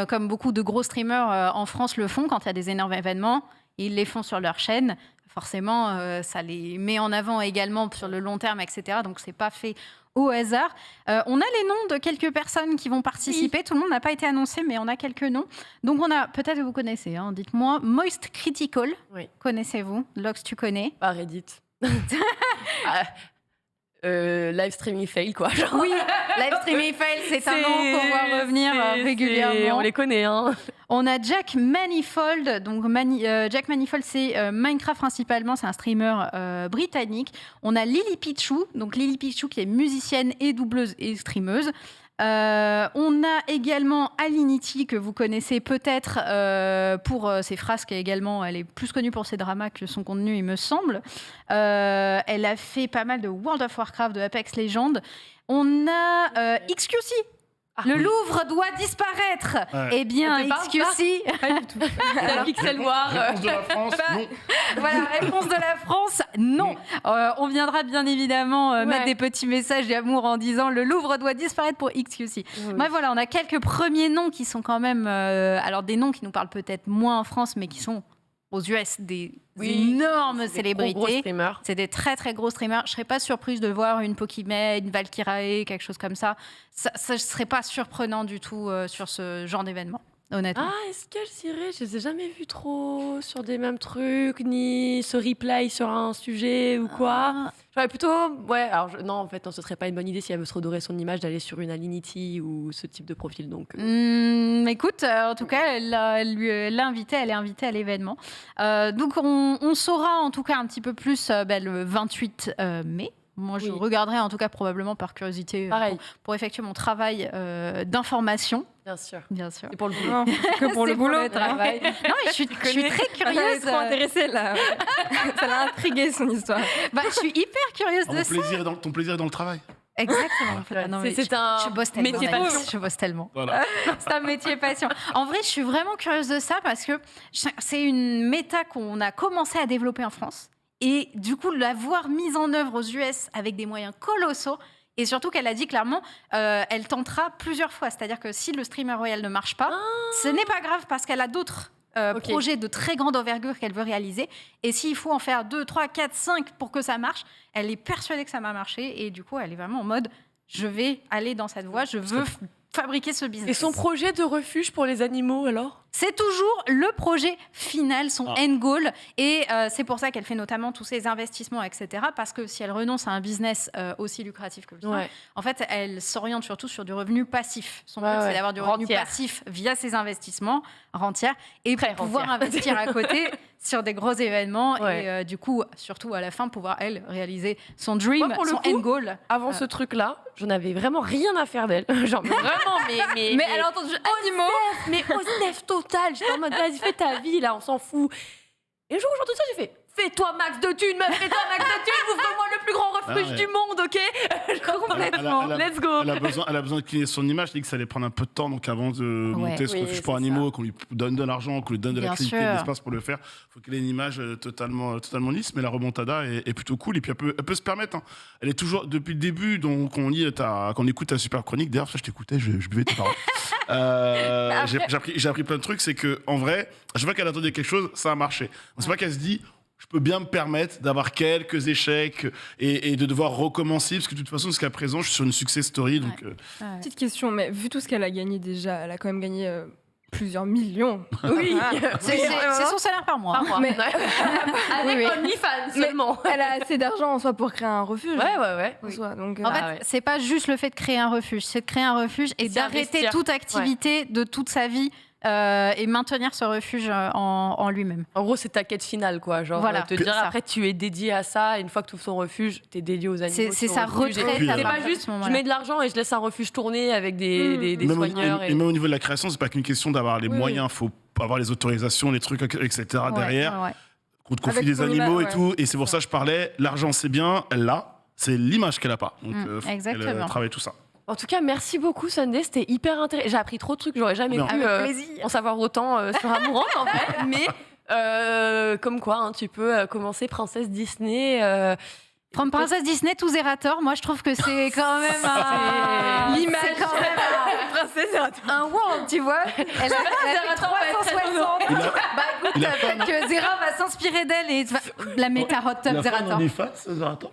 Speaker 3: Comme beaucoup de gros streamers en France le font quand il y a des énormes événements, ils les font sur leur chaîne. Forcément, ça les met en avant également sur le long terme, etc. Donc, c'est pas fait au hasard. On a les noms de quelques personnes qui vont participer. Oui. Tout le monde n'a pas été annoncé, mais on a quelques noms. Donc, on a, peut-être que vous connaissez, hein, dites-moi, Moist Critical. Oui. Connaissez-vous ? Lox, tu connais ?
Speaker 1: Pas Reddit. Live streaming fail, quoi. Genre.
Speaker 3: Oui, live streaming fail, c'est un nom qu'on voit revenir régulièrement.
Speaker 1: On les connaît, hein.
Speaker 3: On a Jack Manifold. Donc, Jack Manifold, c'est Minecraft principalement. C'est un streamer britannique. On a Lily Pichou. Donc, Lily Pichou qui est musicienne et doubleuse et streameuse. On a également Alinity que vous connaissez peut-être pour ses frasques également. Elle est plus connue pour ses dramas que son contenu, il me semble. Elle a fait pas mal de World of Warcraft, de Apex Legends. On a XQC. Le Louvre doit disparaître. Ouais. Eh bien, XQC.
Speaker 1: Pas du tout. La pixel noire.
Speaker 2: Réponse de la France, non.
Speaker 3: Voilà, réponse de la France, non. On viendra bien évidemment mettre des petits messages d'amour en disant le Louvre doit disparaître pour XQC. Oui. Bah, voilà, on a quelques premiers noms qui sont quand même... alors, des noms qui nous parlent peut-être moins en France, mais qui sont aux US des énormes célébrités. C'est des très très gros streamers. Je serais pas surprise de voir une Pokimane, une Valkyrae, quelque chose comme ça. Ça serait pas surprenant du tout sur ce genre d'événement. Honnêtement.
Speaker 1: Ah, est-ce qu'elle s'irait ? Je les ai jamais vus trop sur des mêmes trucs, ni se replay sur un sujet ou quoi. J'aurais plutôt... non, en fait, ce serait pas une bonne idée si elle veut se redorer son image d'aller sur une Alinity ou ce type de profil. Donc,
Speaker 3: écoute, en tout cas, elle est invitée à l'événement. Donc, on saura en tout cas un petit peu plus le 28 mai. Moi, je regarderai en tout cas probablement par curiosité pour effectuer mon travail d'information.
Speaker 1: Bien sûr.
Speaker 3: C'est
Speaker 1: pour le boulot.
Speaker 4: Que pour le boulot.
Speaker 3: Le travail. Non, mais je suis très curieuse.
Speaker 4: Elle est trop intéressée là. Ça l'a intriguée son histoire.
Speaker 3: Je suis hyper curieuse de ça.
Speaker 2: Ton plaisir est dans le travail.
Speaker 3: Exactement.
Speaker 1: C'est un métier passion.
Speaker 3: Je bosse tellement.
Speaker 2: Voilà.
Speaker 3: C'est un métier passion. En vrai, je suis vraiment curieuse de ça parce que c'est une méta qu'on a commencé à développer en France. Et du coup, l'avoir mise en œuvre aux US avec des moyens colossaux, et surtout qu'elle a dit clairement, elle tentera plusieurs fois. C'est-à-dire que si le Streamer Royal ne marche pas, ce n'est pas grave parce qu'elle a d'autres projets de très grande envergure qu'elle veut réaliser. Et s'il faut en faire 2, 3, 4, 5 pour que ça marche, elle est persuadée que ça va marcher. Et du coup, elle est vraiment en mode, je vais aller dans cette voie, je veux fabriquer ce business.
Speaker 1: Et son projet de refuge pour les animaux, alors ?
Speaker 3: C'est toujours le projet final, son end goal. Et c'est pour ça qu'elle fait notamment tous ces investissements, etc. Parce que si elle renonce à un business aussi lucratif que le sien, en fait, elle s'oriente surtout sur du revenu passif. Son but, c'est d'avoir du revenu passif via ses investissements rentières et pouvoir investir à côté sur des gros événements. Et du coup, surtout à la fin, pouvoir, elle, réaliser son dream, son end goal.
Speaker 1: Avant ce truc-là, je n'avais vraiment rien à faire d'elle. Genre, vraiment, mais
Speaker 3: elle a entendu animaux.
Speaker 1: Mais Osef total. J'étais en mode, vas-y, fais ta vie, là, on s'en fout. Et le jour où j'entends ça, j'ai fait, fais Fais-toi max de thunes, meuf, fais-toi max de thunes, ouvre-moi le plus grand refuge du monde, ok? Complètement. Let's go.
Speaker 2: Elle a besoin de cliner son image. Je dis que ça allait prendre un peu de temps, donc avant de monter ce refuge pour animaux, qu'on lui donne de l'argent, qu'on lui donne de la crédibilité, de l'espace pour le faire, il faut qu'elle ait une image totalement lisse. Mais la remontada est plutôt cool et puis elle peut se permettre. Hein. Elle est toujours depuis le début, donc qu'on écoute ta super chronique. D'ailleurs, ça, je t'écoutais, je buvais tes paroles. J'ai appris plein de trucs. C'est que en vrai, je vois qu'elle attendait quelque chose, ça a marché. C'est pas qu'elle se dit. Je peux bien me permettre d'avoir quelques échecs et de devoir recommencer, parce que de toute façon, jusqu'à présent, je suis sur une success story. Donc,
Speaker 4: Petite question, mais vu tout ce qu'elle a gagné déjà, elle a quand même gagné plusieurs millions.
Speaker 1: Oui,
Speaker 3: c'est son salaire par mois.
Speaker 4: Mais-
Speaker 1: avec OnlyFans seulement.
Speaker 4: Elle a assez d'argent en soi pour créer un refuge.
Speaker 1: Ouais.
Speaker 4: En soi, donc,
Speaker 3: En fait,
Speaker 1: ouais.
Speaker 3: c'est pas juste le fait de créer un refuge, c'est de créer un refuge et
Speaker 1: C'est
Speaker 3: d'arrêter
Speaker 1: investir.
Speaker 3: toute activité de toute sa vie et maintenir ce refuge en lui-même.
Speaker 1: En gros, c'est ta quête finale, quoi. Genre,
Speaker 3: Voilà,
Speaker 1: te dire
Speaker 3: ça.
Speaker 1: après, tu es dédié à ça. Et une fois que tu ouvres ton refuge, tu es dédié aux animaux.
Speaker 3: C'est
Speaker 1: ton
Speaker 3: sa
Speaker 1: refuge. Et
Speaker 3: retraite
Speaker 2: puis,
Speaker 3: à
Speaker 1: c'est
Speaker 3: partir
Speaker 1: pas
Speaker 3: de
Speaker 1: juste,
Speaker 3: ce
Speaker 1: je
Speaker 3: moment-là.
Speaker 1: mets de l'argent et je laisse un refuge tourner avec des
Speaker 2: et même,
Speaker 1: soigneurs.
Speaker 2: et même au niveau de la création, c'est pas qu'une question d'avoir les moyens, faut avoir les autorisations, les trucs, etc. derrière.
Speaker 3: Ouais.
Speaker 2: Qu'on te confie
Speaker 4: Avec
Speaker 2: des
Speaker 4: ton
Speaker 2: animaux
Speaker 4: image,
Speaker 2: et tout. Et c'est pour ça que je parlais, l'argent c'est bien, elle l'a, c'est l'image qu'elle a pas. Donc faut
Speaker 3: exactement.
Speaker 2: qu'elle travaille tout ça.
Speaker 1: En tout cas, merci beaucoup, Sunday. C'était hyper intéressant. J'ai appris trop de trucs. J'aurais jamais
Speaker 2: Bien.
Speaker 1: pu en savoir autant sur Amourante, en fait. Mais comme quoi, hein, tu peux commencer princesse Disney.
Speaker 3: From Princess Disney to Zerator, moi je trouve que c'est quand même un...
Speaker 4: L'image.
Speaker 3: C'est quand même
Speaker 4: princesse
Speaker 3: un wow, tu vois. Elle a 360.
Speaker 2: Il a-
Speaker 3: Bah écoute,
Speaker 2: il a
Speaker 3: peut-être que Zera va s'inspirer d'elle et la méta hot top Zerator.
Speaker 2: Zerator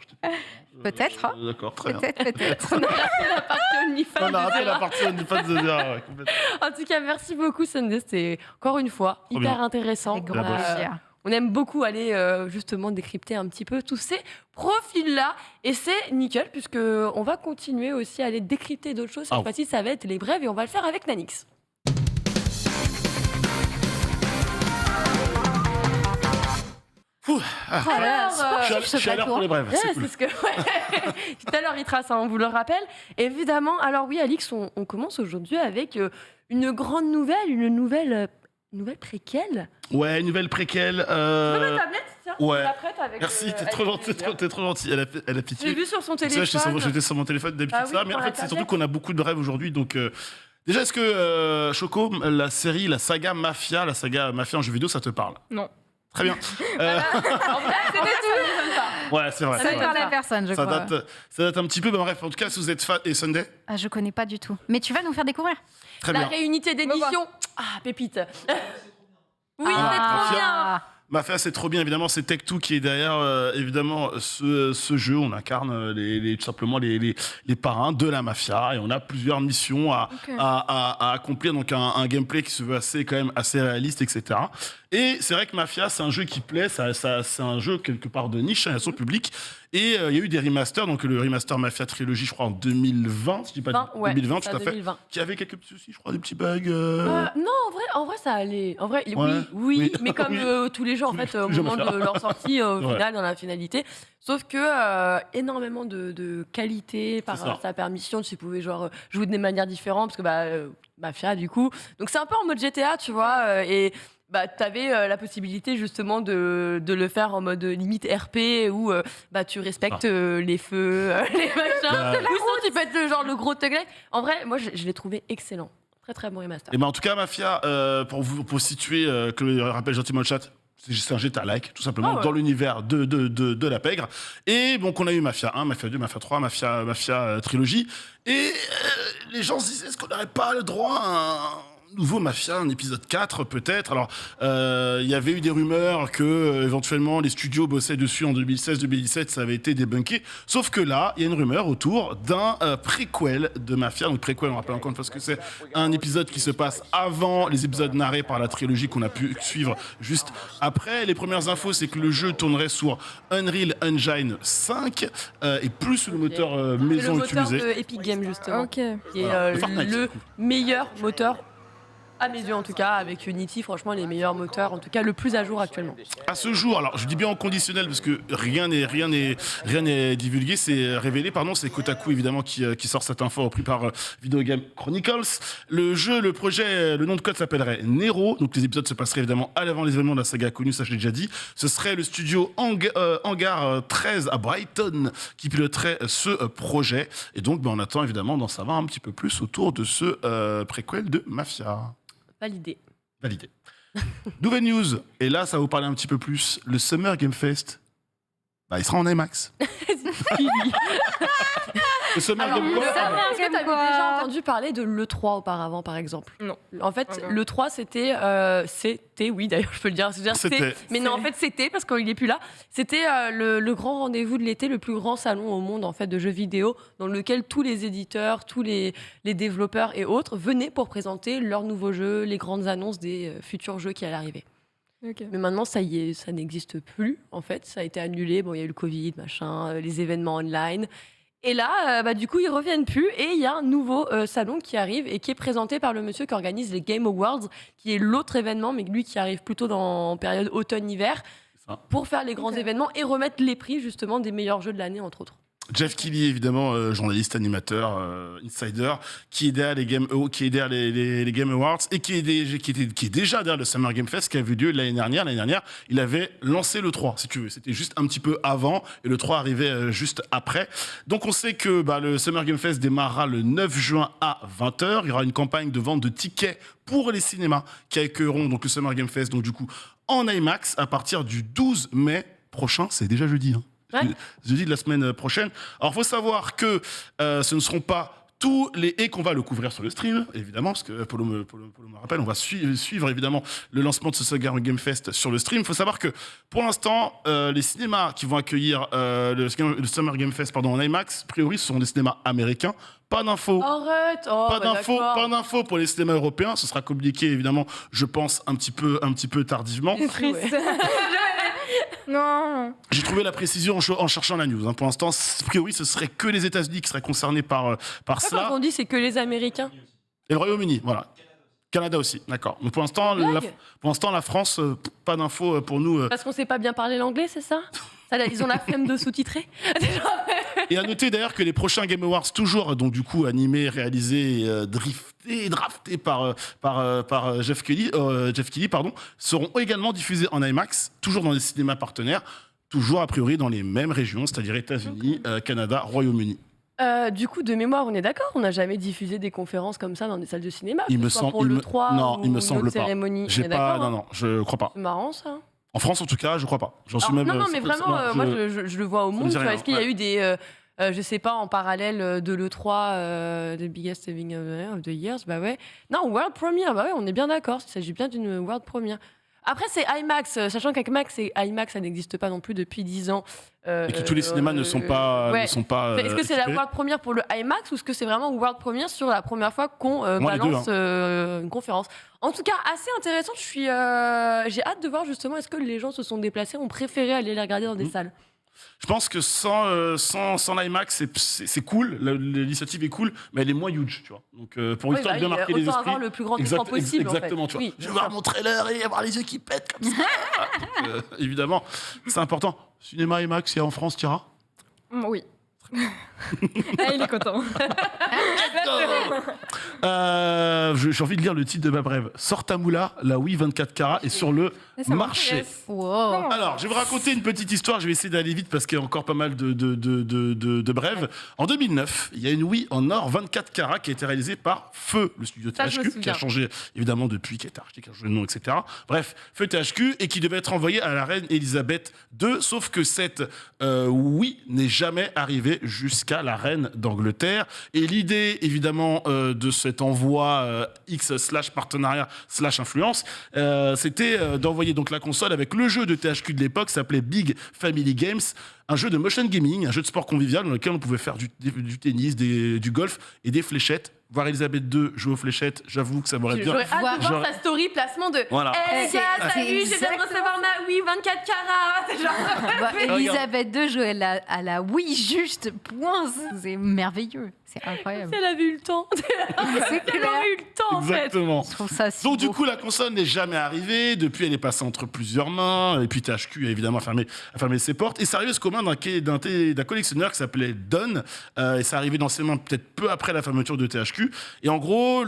Speaker 3: Peut-être, hein.
Speaker 2: D'accord, très bien.
Speaker 3: Peut-être.
Speaker 1: On a raté la partie OnlyFans.
Speaker 2: On a
Speaker 1: de
Speaker 2: raté
Speaker 1: Zera.
Speaker 2: la partie OnlyFans de Zera, ouais, complètement.
Speaker 1: En tout cas, merci beaucoup, Sunday. C'était encore une fois
Speaker 2: Trop
Speaker 1: hyper
Speaker 2: bien.
Speaker 1: intéressant.
Speaker 3: Avec grand plaisir.
Speaker 1: On aime beaucoup aller justement décrypter un petit peu tous ces profils-là. Et c'est nickel, puisque on va continuer aussi à aller décrypter d'autres choses. Cette fois-ci, ça va être les brèves et on va le faire avec Nanix.
Speaker 3: Alors,
Speaker 2: Je suis à l'heure pour les brèves,
Speaker 1: Ouais,
Speaker 2: c'est cool.
Speaker 1: c'est ce que tout à l'heure il trace, hein, on vous le rappelle. Évidemment, alors oui, Alix, on commence aujourd'hui avec une grande nouvelle, une nouvelle préquelle.
Speaker 2: Ouais, une nouvelle préquelle.
Speaker 1: Tu veux ma tablette, tiens,
Speaker 2: ouais.
Speaker 1: je la prête avec.
Speaker 2: Merci, t'es
Speaker 1: avec
Speaker 2: trop gentil,
Speaker 1: plaisir.
Speaker 2: t'es trop gentil. Elle a pitié.
Speaker 1: J'ai vu sur son
Speaker 2: C'est
Speaker 1: téléphone.
Speaker 2: vrai, j'étais sur mon téléphone d'habitude,
Speaker 1: Ah oui,
Speaker 2: ça. Mais en
Speaker 1: pour la
Speaker 2: fait, c'est surtout
Speaker 1: tablette.
Speaker 2: qu'on a beaucoup de brèves aujourd'hui. Donc, déjà, est-ce que Choco, la saga Mafia en jeu vidéo, ça te parle?
Speaker 4: Non.
Speaker 2: Très bien.
Speaker 1: En vrai, c'était tout.
Speaker 2: Ouais, c'est vrai.
Speaker 3: ça
Speaker 2: c'est
Speaker 3: ne
Speaker 2: vrai.
Speaker 3: parle à personne, je
Speaker 2: Ça
Speaker 3: crois.
Speaker 2: date un petit peu. Bah, bref, en tout cas, si vous êtes fan et Sunday,
Speaker 3: Ah, je connais pas du tout. Mais tu vas nous faire découvrir.
Speaker 2: très
Speaker 1: La
Speaker 2: bien.
Speaker 1: réunité d'édition. Ah, pépite. Oui,
Speaker 3: Ah.
Speaker 1: c'est trop bien.
Speaker 2: Mafia, c'est trop bien, évidemment, c'est Tech2 qui est derrière, évidemment, ce jeu. On incarne tout simplement les parrains de la mafia et on a plusieurs missions à accomplir. Donc, un gameplay qui se veut quand même assez réaliste, etc. Et c'est vrai que Mafia, c'est un jeu qui plaît, c'est un jeu quelque part de niche, à son public. Et il y a eu des remasters, donc le remaster Mafia Trilogy, je crois, en 2020, si je dis pas 2020, tout à fait,
Speaker 1: 2020.
Speaker 2: qui avait quelques petits soucis, je crois, des petits bugs.
Speaker 1: Non, en vrai, ça allait. En vrai,
Speaker 2: Ouais.
Speaker 1: oui,
Speaker 2: Oui.
Speaker 1: mais comme
Speaker 2: Oui.
Speaker 1: tous les jeux, en
Speaker 2: Tous les-
Speaker 1: fait, au
Speaker 2: tous les jeux
Speaker 1: moment
Speaker 2: Mafia.
Speaker 1: de leur sortie, au
Speaker 2: Ouais.
Speaker 1: final, dans la finalité. Sauf que énormément de qualité par
Speaker 2: C'est ça.
Speaker 1: sa permission. Tu pouvais genre jouer de manières différentes, parce que Mafia, du coup. Donc c'est un peu en mode GTA, tu vois, et t'avais la possibilité justement de le faire en mode limite RP où tu respectes les feux, les machins. Ou sinon tu peux être le gros thug. En vrai, moi je l'ai trouvé excellent. Très très bon remaster.
Speaker 2: Et ben en tout cas, Mafia, pour situer, que le rappelle gentiment le chat, c'est un GTA-like, tout simplement, dans l'univers de la pègre. Et donc, on a eu Mafia 1, Mafia 2, Mafia 3, Mafia Trilogy. Et les gens se disaient, est-ce qu'on n'aurait pas le droit à un nouveau Mafia, un épisode 4 peut-être? Alors, il y avait eu des rumeurs que éventuellement les studios bossaient dessus en 2016-2017, ça avait été débunké. Sauf que là, il y a une rumeur autour d'un préquel de Mafia. Donc préquel, on rappelle encore une fois ce que c'est, un épisode qui se passe avant les épisodes narrés par la trilogie qu'on a pu suivre juste après. Les premières infos, c'est que le jeu tournerait sur Unreal Engine 5 et plus sous le moteur maison
Speaker 1: le moteur
Speaker 2: utilisé.
Speaker 1: de Epic Games justement,
Speaker 4: Ok.
Speaker 1: qui est
Speaker 2: Voilà. Fortnite.
Speaker 1: le meilleur moteur À mes yeux en tout cas, avec Unity, franchement les meilleurs moteurs, en tout cas le plus à jour actuellement.
Speaker 2: À ce jour, alors je dis bien en conditionnel parce que rien n'est divulgué, c'est révélé, pardon, c'est Kotaku évidemment qui sort cette info repris par Video Game Chronicles. Le projet, le nom de code s'appellerait Nero, donc les épisodes se passeraient évidemment à l'avant les événements de la saga connue, ça je l'ai déjà dit. Ce serait le studio Hangar 13 à Brighton qui piloterait ce projet, et donc on attend évidemment d'en savoir un petit peu plus autour de ce préquel de Mafia.
Speaker 1: Validé.
Speaker 2: Nouvelle news, et là ça va vous parler un petit peu plus, le Summer Game Fest, il sera en IMAX. Le Summer
Speaker 3: Alors,
Speaker 2: Game
Speaker 3: le
Speaker 2: Fest,
Speaker 3: Summer
Speaker 1: Est-ce que tu avais
Speaker 3: Quoi
Speaker 1: déjà entendu parler de l'E3 auparavant, par exemple?
Speaker 4: Non.
Speaker 1: En fait,
Speaker 4: Encore.
Speaker 1: l'E3, c'était, oui, d'ailleurs, je peux le dire.
Speaker 2: C'était.
Speaker 1: Mais non, en fait, c'était, parce qu'il n'est plus là, c'était le grand rendez-vous de l'été, le plus grand salon au monde, en fait, de jeux vidéo, dans lequel tous les éditeurs, tous les développeurs et autres venaient pour présenter leurs nouveaux jeux, les grandes annonces des futurs jeux qui allaient arriver.
Speaker 4: Ok.
Speaker 1: Mais maintenant, ça y est, ça n'existe plus, en fait. Ça a été annulé. Bon, il y a eu le Covid, machin, les événements online. Et là, du coup, ils reviennent plus. Et il y a un nouveau salon qui arrive et qui est présenté par le monsieur qui organise les Game Awards, qui est l'autre événement, mais lui qui arrive plutôt en période automne-hiver,
Speaker 2: ça.
Speaker 1: pour faire les grands
Speaker 4: Ok.
Speaker 1: événements et remettre les prix, justement, des meilleurs jeux de l'année, entre autres.
Speaker 2: Jeff Keighley, évidemment, journaliste, animateur, insider, qui est derrière les Game Awards et qui est déjà derrière le Summer Game Fest qui a eu lieu l'année dernière. L'année dernière, il avait lancé le 3, si tu veux. C'était juste un petit peu avant et le 3 arrivait juste après. Donc on sait que le Summer Game Fest démarrera le 9 juin à 20h. Il y aura une campagne de vente de tickets pour les cinémas qui accueilleront donc le Summer Game Fest, donc du coup en IMAX à partir du 12 mai prochain. C'est déjà jeudi, hein.
Speaker 1: Ouais.
Speaker 2: Jeudi de la semaine prochaine. Alors, il faut savoir que ce ne seront pas tous les et qu'on va le couvrir sur le stream, évidemment, parce que Polo me rappelle, on va suivre évidemment le lancement de ce Summer Game Fest sur le stream. Il faut savoir que pour l'instant, les cinémas qui vont accueillir le Summer Game Fest en IMAX, a priori, ce sont des cinémas américains. Pas d'infos.
Speaker 1: Arrête.
Speaker 2: Pas d'infos pour les cinémas européens. Ce sera communiqué, évidemment, je pense, un petit peu tardivement.
Speaker 1: C'est fou, ouais.
Speaker 4: Non.
Speaker 2: J'ai trouvé la précision en cherchant la news. Pour l'instant, a priori, ce serait que les États-Unis qui seraient concernés par
Speaker 1: Quand
Speaker 2: cela.
Speaker 1: on dit c'est que les Américains.
Speaker 2: Et le Royaume-Uni, voilà. Canada aussi, d'accord. Donc pour l'instant, la France, pas d'infos pour nous.
Speaker 1: Parce qu'on sait pas bien parler l'anglais, c'est ça? Ils ont la flemme de sous-titrer.
Speaker 2: Et à noter d'ailleurs que les prochains Game Awards, toujours donc du coup animés, réalisés, draftés par Jeff Keighley, seront également diffusés en IMAX, toujours dans les cinémas partenaires, toujours a priori dans les mêmes régions, c'est-à-dire États-Unis, Canada, Royaume-Uni.
Speaker 1: Du coup, de mémoire, on est d'accord? On n'a jamais diffusé des conférences comme ça dans des salles de cinéma?
Speaker 2: Il
Speaker 1: que
Speaker 2: me
Speaker 1: ce soit
Speaker 2: semble-
Speaker 1: pour
Speaker 2: il
Speaker 1: le
Speaker 2: me-
Speaker 1: 3
Speaker 2: non,
Speaker 1: ou
Speaker 2: il me
Speaker 1: une
Speaker 2: semble
Speaker 1: autre
Speaker 2: pas.
Speaker 1: cérémonie.
Speaker 2: J'ai
Speaker 1: On est
Speaker 2: pas,
Speaker 1: d'accord,
Speaker 2: non, je crois pas.
Speaker 1: C'est marrant ça.
Speaker 2: En France, en tout cas, je crois pas. J'en suis
Speaker 1: Alors,
Speaker 2: même.
Speaker 1: non, mais vraiment, moi je le vois au monde.
Speaker 2: dit
Speaker 1: Tu vois,
Speaker 2: rien,
Speaker 1: est-ce qu'il y a
Speaker 2: ouais.
Speaker 1: eu des, je sais pas, en parallèle de l'E3, The Biggest Saving of the Years? Bah ouais. Non, World Premiere, bah ouais, on est bien d'accord. Il s'agit bien d'une World Premiere. Après, c'est IMAX, sachant qu'IMAX, ça n'existe pas non plus depuis 10 ans.
Speaker 2: Et que tous les cinémas ne sont pas.
Speaker 1: ouais.
Speaker 2: Ne sont pas
Speaker 1: Est-ce que c'est la
Speaker 2: équipés.
Speaker 1: World Premiere pour le IMAX ou est-ce que c'est vraiment World Premiere sur la première fois qu'on
Speaker 2: Moi, les deux,
Speaker 1: balance une conférence? En tout cas, assez intéressant. J'ai hâte de voir justement est-ce que les gens se sont déplacés, ont préféré aller les regarder dans des salles.
Speaker 2: Je pense que sans l'IMAX, c'est cool, l'initiative est cool, mais elle est moins huge, tu vois. Donc pour
Speaker 1: Oui,
Speaker 2: histoire de bien marquer les
Speaker 1: autant
Speaker 2: esprits.
Speaker 1: avoir le plus grand écran possible.
Speaker 2: Exactement,
Speaker 1: en fait.
Speaker 2: tu vois.
Speaker 1: Oui,
Speaker 2: Je
Speaker 1: bien
Speaker 2: vais voir
Speaker 1: sûr.
Speaker 2: mon trailer et avoir les yeux qui pètent comme ça. Donc, évidemment, c'est important. Cinéma IMAX, il y a en France, tu iras?
Speaker 4: Oui. Ah, il est content.
Speaker 2: J'ai envie de lire le titre de ma brève. Sortamoula, la Wii 24 carats est sur le
Speaker 4: Ça
Speaker 2: marché.
Speaker 4: m'intéresse.
Speaker 3: Wow.
Speaker 2: Alors, je vais vous raconter une petite histoire. Je vais essayer d'aller vite parce qu'il y a encore pas mal de brèves. En 2009, il y a une Wii en or 24 carats qui a été réalisée par Feu, le studio
Speaker 1: Ça, je me
Speaker 2: THQ, qui a
Speaker 1: souviens.
Speaker 2: changé évidemment depuis, qui a été racheté, qui a changé de nom, etc. Bref, Feu THQ et qui devait être envoyé à la reine Elisabeth II. Sauf que cette Wii n'est jamais arrivée jusqu'à la reine d'Angleterre. Et l'idée, évidemment, de cet envoi X/partenariat/ influence, c'était d'envoyer donc la console avec le jeu de THQ de l'époque, s'appelait Big Family Games, un jeu de motion gaming, un jeu de sport convivial dans lequel on pouvait faire du tennis, du golf et des fléchettes. Voir Elisabeth II jouer aux fléchettes, j'avoue que ça m'aurait bien...
Speaker 1: J'aurais hâte de voir
Speaker 2: J'aurais-
Speaker 1: sa story placement de
Speaker 2: Voilà.
Speaker 1: Eh les gars,
Speaker 3: C'est
Speaker 1: t'as vu, j'ai viens de recevoir ma Wii 24 carats. C'est genre-
Speaker 3: Elisabeth II jouait à la Wii juste, point, c'est merveilleux. C'est incroyable.
Speaker 1: Elle avait eu le temps.
Speaker 3: C'est
Speaker 1: Elle
Speaker 3: clair.
Speaker 1: aurait eu le temps, en fait.
Speaker 2: Exactement.
Speaker 3: Je trouve ça si
Speaker 2: Donc du
Speaker 3: beau.
Speaker 2: coup, la console n'est jamais arrivée. Depuis, elle est passée entre plusieurs mains. Et puis THQ a évidemment fermé ses portes. Et c'est arrivé ce commun d'un collectionneur qui s'appelait Don. Et c'est arrivé dans ses mains peut-être peu après la fermeture de THQ. Et en gros,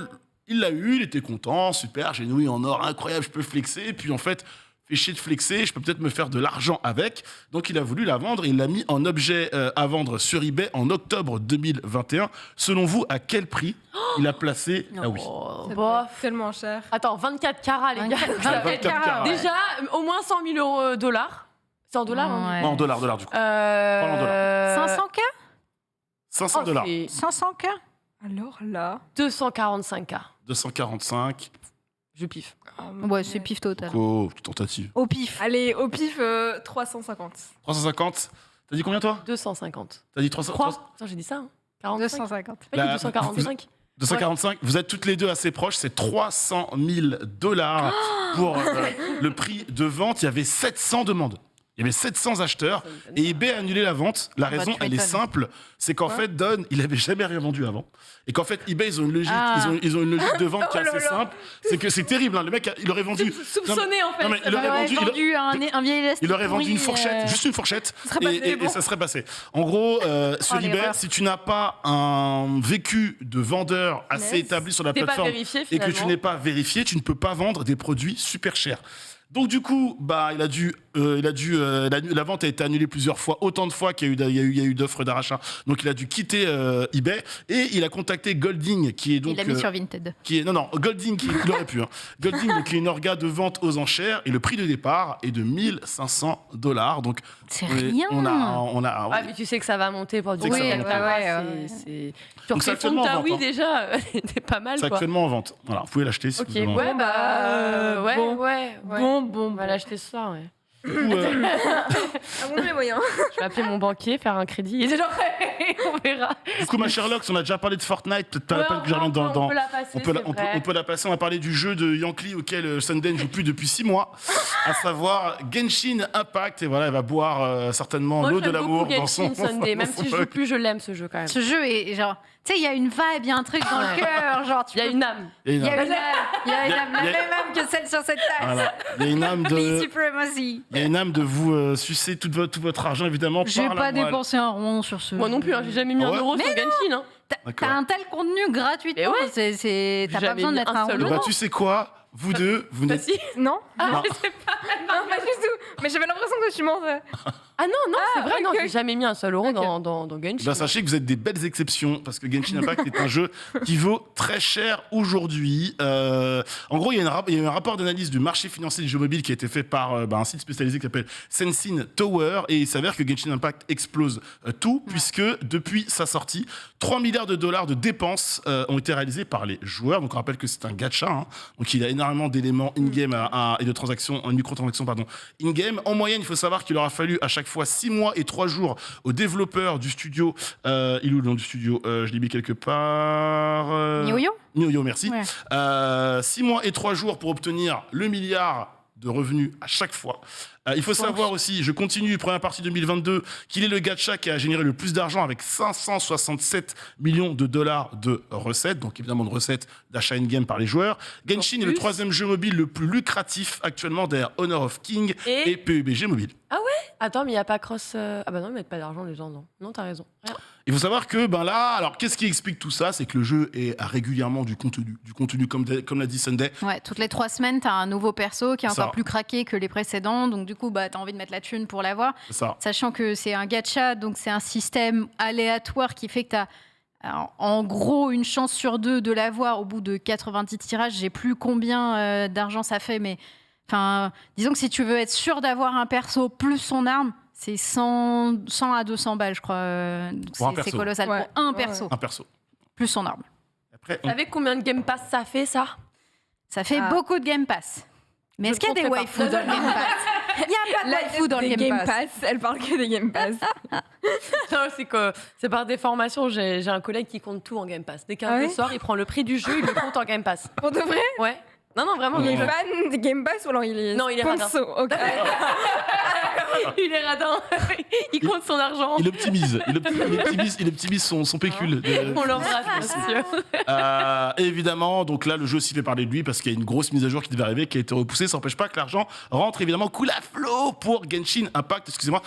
Speaker 2: il l'a eu, il était content, super, j'ai une Wii en or incroyable, je peux flexer. Et puis en fait, fait chier de flexer, je peux peut-être me faire de l'argent avec. Donc il a voulu la vendre et il l'a mis en objet à vendre sur eBay en octobre 2021. Selon vous, à quel prix il a placé la Wii?
Speaker 1: Oh,
Speaker 4: Ça
Speaker 1: bof.
Speaker 4: doit être tellement cher.
Speaker 1: Attends, 24 carats, les gars.
Speaker 3: 24 carats, ouais.
Speaker 1: Déjà, au moins 100 000 euros dollars. C'est en dollars hein
Speaker 3: Ouais.
Speaker 2: Non, en dollars du coup.
Speaker 1: en
Speaker 3: 500K
Speaker 2: 500 dollars.
Speaker 3: 500K
Speaker 4: Alors là.
Speaker 1: 245K.
Speaker 2: 245.
Speaker 1: Je piffe.
Speaker 3: Ouais, c'est pif total.
Speaker 2: Oh, petite tentative.
Speaker 3: Au pif.
Speaker 4: Allez, au pif, 350.
Speaker 2: 350. T'as dit combien toi?
Speaker 1: 250.
Speaker 2: T'as dit 300.
Speaker 1: 3. Attends, j'ai dit ça. Hein. 45.
Speaker 3: 250.
Speaker 1: Pas dit
Speaker 2: La-
Speaker 1: 245.
Speaker 2: 245. Vous êtes toutes les deux assez proches. C'est 300 000 dollars pour le prix de vente. Il y avait 700 demandes. Il y avait 700 acheteurs et eBay a annulé la vente. La
Speaker 3: Bah,
Speaker 2: raison,
Speaker 3: tu
Speaker 2: elle est
Speaker 3: m'étonnes.
Speaker 2: simple, c'est qu'en fait, Don, il avait jamais rien vendu avant. Et qu'en fait, eBay, ils ont une logique,
Speaker 3: Ah.
Speaker 2: ils ont une logique de vente qui est
Speaker 1: Oh là
Speaker 2: assez
Speaker 1: là.
Speaker 2: simple. C'est que c'est terrible. Hein. Le mec, il aurait vendu.
Speaker 1: Soupçonné en fait.
Speaker 2: non, mais il aurait
Speaker 3: aurait
Speaker 2: vendu-
Speaker 3: un vieil élastique.
Speaker 2: Il aurait vendu une
Speaker 3: pourri,
Speaker 2: fourchette, juste une fourchette,
Speaker 4: serait passé,
Speaker 2: et
Speaker 4: bon.
Speaker 2: ça serait passé. En gros, sur eBay,
Speaker 3: l'erreur.
Speaker 2: si tu n'as pas un vécu de vendeur assez
Speaker 4: Yes.
Speaker 2: établi sur la
Speaker 1: T'es pas
Speaker 2: plateforme
Speaker 1: vérifié
Speaker 2: et que tu
Speaker 1: finalement.
Speaker 2: n'es pas vérifié, tu ne peux pas vendre des produits super chers. Donc du coup, bah, la vente a été annulée plusieurs fois, autant de fois qu'il y a eu d'offres d'achat. Donc il a dû quitter eBay et il a contacté Golding, qui est donc
Speaker 3: Il l'a mis sur Vinted.
Speaker 2: Golding, il aurait pu. Hein. Golding, donc, qui est une orga de vente aux enchères, et le prix de départ est de 1500 $. Donc
Speaker 3: C'est
Speaker 2: on est-
Speaker 3: rien.
Speaker 2: on a
Speaker 1: Ouais, mais tu sais que ça va monter pour du
Speaker 2: C'est que ça va
Speaker 3: Oui,
Speaker 2: monter.
Speaker 3: ouais.
Speaker 1: Tu
Speaker 2: Donc, c'est
Speaker 1: refais
Speaker 2: actuellement
Speaker 1: fondre
Speaker 2: en
Speaker 1: ta
Speaker 2: vente,
Speaker 1: Wii
Speaker 2: hein.
Speaker 1: déjà, t'es pas mal
Speaker 2: c'est
Speaker 1: quoi.
Speaker 2: actuellement en vente. Voilà, vous pouvez l'acheter si
Speaker 1: Ok,
Speaker 2: vous voulez.
Speaker 1: ouais, bah. Ouais,
Speaker 4: bon.
Speaker 1: ouais.
Speaker 4: Bon,
Speaker 1: On va l'acheter ce soir, ouais.
Speaker 2: Du coup,
Speaker 4: Avons-nous les moyens?
Speaker 1: Je vais appeler mon banquier, faire un crédit. Et c'est genre, on verra.
Speaker 2: du coup, ma Sherlock, on a déjà parlé de Fortnite, peut-être pas la peine que j'arrive dans.
Speaker 1: On peut la passer.
Speaker 2: On peut,
Speaker 1: c'est vrai.
Speaker 2: on peut la passer, on va parler du jeu de Yankee auquel Sunday ne joue plus depuis 6 mois, à savoir Genshin Impact. Et voilà, elle va boire certainement
Speaker 1: Moi,
Speaker 2: l'eau de
Speaker 1: j'aime
Speaker 2: l'amour
Speaker 1: beaucoup
Speaker 2: dans son.
Speaker 1: Genshin Sunday. Même
Speaker 2: dans son
Speaker 1: si je joue
Speaker 2: jeu.
Speaker 1: plus, je l'aime ce jeu quand même.
Speaker 3: Ce jeu est genre, tu sais, il y a une vibe, il y a un truc dans le
Speaker 1: Ouais.
Speaker 3: cœur, genre tu
Speaker 1: Il y a
Speaker 3: peux-
Speaker 1: une âme.
Speaker 2: Il y
Speaker 3: Il y
Speaker 2: a
Speaker 3: a
Speaker 2: une
Speaker 3: une âme, il y a une âme, la
Speaker 2: il y a-
Speaker 3: même âme que celle sur cette tasse.
Speaker 2: voilà. Il y a une âme
Speaker 3: Please
Speaker 2: de.
Speaker 3: supremacy.
Speaker 2: Il y a une âme de vous sucer tout votre argent, évidemment.
Speaker 3: J'ai
Speaker 2: par la
Speaker 3: pas
Speaker 2: moelle.
Speaker 3: dépensé un rond sur ce.
Speaker 1: Moi non plus, hein, j'ai jamais mis
Speaker 2: Ah
Speaker 1: un
Speaker 2: ouais
Speaker 1: euro
Speaker 3: Mais
Speaker 1: sur Genshin. Hein.
Speaker 3: T'as
Speaker 2: D'accord.
Speaker 3: un tel contenu gratuitement.
Speaker 1: Mais ouais.
Speaker 3: T'as pas
Speaker 1: Jamais
Speaker 3: besoin de
Speaker 1: mis
Speaker 3: mettre
Speaker 1: un
Speaker 3: un
Speaker 1: seul
Speaker 3: rond.
Speaker 2: Bah, tu sais quoi? Vous deux, vous
Speaker 1: Bah
Speaker 2: n'êtes.
Speaker 1: si.
Speaker 4: Non?
Speaker 1: Ah,
Speaker 2: Non.
Speaker 1: je sais pas.
Speaker 4: Non, pas du tout. Mais j'avais l'impression que tu mentais.
Speaker 1: Ah non, c'est vrai, non,
Speaker 4: ok.
Speaker 1: j'ai jamais mis un seul euro
Speaker 4: Ok.
Speaker 1: dans Genshin.
Speaker 2: Ben, sachez que vous êtes des belles exceptions parce que Genshin Impact est un jeu qui vaut très cher aujourd'hui. En gros, il y a eu un rapport d'analyse du marché financier des jeux mobiles qui a été fait par un site spécialisé qui s'appelle Sensing Tower et il s'avère que Genshin Impact explose tout puisque depuis sa sortie, 3 milliards de dollars de dépenses ont été réalisées par les joueurs. Donc on rappelle que c'est un gacha, hein. Donc il a énormément d'éléments in-game et de transactions, microtransactions in-game. En moyenne, il faut savoir qu'il aura fallu à chaque fois 6 mois et 3 jours aux développeurs du studio. Il est où le nom du studio? Je l'ai mis quelque part.
Speaker 3: Yo-yo
Speaker 2: Nioyo, merci.
Speaker 3: Ouais.
Speaker 2: 6 mois et 3 jours pour obtenir le milliard de revenus à chaque fois. Il faut savoir aussi, je continue, première partie 2022, qu'il est le gacha qui a généré le plus d'argent avec 567 millions de dollars de recettes, donc évidemment de recettes d'achat in-game par les joueurs. Genshin est le 3e jeu mobile le plus lucratif actuellement derrière Honor of King et PUBG Mobile.
Speaker 1: Attends, mais il n'y a pas Cross. Ah bah non, ils mettent pas d'argent, les gens, non. Non, t'as raison. Rien.
Speaker 2: Il faut savoir que, alors qu'est-ce qui explique tout ça? C'est que le jeu a régulièrement du contenu comme l'a dit Sunday.
Speaker 3: Ouais, toutes les 3 semaines, t'as un nouveau perso qui est
Speaker 2: Ça.
Speaker 3: encore plus craqué que les précédents. Donc, du coup, bah, t'as envie de mettre la thune pour l'avoir.
Speaker 2: C'est ça.
Speaker 3: Sachant que c'est un gacha, donc c'est un système aléatoire qui fait que t'as en gros une chance sur 2 de l'avoir au bout de 90 tirages. J'ai plus combien d'argent ça fait, mais enfin, disons que si tu veux être sûr d'avoir un perso plus son arme, c'est 100 à 200 balles, je crois. Donc
Speaker 2: Pour un
Speaker 3: c'est
Speaker 2: perso.
Speaker 3: colossal.
Speaker 4: Ouais.
Speaker 3: Pour un
Speaker 4: Ouais,
Speaker 3: perso,
Speaker 2: Un perso.
Speaker 3: plus son arme.
Speaker 2: Après,
Speaker 1: Vous savez combien de Game Pass ça fait, ça?
Speaker 3: Ça fait
Speaker 4: Ah.
Speaker 3: beaucoup de Game Pass. Mais
Speaker 1: Je
Speaker 3: est-ce qu'il y a des
Speaker 1: compterai
Speaker 3: waifus
Speaker 1: pas.
Speaker 3: dans le Game Pass? Il n'y a pas de waifus dans le
Speaker 4: Des
Speaker 3: Game Pass.
Speaker 4: Elle parle que des Game Pass.
Speaker 1: Non, c'est que c'est par déformation. J'ai un collègue qui compte tout en Game Pass. Dès qu'un
Speaker 4: Ah
Speaker 1: jeu
Speaker 4: oui
Speaker 1: sort, il prend le prix du jeu, il le compte en Game Pass.
Speaker 4: Pour de vrai?
Speaker 1: Ouais. Non, vraiment.
Speaker 4: Il est
Speaker 2: Ouais.
Speaker 4: fan des Game Pass ou alors il est
Speaker 1: Non, il est radin.
Speaker 4: sponsor? Ok.
Speaker 1: Il est radin. Il compte son argent.
Speaker 2: Il optimise. Il optimise son pécule.
Speaker 1: On l'embrasse, bien sûr.
Speaker 2: Et évidemment, donc là, le jeu aussi fait parler de lui parce qu'il y a une grosse mise à jour qui devait arriver, qui a été repoussée. Ça n'empêche pas que l'argent rentre évidemment cool à flot pour Genshin Impact. Excusez-moi.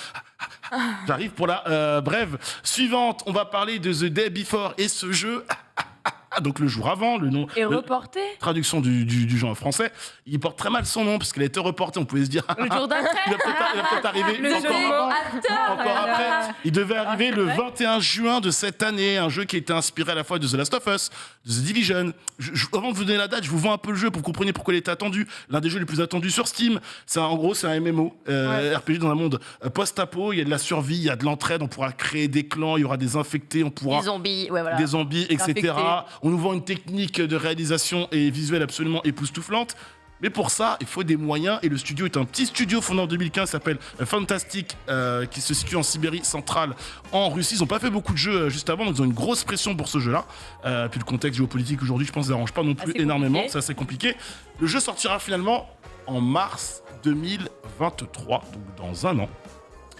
Speaker 2: J'arrive pour la brève suivante. On va parler de The Day Before et ce jeu. Donc le jour avant, le nom.
Speaker 1: Et reporté.
Speaker 2: Traduction du jeu en français. Il porte très mal son nom parce qu'il a été reporté. On pouvait se dire.
Speaker 1: Le jour d'après.
Speaker 2: Il va peut-être arriver
Speaker 1: Le
Speaker 2: encore
Speaker 1: jeu
Speaker 2: avant.
Speaker 1: acteur.
Speaker 2: Encore après, il devait arriver le 21 juin de cette année, un jeu qui a été inspiré à la fois de The Last of Us, de The Division. Avant de vous donner la date, je vous vends un peu le jeu pour que vous compreniez pourquoi il était attendu. L'un des jeux les plus attendus sur Steam. En gros, c'est un MMO, RPG dans un monde post-apo. Il y a de la survie, il y a de l'entraide, on pourra créer des clans, il y aura des infectés, on pourra...
Speaker 1: Des zombies, ouais, voilà.
Speaker 2: Des zombies, etc.
Speaker 1: Infectés.
Speaker 2: On nous vend une technique de réalisation et visuelle absolument époustouflante. Mais pour ça, il faut des moyens. Et le studio est un petit studio fondé en 2015, s'appelle Fantastic, qui se situe en Sibérie centrale, en Russie. Ils n'ont pas fait beaucoup de jeux juste avant, donc ils ont une grosse pression pour ce jeu-là. Puis le contexte géopolitique aujourd'hui, je pense, ne dérange pas non plus énormément. C'est assez compliqué. Le jeu sortira finalement en mars 2023, donc dans un an.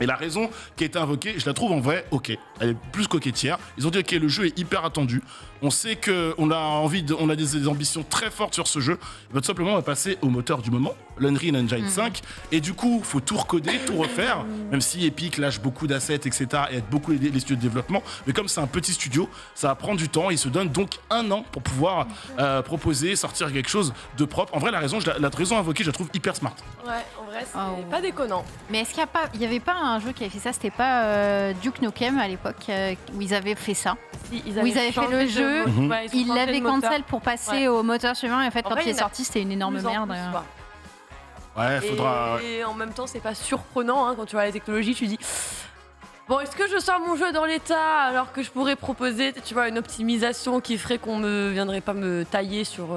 Speaker 2: Et la raison qui a été invoquée, je la trouve en vrai, ok, elle est plus coquetière. Ils ont dit, ok, le jeu est hyper attendu. On sait qu'on a des ambitions très fortes sur ce jeu. Et tout simplement, on va passer au moteur du moment, l'Unreal Engine 5. Et du coup, il faut tout recoder, tout refaire, même si Epic lâche beaucoup d'assets, etc. et aide beaucoup les studios de développement. Mais comme c'est un petit studio, ça va prendre du temps. Ils se donnent donc un an pour pouvoir proposer, sortir quelque chose de propre. En vrai, la raison invoquée, je la trouve hyper smart.
Speaker 1: Ouais, en vrai, c'est pas déconnant.
Speaker 3: Mais est-ce qu'il n'y avait pas un jeu qui avait fait ça? C'était pas Duke Nukem à l'époque où ils avaient fait ça?
Speaker 1: Si,
Speaker 3: Où ils avaient fait le jeu,
Speaker 1: Ouais,
Speaker 3: ils l'avaient
Speaker 1: moteur.
Speaker 3: cancel pour passer au moteur suivant et en fait
Speaker 1: En
Speaker 3: quand
Speaker 1: vrai,
Speaker 3: il est
Speaker 1: il y en a
Speaker 3: sorti c'était une énorme
Speaker 1: Plus en
Speaker 3: merde.
Speaker 1: plus, quoi.
Speaker 2: Ouais, faudra...
Speaker 1: Et en même temps, c'est pas surprenant quand tu vois la technologie, tu dis bon, est-ce que je sors mon jeu dans l'état alors que je pourrais proposer, tu vois, une optimisation qui ferait qu'on ne viendrait pas me tailler sur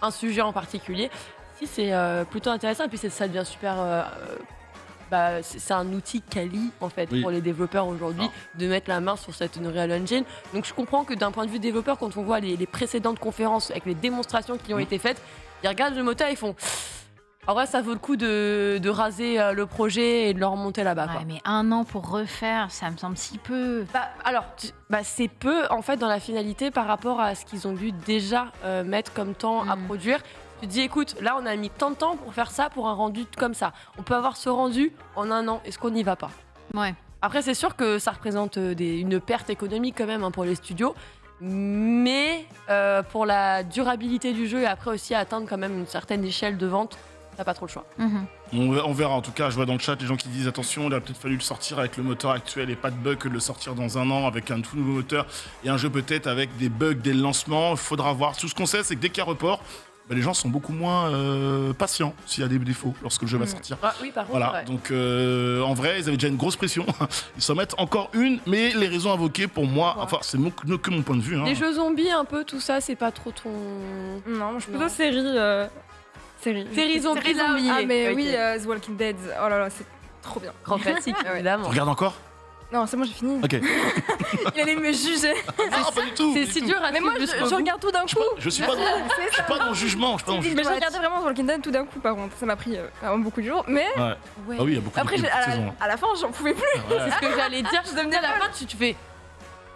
Speaker 1: un sujet en particulier. Si, c'est plutôt intéressant et puis ça devient super. C'est un outil quali en fait pour les développeurs aujourd'hui de mettre la main sur cette Unreal Engine. Donc je comprends que d'un point de vue développeur, quand on voit les précédentes conférences avec les démonstrations qui ont été faites, ils regardent le moteur, ils font. En vrai, ça vaut le coup de raser le projet et de le remonter là-bas.
Speaker 3: Ouais,
Speaker 1: Quoi.
Speaker 3: mais un an pour refaire, ça me semble si peu.
Speaker 1: C'est peu en fait dans la finalité par rapport à ce qu'ils ont dû déjà mettre comme temps à produire. Tu te dis, écoute, là on a mis tant de temps pour faire ça, pour un rendu comme ça. On peut avoir ce rendu en un an. Est-ce qu'on n'y va pas?
Speaker 3: Ouais.
Speaker 1: Après, c'est sûr que ça représente une perte économique quand même pour les studios. Mais pour la durabilité du jeu et après aussi atteindre quand même une certaine échelle de vente, t'as pas trop le choix.
Speaker 2: On verra, en tout cas, je vois dans le chat les gens qui disent attention, il a peut-être fallu le sortir avec le moteur actuel et pas de bug que de le sortir dans un an avec un tout nouveau moteur et un jeu peut-être avec des bugs dès le lancement. Il faudra voir. Tout ce qu'on sait, c'est que dès qu'il y a report, les gens sont beaucoup moins patients s'il y a des défauts lorsque le jeu va sortir.
Speaker 1: Ah, oui, par contre,
Speaker 2: voilà,
Speaker 1: ouais.
Speaker 2: donc en vrai, ils avaient déjà une grosse pression. Ils s'en mettent encore une, mais les raisons invoquées pour moi, enfin, c'est que mon point de vue.
Speaker 1: Les jeux zombies, un peu, tout ça, c'est pas trop ton.
Speaker 4: Non, je suis plutôt série.
Speaker 1: Série zombie, là,
Speaker 3: zombie.
Speaker 4: Ah, mais
Speaker 1: Ok.
Speaker 4: oui, The Walking Dead. Oh là là, c'est trop bien.
Speaker 1: Grand classique, évidemment.
Speaker 2: Tu regardes encore?
Speaker 4: Non, c'est bon, j'ai fini.
Speaker 2: Ok.
Speaker 4: Il allait me juger.
Speaker 2: Non, pas du tout.
Speaker 1: C'est
Speaker 2: pas
Speaker 1: si
Speaker 2: du
Speaker 1: dur
Speaker 2: tout.
Speaker 1: à
Speaker 4: Mais moi,
Speaker 1: suivre jusqu'au
Speaker 4: je
Speaker 1: bout.
Speaker 4: regarde tout d'un coup.
Speaker 2: Je suis pas dans le jugement. Je suis pas dans le
Speaker 4: Mais
Speaker 2: jugement.
Speaker 4: j'ai regardé vraiment The Walking Dead tout d'un coup, par contre. Ça m'a pris vraiment beaucoup de jours. Mais
Speaker 2: Ouais.
Speaker 1: Ouais.
Speaker 2: Ah oui, il y a beaucoup
Speaker 4: après,
Speaker 2: de saisons.
Speaker 4: à la fin, j'en pouvais plus.
Speaker 1: C'est ce que j'allais dire. Je devenais à la fin, tu fais.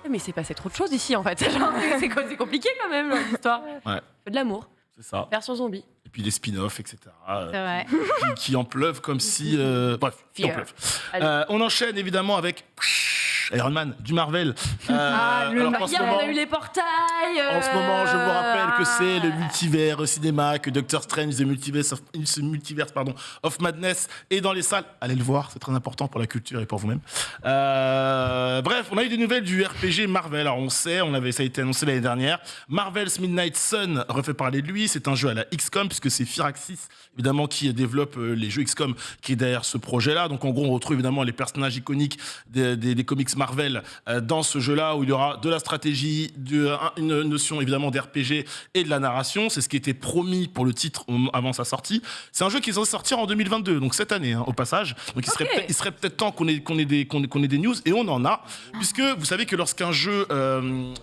Speaker 1: Mais c'est passé trop de choses ici en fait. Genre, c'est compliqué quand même l'histoire.
Speaker 2: Ouais.
Speaker 1: De l'amour,
Speaker 2: C'est ça.
Speaker 1: version zombie.
Speaker 2: Et puis des spin-offs, etc.
Speaker 3: C'est vrai.
Speaker 2: Qui en pleuvent comme si... Bref, qui en
Speaker 1: Fear.
Speaker 2: pleuvent.
Speaker 1: Allez.
Speaker 2: On enchaîne évidemment avec Iron Man, du Marvel. Alors qu'en ce
Speaker 1: Hier,
Speaker 2: moment-
Speaker 1: on a eu les portails.
Speaker 2: En ce moment, je vous rappelle que c'est le multivers au cinéma, que Doctor Strange, The Multiverse of Madness est dans les salles. Allez le voir, c'est très important pour la culture et pour vous-même. Bref, on a eu des nouvelles du RPG Marvel. Alors on sait, ça a été annoncé l'année dernière. Marvel's Midnight Sun refait parler de lui. C'est un jeu à la XCOM, puisque c'est Firaxis, évidemment, qui développe les jeux XCOM, qui est derrière ce projet-là. Donc en gros, on retrouve évidemment les personnages iconiques des comics Marvel dans ce jeu-là où il y aura de la stratégie, une notion évidemment d'RPG et de la narration. C'est ce qui était promis pour le titre avant sa sortie. C'est un jeu qui est censé sortir en 2022, donc cette année au passage. Donc il serait peut-être temps qu'on ait des news, et on en a, puisque vous savez que lorsqu'un jeu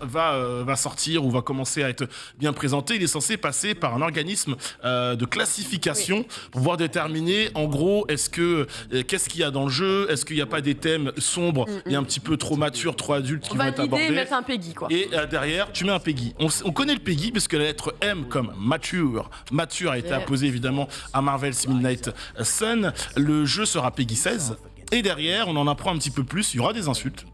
Speaker 2: va sortir ou va commencer à être bien présenté, il est censé passer par un organisme de classification pour pouvoir déterminer en gros qu'est-ce qu'il y a dans le jeu, est-ce qu'il n'y a pas des thèmes sombres et un petit peu trop matures, trop adultes qui vont être abordés.
Speaker 1: Mettre un PEGI quoi.
Speaker 2: Et derrière tu mets un PEGI. On connaît le PEGI parce que la lettre M comme mature a été apposée évidemment à Marvel's Midnight Sun. Le jeu sera PEGI 16 et derrière on en apprend un petit peu plus, il y aura des insultes.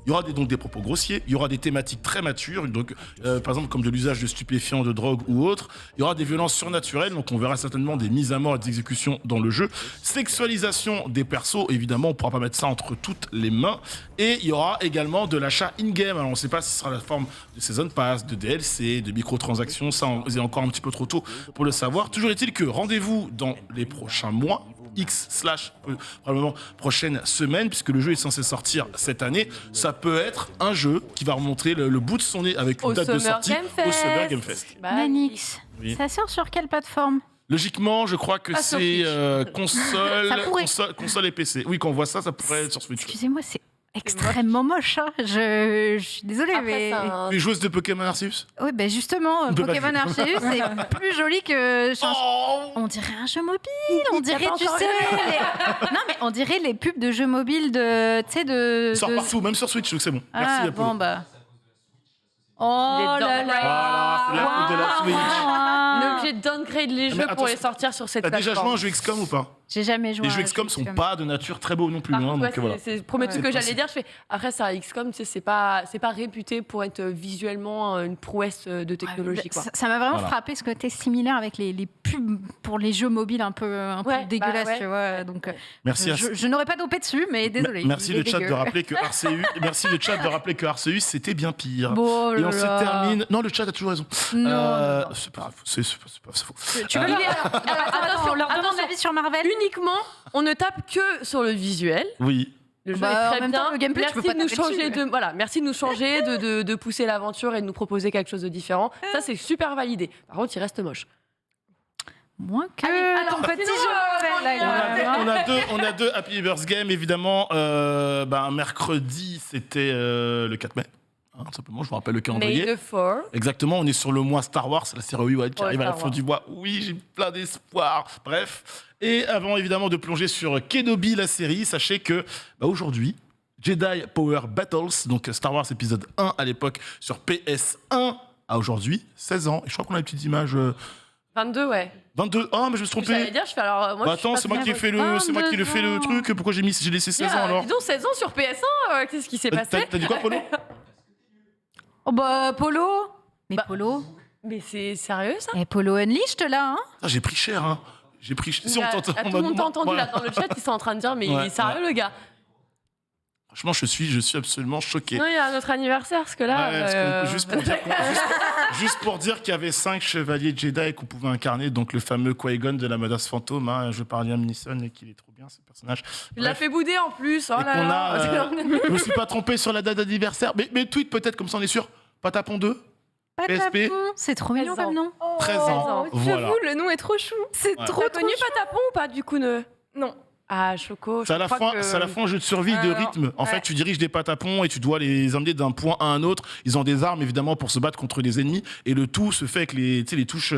Speaker 2: Il y aura donc des propos grossiers, il y aura des thématiques très matures, donc, par exemple comme de l'usage de stupéfiants, de drogue ou autre. Il y aura des violences surnaturelles, donc on verra certainement des mises à mort et des exécutions dans le jeu. Sexualisation des persos, évidemment, on ne pourra pas mettre ça entre toutes les mains. Et il y aura également de l'achat in-game. Alors on ne sait pas si ce sera la forme de Season Pass, de DLC, de microtransactions, ça c'est encore un petit peu trop tôt pour le savoir. Toujours est-il que rendez-vous dans les prochains mois, probablement prochaine semaine, puisque le jeu est censé sortir cette année. Ça peut être un jeu qui va remontrer le bout de son nez avec une date de sortie au Summer Game Fest.
Speaker 3: Nanix,
Speaker 2: Oui.
Speaker 3: ça sort sur quelle plateforme?
Speaker 2: Logiquement, je crois que c'est console,
Speaker 3: Ça pourrait.
Speaker 2: console et PC. Oui, quand on voit ça, ça pourrait être sur Switch.
Speaker 3: Excusez-moi, c'est extrêmement moche. Hein. Je suis désolée,
Speaker 1: Après,
Speaker 3: mais...
Speaker 2: Les joueuses de Pokémon Arceus.
Speaker 3: Oui, ben justement,
Speaker 2: On peut pas
Speaker 3: Pokémon
Speaker 2: jouer.
Speaker 3: Arceus, c'est plus joli que... On dirait un jeu mobile, on dirait, tu sais... Non, mais on dirait les pubs de jeux mobiles de... Tu sais, de...
Speaker 2: Il sort partout, même sur Switch, donc c'est bon.
Speaker 3: Ah,
Speaker 2: Merci, Apollo.
Speaker 3: bon, bah... Oh
Speaker 1: Il est
Speaker 3: là
Speaker 1: dans-
Speaker 3: là.
Speaker 2: Voilà, c'est la faute de la Switch.
Speaker 1: On est obligé de downgrade les
Speaker 2: Mais
Speaker 1: jeux pour
Speaker 2: attention,
Speaker 1: les sortir sur cette
Speaker 2: T'as déjà joué à
Speaker 1: plateforme.
Speaker 2: un jeu XCOM ou pas?
Speaker 3: J'ai jamais joué
Speaker 2: Les
Speaker 3: à
Speaker 2: jeux
Speaker 3: un
Speaker 2: XCOM
Speaker 3: jeu
Speaker 2: sont
Speaker 3: XCOM.
Speaker 2: pas de nature très beaux non plus.
Speaker 1: Par
Speaker 2: Hein,
Speaker 1: contre,
Speaker 2: donc voilà.
Speaker 1: c'est le premier truc que j'allais dire. Je fais, après, ça, XCOM, tu sais, c'est pas réputé pour être visuellement une prouesse de technologie. Quoi.
Speaker 3: Ça m'a vraiment
Speaker 2: Voilà.
Speaker 3: frappé ce côté similaire avec les pubs pour les jeux mobiles un peu
Speaker 1: Ouais,
Speaker 3: dégueulasses,
Speaker 1: bah ouais.
Speaker 3: tu vois. Donc,
Speaker 2: Merci à
Speaker 3: je n'aurais pas dopé dessus, mais désolé.
Speaker 2: Merci le chat de rappeler que RCU. Merci le chat de rappeler que RCU c'était bien pire.
Speaker 3: Bon,
Speaker 2: Et on se
Speaker 3: là.
Speaker 2: termine. Non, le chat a toujours raison.
Speaker 3: Non,
Speaker 2: C'est pas grave. C'est faux.
Speaker 3: Tu veux
Speaker 1: Il est-
Speaker 3: Attention, leur demande
Speaker 1: attention.
Speaker 3: d'avis sur Marvel.
Speaker 1: Uniquement, on ne tape que sur le visuel.
Speaker 2: Oui.
Speaker 1: Le jeu
Speaker 3: Bah,
Speaker 1: est
Speaker 3: en
Speaker 1: très
Speaker 3: même
Speaker 1: bien.
Speaker 3: temps, le gameplay, tu
Speaker 1: merci
Speaker 3: peux pas
Speaker 1: de nous
Speaker 3: taper
Speaker 1: changer
Speaker 3: dessus.
Speaker 1: merci de nous changer, de pousser l'aventure et de nous proposer quelque chose de différent. Ça, c'est super validé. Par contre, il reste moche.
Speaker 3: Moins que
Speaker 1: Allez, alors,
Speaker 3: ton petit
Speaker 1: sinon,
Speaker 3: jeu Marvel, là,
Speaker 2: On
Speaker 3: quand
Speaker 2: a,
Speaker 3: même.
Speaker 2: on a deux Happy Birthday Game, évidemment. Mercredi, c'était le 4 mai. Hein, simplement, je vous rappelle le calendrier.
Speaker 1: May the 4.
Speaker 2: Exactement, on est sur le mois Star Wars, la série Wild qui
Speaker 1: Ouais,
Speaker 2: arrive à la
Speaker 1: Star
Speaker 2: fin
Speaker 1: Wars.
Speaker 2: du mois. Oui, j'ai plein d'espoir. Bref. Et avant évidemment de plonger sur Kenobi, la série, sachez que aujourd'hui, Jedi Power Battles, donc Star Wars épisode 1 à l'époque sur PS1, à aujourd'hui 16 ans. Et je crois qu'on a une petite image
Speaker 1: 22, ouais.
Speaker 2: 22. Oh, mais je me suis
Speaker 1: J'allais
Speaker 2: trompé.
Speaker 1: dire, je fais alors. Moi,
Speaker 2: Bah
Speaker 1: je suis
Speaker 2: attends,
Speaker 1: pas
Speaker 2: c'est moi
Speaker 1: très
Speaker 2: qui ai fait
Speaker 1: bonne.
Speaker 2: le, c'est moi qui ai fait le
Speaker 3: 22 ans.
Speaker 2: truc. Pourquoi j'ai laissé 16 ans
Speaker 1: Tiens,
Speaker 2: alors
Speaker 1: dis donc, 16 ans sur PS1, qu'est-ce qui s'est passé
Speaker 2: T'as dit quoi, Polo?
Speaker 3: Oh bah, Polo. Mais
Speaker 1: Bah,
Speaker 3: Polo.
Speaker 1: Mais c'est sérieux, ça
Speaker 3: Et Polo Unleashed, là, hein.
Speaker 2: Ah, j'ai pris cher, hein. J'ai pris cher. Si on t'entend.
Speaker 1: Tout le monde t'a entendu
Speaker 2: Voilà.
Speaker 1: là dans le chat, ils sont en train de dire, mais il
Speaker 2: Ouais,
Speaker 1: est sérieux,
Speaker 2: ouais.
Speaker 1: le gars.
Speaker 2: Franchement, je suis absolument choqué.
Speaker 1: Non, il y a notre anniversaire, parce que là.
Speaker 2: Ouais, parce que juste pour dire qu'il y avait 5 chevaliers Jedi qu'on pouvait incarner, donc le fameux Qui-Gon de la menace fantôme. Hein, je parle à Liam Neeson et qu'il est trop bien ce personnage.
Speaker 1: Il l'a
Speaker 2: Bref.
Speaker 1: fait bouder en plus. Oh
Speaker 2: Et
Speaker 1: là
Speaker 2: qu'on
Speaker 1: là.
Speaker 2: a, je me suis pas trompé sur la date d'anniversaire, mais tweet peut-être comme ça on est sûr. Patapon 2, PSP.
Speaker 3: Patapon. C'est trop mignon
Speaker 1: 13 ans.
Speaker 3: comme nom.
Speaker 2: 13 ans. Voilà.
Speaker 4: J'avoue, le nom est trop chou.
Speaker 3: C'est
Speaker 2: Ouais.
Speaker 3: trop
Speaker 1: T'as connu Patapon ou pas, du coup, ne...
Speaker 4: Non.
Speaker 1: Ah, Choco.
Speaker 2: C'est à la fin, un jeu de survie, de
Speaker 1: Alors,
Speaker 2: rythme. En
Speaker 1: ouais.
Speaker 2: fait, tu diriges des patapons et tu dois les emmener d'un point à un autre. Ils ont des armes évidemment pour se battre contre les ennemis et le tout se fait avec les touches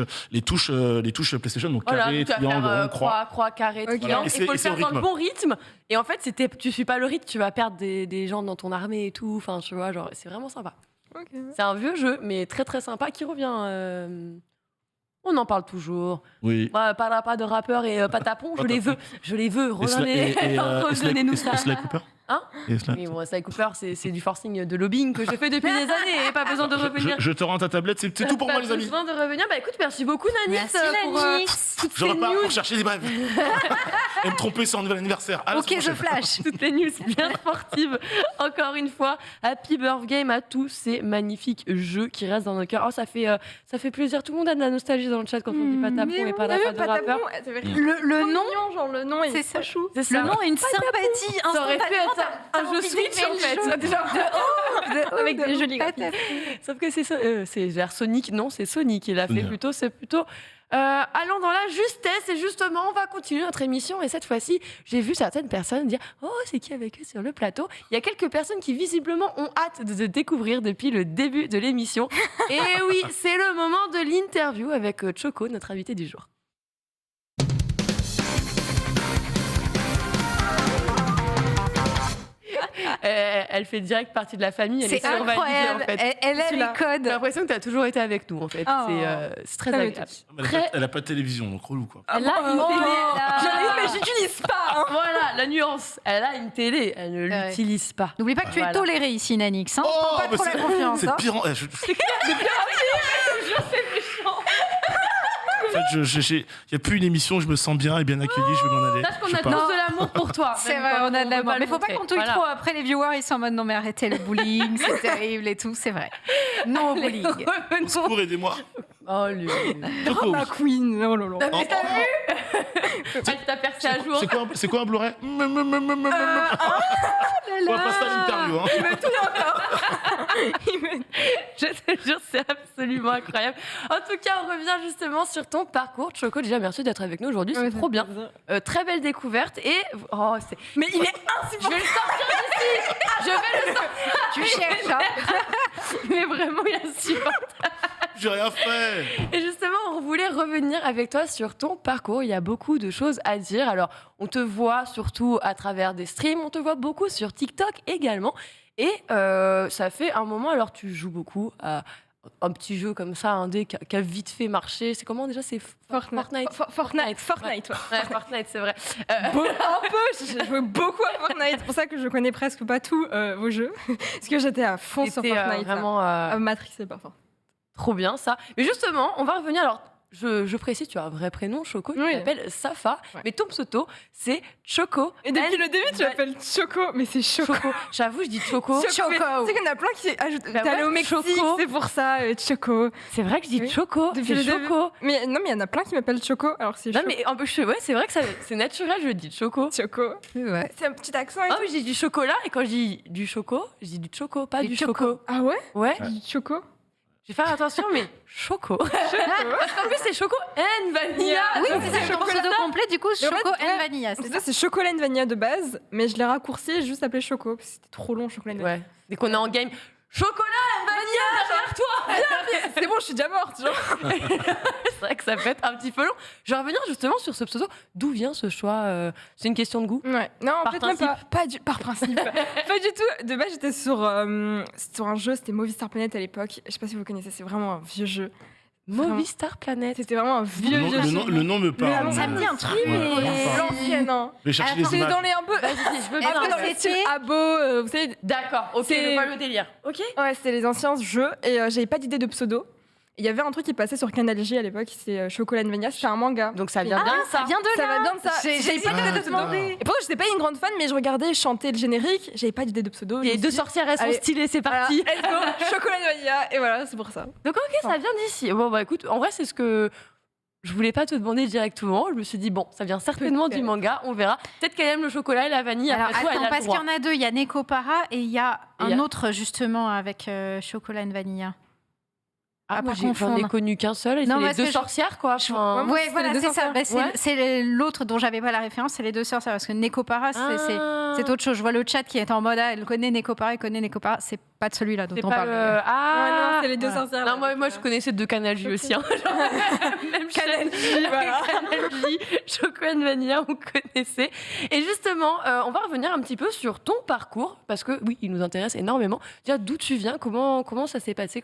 Speaker 2: PlayStation, donc
Speaker 1: Voilà,
Speaker 2: carré,
Speaker 1: tu vas
Speaker 2: triangle,
Speaker 1: faire
Speaker 2: rond, croix.
Speaker 1: croix, carré,
Speaker 4: Ok.
Speaker 1: triangle.
Speaker 2: Et
Speaker 1: Il
Speaker 2: c'est-
Speaker 1: faut le
Speaker 2: et c'est
Speaker 1: faire
Speaker 2: au
Speaker 1: dans le
Speaker 2: rythme.
Speaker 1: bon rythme. Et en fait, tu suis pas le rythme, tu vas perdre des gens dans ton armée et tout. Enfin, tu vois, genre, c'est vraiment sympa.
Speaker 4: Ok.
Speaker 1: C'est un vieux jeu, mais très très sympa qui revient. On en parle toujours.
Speaker 2: Oui.
Speaker 1: Pas de rappeur et Patapon, je les veux. Je les veux. Redonnez-nous ça.
Speaker 2: Et Sly Cooper.
Speaker 1: Hein
Speaker 2: Et Sly-
Speaker 1: Mais bon, Sly Cooper, c'est du forcing de lobbying que je fais depuis des années et pas besoin de revenir.
Speaker 2: Je te rends ta tablette, c'est tout pour
Speaker 1: Pas
Speaker 2: moi les amis.
Speaker 1: besoin de revenir. Bah écoute, merci beaucoup Nanix
Speaker 3: Merci,
Speaker 1: pour
Speaker 3: Nanix.
Speaker 1: toutes
Speaker 2: Je
Speaker 1: ces
Speaker 2: repars
Speaker 1: news.
Speaker 2: pour chercher des brèves. Et me tromper sur un nouvel anniversaire. À la
Speaker 3: Ok,
Speaker 2: semaine
Speaker 3: je
Speaker 2: prochaine.
Speaker 3: flash.
Speaker 1: Toutes les news bien sportives. Encore une fois, Happy Birthday Game à tous ces magnifiques jeux qui restent dans nos cœurs. Oh, ça fait plaisir. Tout le monde a de la nostalgie dans le chat quand on dit Patapon et pas la de rappeur.
Speaker 3: Le nom,
Speaker 4: Genre le nom,
Speaker 3: c'est
Speaker 4: est
Speaker 3: ça.
Speaker 4: trop chou.
Speaker 1: C'est ça.
Speaker 3: le nom a une sympathie
Speaker 1: Ça aurait pu
Speaker 3: instantanément
Speaker 1: un jeu Switch en fait.
Speaker 4: Avec des jolis graphiques.
Speaker 1: Sauf que c'est vers Sonic, non, c'est Sonic qui l'a fait
Speaker 2: Yeah.
Speaker 1: plutôt. C'est plutôt allons dans la justesse. Et justement, on va continuer notre émission. Et cette fois-ci, j'ai vu certaines personnes dire oh, c'est qui avec eux sur le plateau. Il y a quelques personnes qui visiblement ont hâte de te découvrir depuis le début de l'émission. Et oui, c'est le moment de l'interview avec Choco, notre invité du jour. Elle fait direct partie de la famille. Elle est
Speaker 3: C'est
Speaker 1: survalidée
Speaker 3: incroyable.
Speaker 1: en fait.
Speaker 3: Elle a
Speaker 4: Celui-là.
Speaker 3: les codes.
Speaker 1: J'ai l'impression que tu as toujours été avec nous en fait.
Speaker 3: Oh.
Speaker 1: C'est très
Speaker 4: Ça me
Speaker 1: agréable.
Speaker 2: Elle a pas de télévision, donc relou quoi.
Speaker 1: Elle a une télé.
Speaker 4: J'en ai une, mais j'utilise pas. Hein.
Speaker 1: Voilà la nuance. Elle a une télé. Elle ne
Speaker 3: Ouais.
Speaker 1: l'utilise pas.
Speaker 3: N'oublie pas que tu es
Speaker 1: Voilà.
Speaker 3: toléré ici, Nanix. Hein.
Speaker 2: Oh,
Speaker 3: Pas
Speaker 2: mais
Speaker 3: trop la confiance.
Speaker 2: c'est
Speaker 3: hein.
Speaker 2: pire. En fait, il n'y a plus une émission, je me sens bien et bien accueilli, je vais m'en aller.
Speaker 1: Sache qu'on
Speaker 2: Je
Speaker 1: a
Speaker 2: pars.
Speaker 1: tous de l'amour pour toi.
Speaker 3: C'est
Speaker 1: même
Speaker 3: vrai,
Speaker 1: quand
Speaker 3: on a de
Speaker 1: veut
Speaker 3: l'amour.
Speaker 1: le
Speaker 3: Mais faut pas
Speaker 1: montrer.
Speaker 3: qu'on touille
Speaker 1: Voilà.
Speaker 3: trop. Après, les viewers, ils sont en mode non, mais arrêtez le bullying, c'est terrible et tout, c'est vrai. Non au bullying.
Speaker 2: Au secours, aidez-moi.
Speaker 1: Oh lui.
Speaker 2: Choco,
Speaker 4: Ma queen. Oh là là.
Speaker 1: Mais t'as vu Elle t'a percé à jour.
Speaker 2: c'est quoi un Blu-ray On va pas ça l'interview. Hein.
Speaker 1: Je te jure, c'est absolument incroyable. En tout cas, on revient justement sur ton parcours. Choco, déjà, merci d'être avec nous aujourd'hui. C'est trop bien. Très belle découverte. Et. Oh, c'est.
Speaker 4: Mais il est
Speaker 1: Je vais le sortir d'ici Je vais le sortir
Speaker 3: Tu cherches, hein.
Speaker 1: Mais vraiment, il est insupportable.
Speaker 2: J'ai rien fait.
Speaker 1: Et justement, on voulait revenir avec toi sur ton parcours. Il y a beaucoup de choses à dire. Alors, on te voit surtout à travers des streams. On te voit beaucoup sur TikTok également. Et ça fait un moment, alors tu joues beaucoup à un petit jeu comme ça, indé, qui a vite fait marcher. C'est comment déjà? C'est Fortnite.
Speaker 4: Fortnite, ouais.
Speaker 1: Ouais, Fortnite, c'est vrai.
Speaker 4: Un peu, j'ai joué beaucoup à Fortnite. C'est pour ça que je connais presque pas tous vos jeux. Parce que j'étais à fond sur
Speaker 1: C'était
Speaker 4: Fortnite.
Speaker 1: vraiment
Speaker 4: Matrixé parfois.
Speaker 1: trop bien ça. Mais justement, on va revenir. Alors, je précise, tu as un vrai prénom, Choco. Tu
Speaker 4: Oui.
Speaker 1: t'appelles Safa.
Speaker 4: Ouais.
Speaker 1: Mais ton pseudo, c'est Choco.
Speaker 4: Et depuis le début, tu m'appelles Choco, mais c'est Choco.
Speaker 1: Choco. J'avoue, je dis Choco.
Speaker 4: Tu sais qu'il y en a plein qui ajoutent.
Speaker 1: Bah
Speaker 4: T'es allé
Speaker 1: ouais,
Speaker 4: au Mexique,
Speaker 1: Choco.
Speaker 4: c'est pour ça, Choco.
Speaker 1: C'est vrai que je dis
Speaker 4: Oui.
Speaker 1: Choco.
Speaker 4: Depuis
Speaker 1: C'est
Speaker 4: le début.
Speaker 1: Choco.
Speaker 4: Mais non, mais il y en a plein qui m'appellent Choco, alors c'est
Speaker 1: Non,
Speaker 4: Choco.
Speaker 1: mais en plus, ouais, c'est vrai que c'est naturel, je dis Choco.
Speaker 4: Choco.
Speaker 3: Ouais.
Speaker 4: C'est un petit accent et
Speaker 1: Ah
Speaker 4: tout.
Speaker 1: oui, j'ai du chocolat et quand je dis du choco, je dis du choco, pas du
Speaker 3: choco.
Speaker 1: choco.
Speaker 4: Ah ouais
Speaker 1: Ouais,
Speaker 4: Du Choco.
Speaker 1: je vais faire attention, mais choco. Parce qu'en plus, c'est choco and vanilla.
Speaker 3: Oui,
Speaker 1: Donc,
Speaker 3: c'est ton pseudo complet, du coup,
Speaker 4: Et en fait,
Speaker 3: Choco
Speaker 4: ouais,
Speaker 3: and Vanilla. C'est
Speaker 4: C'est
Speaker 3: ça.
Speaker 4: ça, c'est Chocolat and Vanilla de base, mais je l'ai raccourci et juste appelé Choco, parce que c'était trop long, Chocolat and Vanilla.
Speaker 1: Ouais, dès qu'on est en game, chocolat and vanilla derrière toi.
Speaker 4: C'est bon, je suis déjà morte, genre.
Speaker 1: C'est vrai que ça peut être un petit peu long. Je vais revenir justement sur ce pseudo. D'où vient ce choix C'est une question de goût.
Speaker 4: Ouais. Non, en
Speaker 1: Par
Speaker 4: fait, même
Speaker 1: principe.
Speaker 4: pas du, par principe. Pas du tout. De base, j'étais sur un jeu, c'était Movistar Planet à l'époque. Je sais pas si vous connaissez, c'est vraiment un vieux jeu.
Speaker 1: Movistar Planet.
Speaker 4: C'était vraiment un vieux
Speaker 2: Le
Speaker 4: jeu.
Speaker 2: nom- le nom me parle.
Speaker 4: Ça
Speaker 3: me dit un truc,
Speaker 2: Ouais,
Speaker 3: mais-
Speaker 2: enfin,
Speaker 4: L'ancienne, hein.
Speaker 2: Je vais chercher
Speaker 3: Attends,
Speaker 2: les
Speaker 4: C'est
Speaker 2: images.
Speaker 4: dans les un peu.
Speaker 1: Vas-y, je veux
Speaker 3: Est-ce
Speaker 1: bien.
Speaker 3: que
Speaker 1: ça.
Speaker 3: c'est-
Speaker 4: Style Abo, vous savez.
Speaker 1: D'accord, ok,
Speaker 4: C'est-
Speaker 1: je vois le délire. Ok.
Speaker 4: Ouais, c'était les anciens jeux et j'avais pas d'idée de pseudo. Il y avait un truc qui passait sur Canal J à l'époque, c'est Chocolat and Vanilla, c'était un manga.
Speaker 1: Donc ça vient bien de
Speaker 3: Ça
Speaker 1: ça.
Speaker 3: vient de
Speaker 4: Ça
Speaker 3: là.
Speaker 4: va bien de ça. J'avais pas d'idée de pseudo.
Speaker 2: d'accord.
Speaker 4: Et pourtant, j'étais pas une grande fan, mais je regardais chanter le générique, j'avais pas d'idée de pseudo.
Speaker 1: Les
Speaker 4: Je me
Speaker 1: deux
Speaker 4: suis dit,
Speaker 1: sorcières, elles sont
Speaker 4: allez,
Speaker 1: stylées, c'est
Speaker 4: voilà,
Speaker 1: parti.
Speaker 4: let's go, Chocolat and Vanilla, et voilà, c'est pour ça.
Speaker 1: Donc ok, ça vient d'ici. Bon bah écoute, en vrai c'est ce que je voulais pas te demander directement. Je me suis dit bon, ça vient certainement du
Speaker 4: Peut-être.
Speaker 1: manga, on verra. Peut-être qu'elle aime le chocolat et la vanille.
Speaker 3: Alors
Speaker 1: Après tout, elle
Speaker 3: attends,
Speaker 1: a le
Speaker 3: parce qu'il
Speaker 1: droit.
Speaker 3: y en a deux. Il y a Neko Para et il y a
Speaker 1: Et il y
Speaker 3: un
Speaker 1: a-
Speaker 3: autre justement avec Chocolat and Vanilla.
Speaker 1: Ah,
Speaker 3: à
Speaker 1: moi
Speaker 3: pas
Speaker 1: j'en ai
Speaker 3: confondre.
Speaker 1: connu qu'un seul. Et
Speaker 3: Non,
Speaker 1: c'est
Speaker 3: parce
Speaker 1: les deux
Speaker 3: que
Speaker 1: sorcières quoi. Enfin,
Speaker 4: Ouais,
Speaker 3: Ouais,
Speaker 4: c'était
Speaker 3: voilà,
Speaker 4: les deux
Speaker 3: c'est ça.
Speaker 4: sorcières.
Speaker 3: Bah, c'est
Speaker 1: Ouais.
Speaker 3: c'est l'autre dont j'avais pas la référence, c'est les deux sorcières. Parce que Neko Para,
Speaker 1: ah.
Speaker 3: c'est autre chose. Je vois le chat qui est en mode, ah, elle connaît Neko Para, elle connaît Neko Para. C'est pas de celui-là dont
Speaker 1: C'est
Speaker 3: on
Speaker 1: pas
Speaker 3: parle.
Speaker 1: le...
Speaker 4: Ouais,
Speaker 1: Ah
Speaker 4: non, c'est les deux
Speaker 3: voilà.
Speaker 4: sorcières.
Speaker 1: Non,
Speaker 4: là,
Speaker 1: moi
Speaker 4: donc,
Speaker 1: je connaissais deux Canal J aussi. Hein. Genre, même
Speaker 4: Canal
Speaker 1: chaîne.
Speaker 4: J, voilà.
Speaker 1: Canal J, Choco and Vanilla, on connaissait. Et justement, on va revenir un petit peu sur ton parcours, parce que oui, il nous intéresse énormément. Déjà, d'où tu viens, comment ça s'est passé,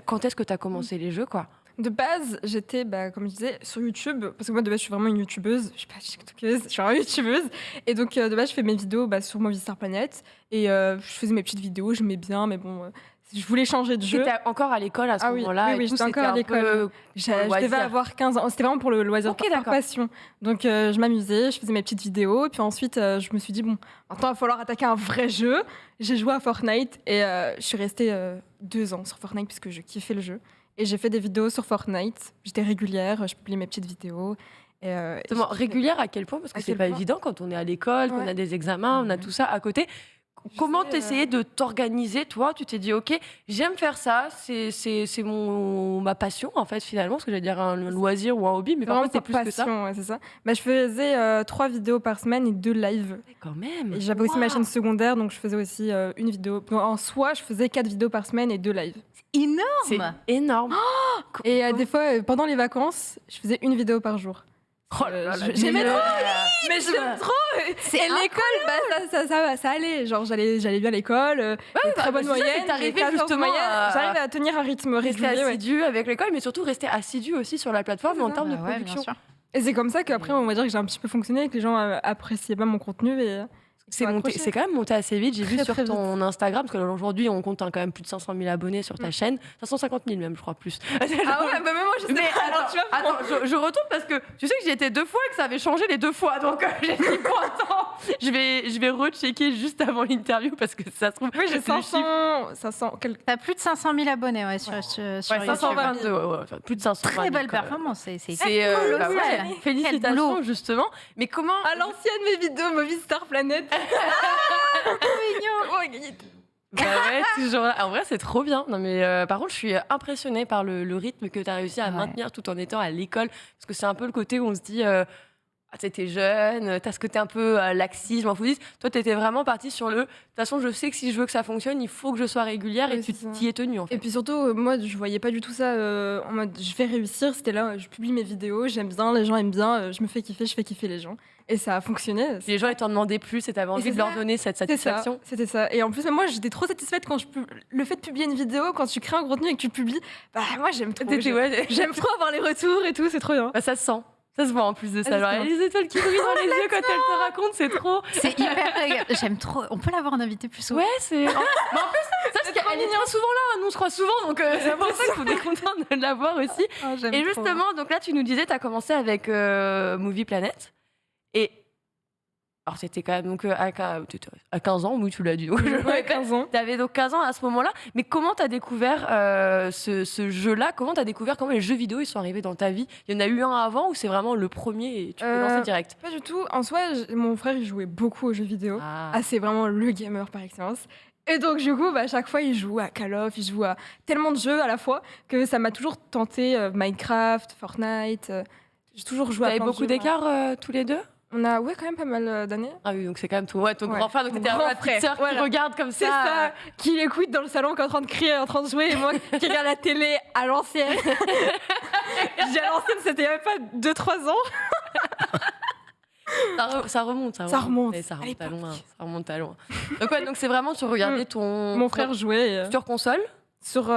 Speaker 1: quand est-ce que tu as commencé les jeux, quoi.
Speaker 4: De base, j'étais, comme je disais, sur YouTube, parce que moi, de base, je suis vraiment une youtubeuse. Je suis pas tiktokeuse, je suis vraiment youtubeuse. Et donc, de base, je fais mes vidéos sur Movistar Planet. Et je faisais mes petites vidéos, j'aimais bien, mais bon, je voulais changer de jeu.
Speaker 1: J'étais encore à l'école à ce
Speaker 4: Ah oui,
Speaker 1: moment-là.
Speaker 4: oui,
Speaker 1: et tout,
Speaker 4: j'étais encore
Speaker 1: c'était
Speaker 4: à
Speaker 1: un
Speaker 4: l'école.
Speaker 1: peu-
Speaker 4: Je
Speaker 1: pour le
Speaker 4: devais
Speaker 1: loisir.
Speaker 4: avoir 15 ans. C'était vraiment pour le loisir,
Speaker 1: Ok,
Speaker 4: par
Speaker 1: d'accord.
Speaker 4: passion. Donc, je m'amusais, je faisais mes petites vidéos. Puis ensuite, je me suis dit, bon, maintenant, il va falloir attaquer un vrai jeu. J'ai joué à Fortnite et je suis restée 2 ans sur Fortnite parce que je kiffais le jeu. Et j'ai fait des vidéos sur Fortnite. J'étais régulière, je publiais mes petites vidéos.
Speaker 1: Justement, régulière à quel point? Parce que
Speaker 4: À
Speaker 1: c'est
Speaker 4: quel
Speaker 1: pas
Speaker 4: point
Speaker 1: évident quand on est à l'école, qu'on
Speaker 4: Ouais.
Speaker 1: a des examens, on a tout ça à côté. Comment
Speaker 4: sais,
Speaker 1: t'essayais de t'organiser, toi? Tu t'es dit, OK, j'aime faire ça, c'est ma passion, en fait, finalement, parce que j'allais dire un loisir ou un hobby, mais parfois
Speaker 4: Vraiment
Speaker 1: c'est plus
Speaker 4: par
Speaker 1: que ça.
Speaker 4: passion, ouais, c'est ça. Bah, je faisais 3 vidéos par semaine et 2 lives.
Speaker 1: Quand même.
Speaker 4: Et j'avais aussi ma
Speaker 1: Waouh.
Speaker 4: chaîne secondaire, donc je faisais aussi une vidéo. Non, en soi, je faisais 4 vidéos par semaine et 2 lives.
Speaker 1: C'est
Speaker 3: Énorme.
Speaker 1: énorme.
Speaker 4: Et des fois, pendant les vacances, je faisais une vidéo par jour.
Speaker 1: Oh là là, la
Speaker 4: J'aimais
Speaker 1: meilleure.
Speaker 4: trop, mais j'aime trop.
Speaker 3: C'est
Speaker 4: Et l'école, bah, ça allait. Genre, j'allais bien à l'école,
Speaker 1: bah,
Speaker 4: très bonne
Speaker 1: c'est ça, c'est
Speaker 4: moyenne.
Speaker 1: t'arrivais
Speaker 4: j'ai 14
Speaker 1: justement
Speaker 4: moyenne.
Speaker 1: à-
Speaker 4: J'arrive à tenir un rythme
Speaker 1: Rester
Speaker 4: régulier. ouais.
Speaker 1: assidu avec l'école, mais surtout rester assidu aussi sur la plateforme
Speaker 4: C'est
Speaker 1: en
Speaker 4: ça.
Speaker 1: termes de
Speaker 3: Bah ouais, bien
Speaker 1: production.
Speaker 3: sûr.
Speaker 4: Et c'est comme ça qu'après, on va dire que j'ai un petit peu fonctionné et que les gens appréciaient pas mon contenu. Et
Speaker 1: C'est
Speaker 4: sont
Speaker 1: monté,
Speaker 4: accrochés.
Speaker 1: c'est quand même monté assez vite. J'ai vu
Speaker 4: Très,
Speaker 1: sur
Speaker 4: très
Speaker 1: ton Instagram, parce qu'aujourd'hui, on compte quand même plus de 500 000 abonnés sur ta chaîne. 550 000 même, je crois, plus.
Speaker 4: Ah ouais, bah même moi, je sais
Speaker 1: Mais
Speaker 4: pas. Alors, tu vois,
Speaker 1: attends, je retourne parce que tu sais que j'y étais 2 fois et que ça avait changé les 2 fois. Donc j'ai dit, bon, attends, je vais rechecker juste avant l'interview parce que ça se trouve.
Speaker 4: oui, j'ai
Speaker 1: le chiffre-
Speaker 4: 500 quelques.
Speaker 3: T'as plus de 500 000 abonnés sur
Speaker 1: Ouais,
Speaker 3: YouTube.
Speaker 1: 522, ouais, enfin, plus de 500
Speaker 3: Très belle performance. C'est
Speaker 1: C'est
Speaker 3: colossal.
Speaker 1: bah ouais,
Speaker 3: Quel boulot.
Speaker 1: félicitations justement. Mais comment
Speaker 4: À l'ancienne, mes vidéos Movistar Planet. Comment gagner
Speaker 1: Bah ouais, toujours là. En vrai, c'est trop bien. Non, mais par contre, je suis impressionnée par le rythme que tu as réussi à
Speaker 3: Ouais.
Speaker 1: maintenir tout en étant à l'école. Parce que c'est un peu le côté où on se dit, ah, t'étais jeune, t'as ce côté un peu laxisme, infoudiste. Toi, t'étais vraiment partie sur le. De toute façon, je sais que si je veux que ça fonctionne, il faut que je sois régulière et
Speaker 4: Ouais,
Speaker 1: tu
Speaker 4: c'est ça.
Speaker 1: t'y es tenue en fait.
Speaker 4: Et puis surtout, moi, je voyais pas du tout ça en mode je vais réussir. C'était là, je publie mes vidéos, j'aime bien, les gens aiment bien, je me fais kiffer, je fais kiffer les gens. Et ça a fonctionné.
Speaker 1: Puis les gens, ils t'en demandaient plus et t'avais envie
Speaker 4: c'est
Speaker 1: de leur
Speaker 4: ça.
Speaker 1: donner cette
Speaker 4: C'était ça,
Speaker 1: satisfaction.
Speaker 4: c'était ça. Et en plus, moi, j'étais trop satisfaite quand le fait de publier une vidéo, quand tu crées un contenu et que tu publies, bah moi, j'aime trop.
Speaker 1: T'étais- ouais,
Speaker 4: J'aime trop avoir les retours et tout, c'est trop bien.
Speaker 1: bah, ça se sent. Ça se voit en plus de ça.
Speaker 4: Ah,
Speaker 1: Genre,
Speaker 4: c'est
Speaker 1: les étoiles qui brillent dans les yeux quand elle te raconte, c'est trop.
Speaker 3: C'est hyper agréable. J'aime trop. On peut l'avoir en invité plus souvent.
Speaker 1: Ouais, c'est. Mais en plus, ça, parce qu'elle est très souvent là, nous on se croit souvent, donc c'est pour ça qu'on est content de la voir aussi.
Speaker 4: Ah, j'aime
Speaker 1: Et
Speaker 4: trop.
Speaker 1: justement, donc là, tu nous disais, tu as commencé avec Movie Planet. Et. Alors, c'était quand même donc, à 15 ans, oui, tu l'as dit. Donc, je
Speaker 4: Ouais, 15 ans.
Speaker 1: Tu avais donc 15 ans à ce moment-là. Mais comment tu as découvert ce jeu-là? Comment tu as découvert comment les jeux vidéo ils sont arrivés dans ta vie? Il y en a eu un avant ou c'est vraiment le premier et tu t'es lancé direct?
Speaker 4: Pas du tout. En soi, mon frère, il jouait beaucoup aux jeux vidéo.
Speaker 1: Ah.
Speaker 4: Ah, c'est vraiment le gamer par excellence. Et donc, du coup, bah, à chaque fois, il joue à Call of, il joue à tellement de jeux à la fois que ça m'a toujours tenté Minecraft, Fortnite. J'ai toujours
Speaker 1: Vous
Speaker 4: joué à
Speaker 1: avez
Speaker 4: plein de
Speaker 1: beaucoup
Speaker 4: jeux,
Speaker 1: d'écart tous les deux?
Speaker 4: On a quand même pas mal d'années.
Speaker 1: Ah oui, donc c'est quand même ton
Speaker 4: Ouais,
Speaker 1: grand frère, donc
Speaker 4: mon
Speaker 1: t'étais un peu
Speaker 4: grand
Speaker 1: la petite
Speaker 4: frère,
Speaker 1: sœur qui
Speaker 4: voilà.
Speaker 1: regarde comme
Speaker 4: C'est
Speaker 1: ça.
Speaker 4: ça, qui l'écoute dans le salon, qui est en train de crier, en train de jouer, et moi qui regarde la télé à l'ancienne. J'ai à l'ancienne, c'était même pas 2-3 ans.
Speaker 1: Ça remonte.
Speaker 4: Ça remonte.
Speaker 1: Et ça
Speaker 4: À
Speaker 1: remonte à
Speaker 4: l'époque.
Speaker 1: loin. Ça remonte à loin. Donc, ouais, donc c'est vraiment, tu regardais ton.
Speaker 4: Mon frère jouait
Speaker 1: Sur console
Speaker 4: sur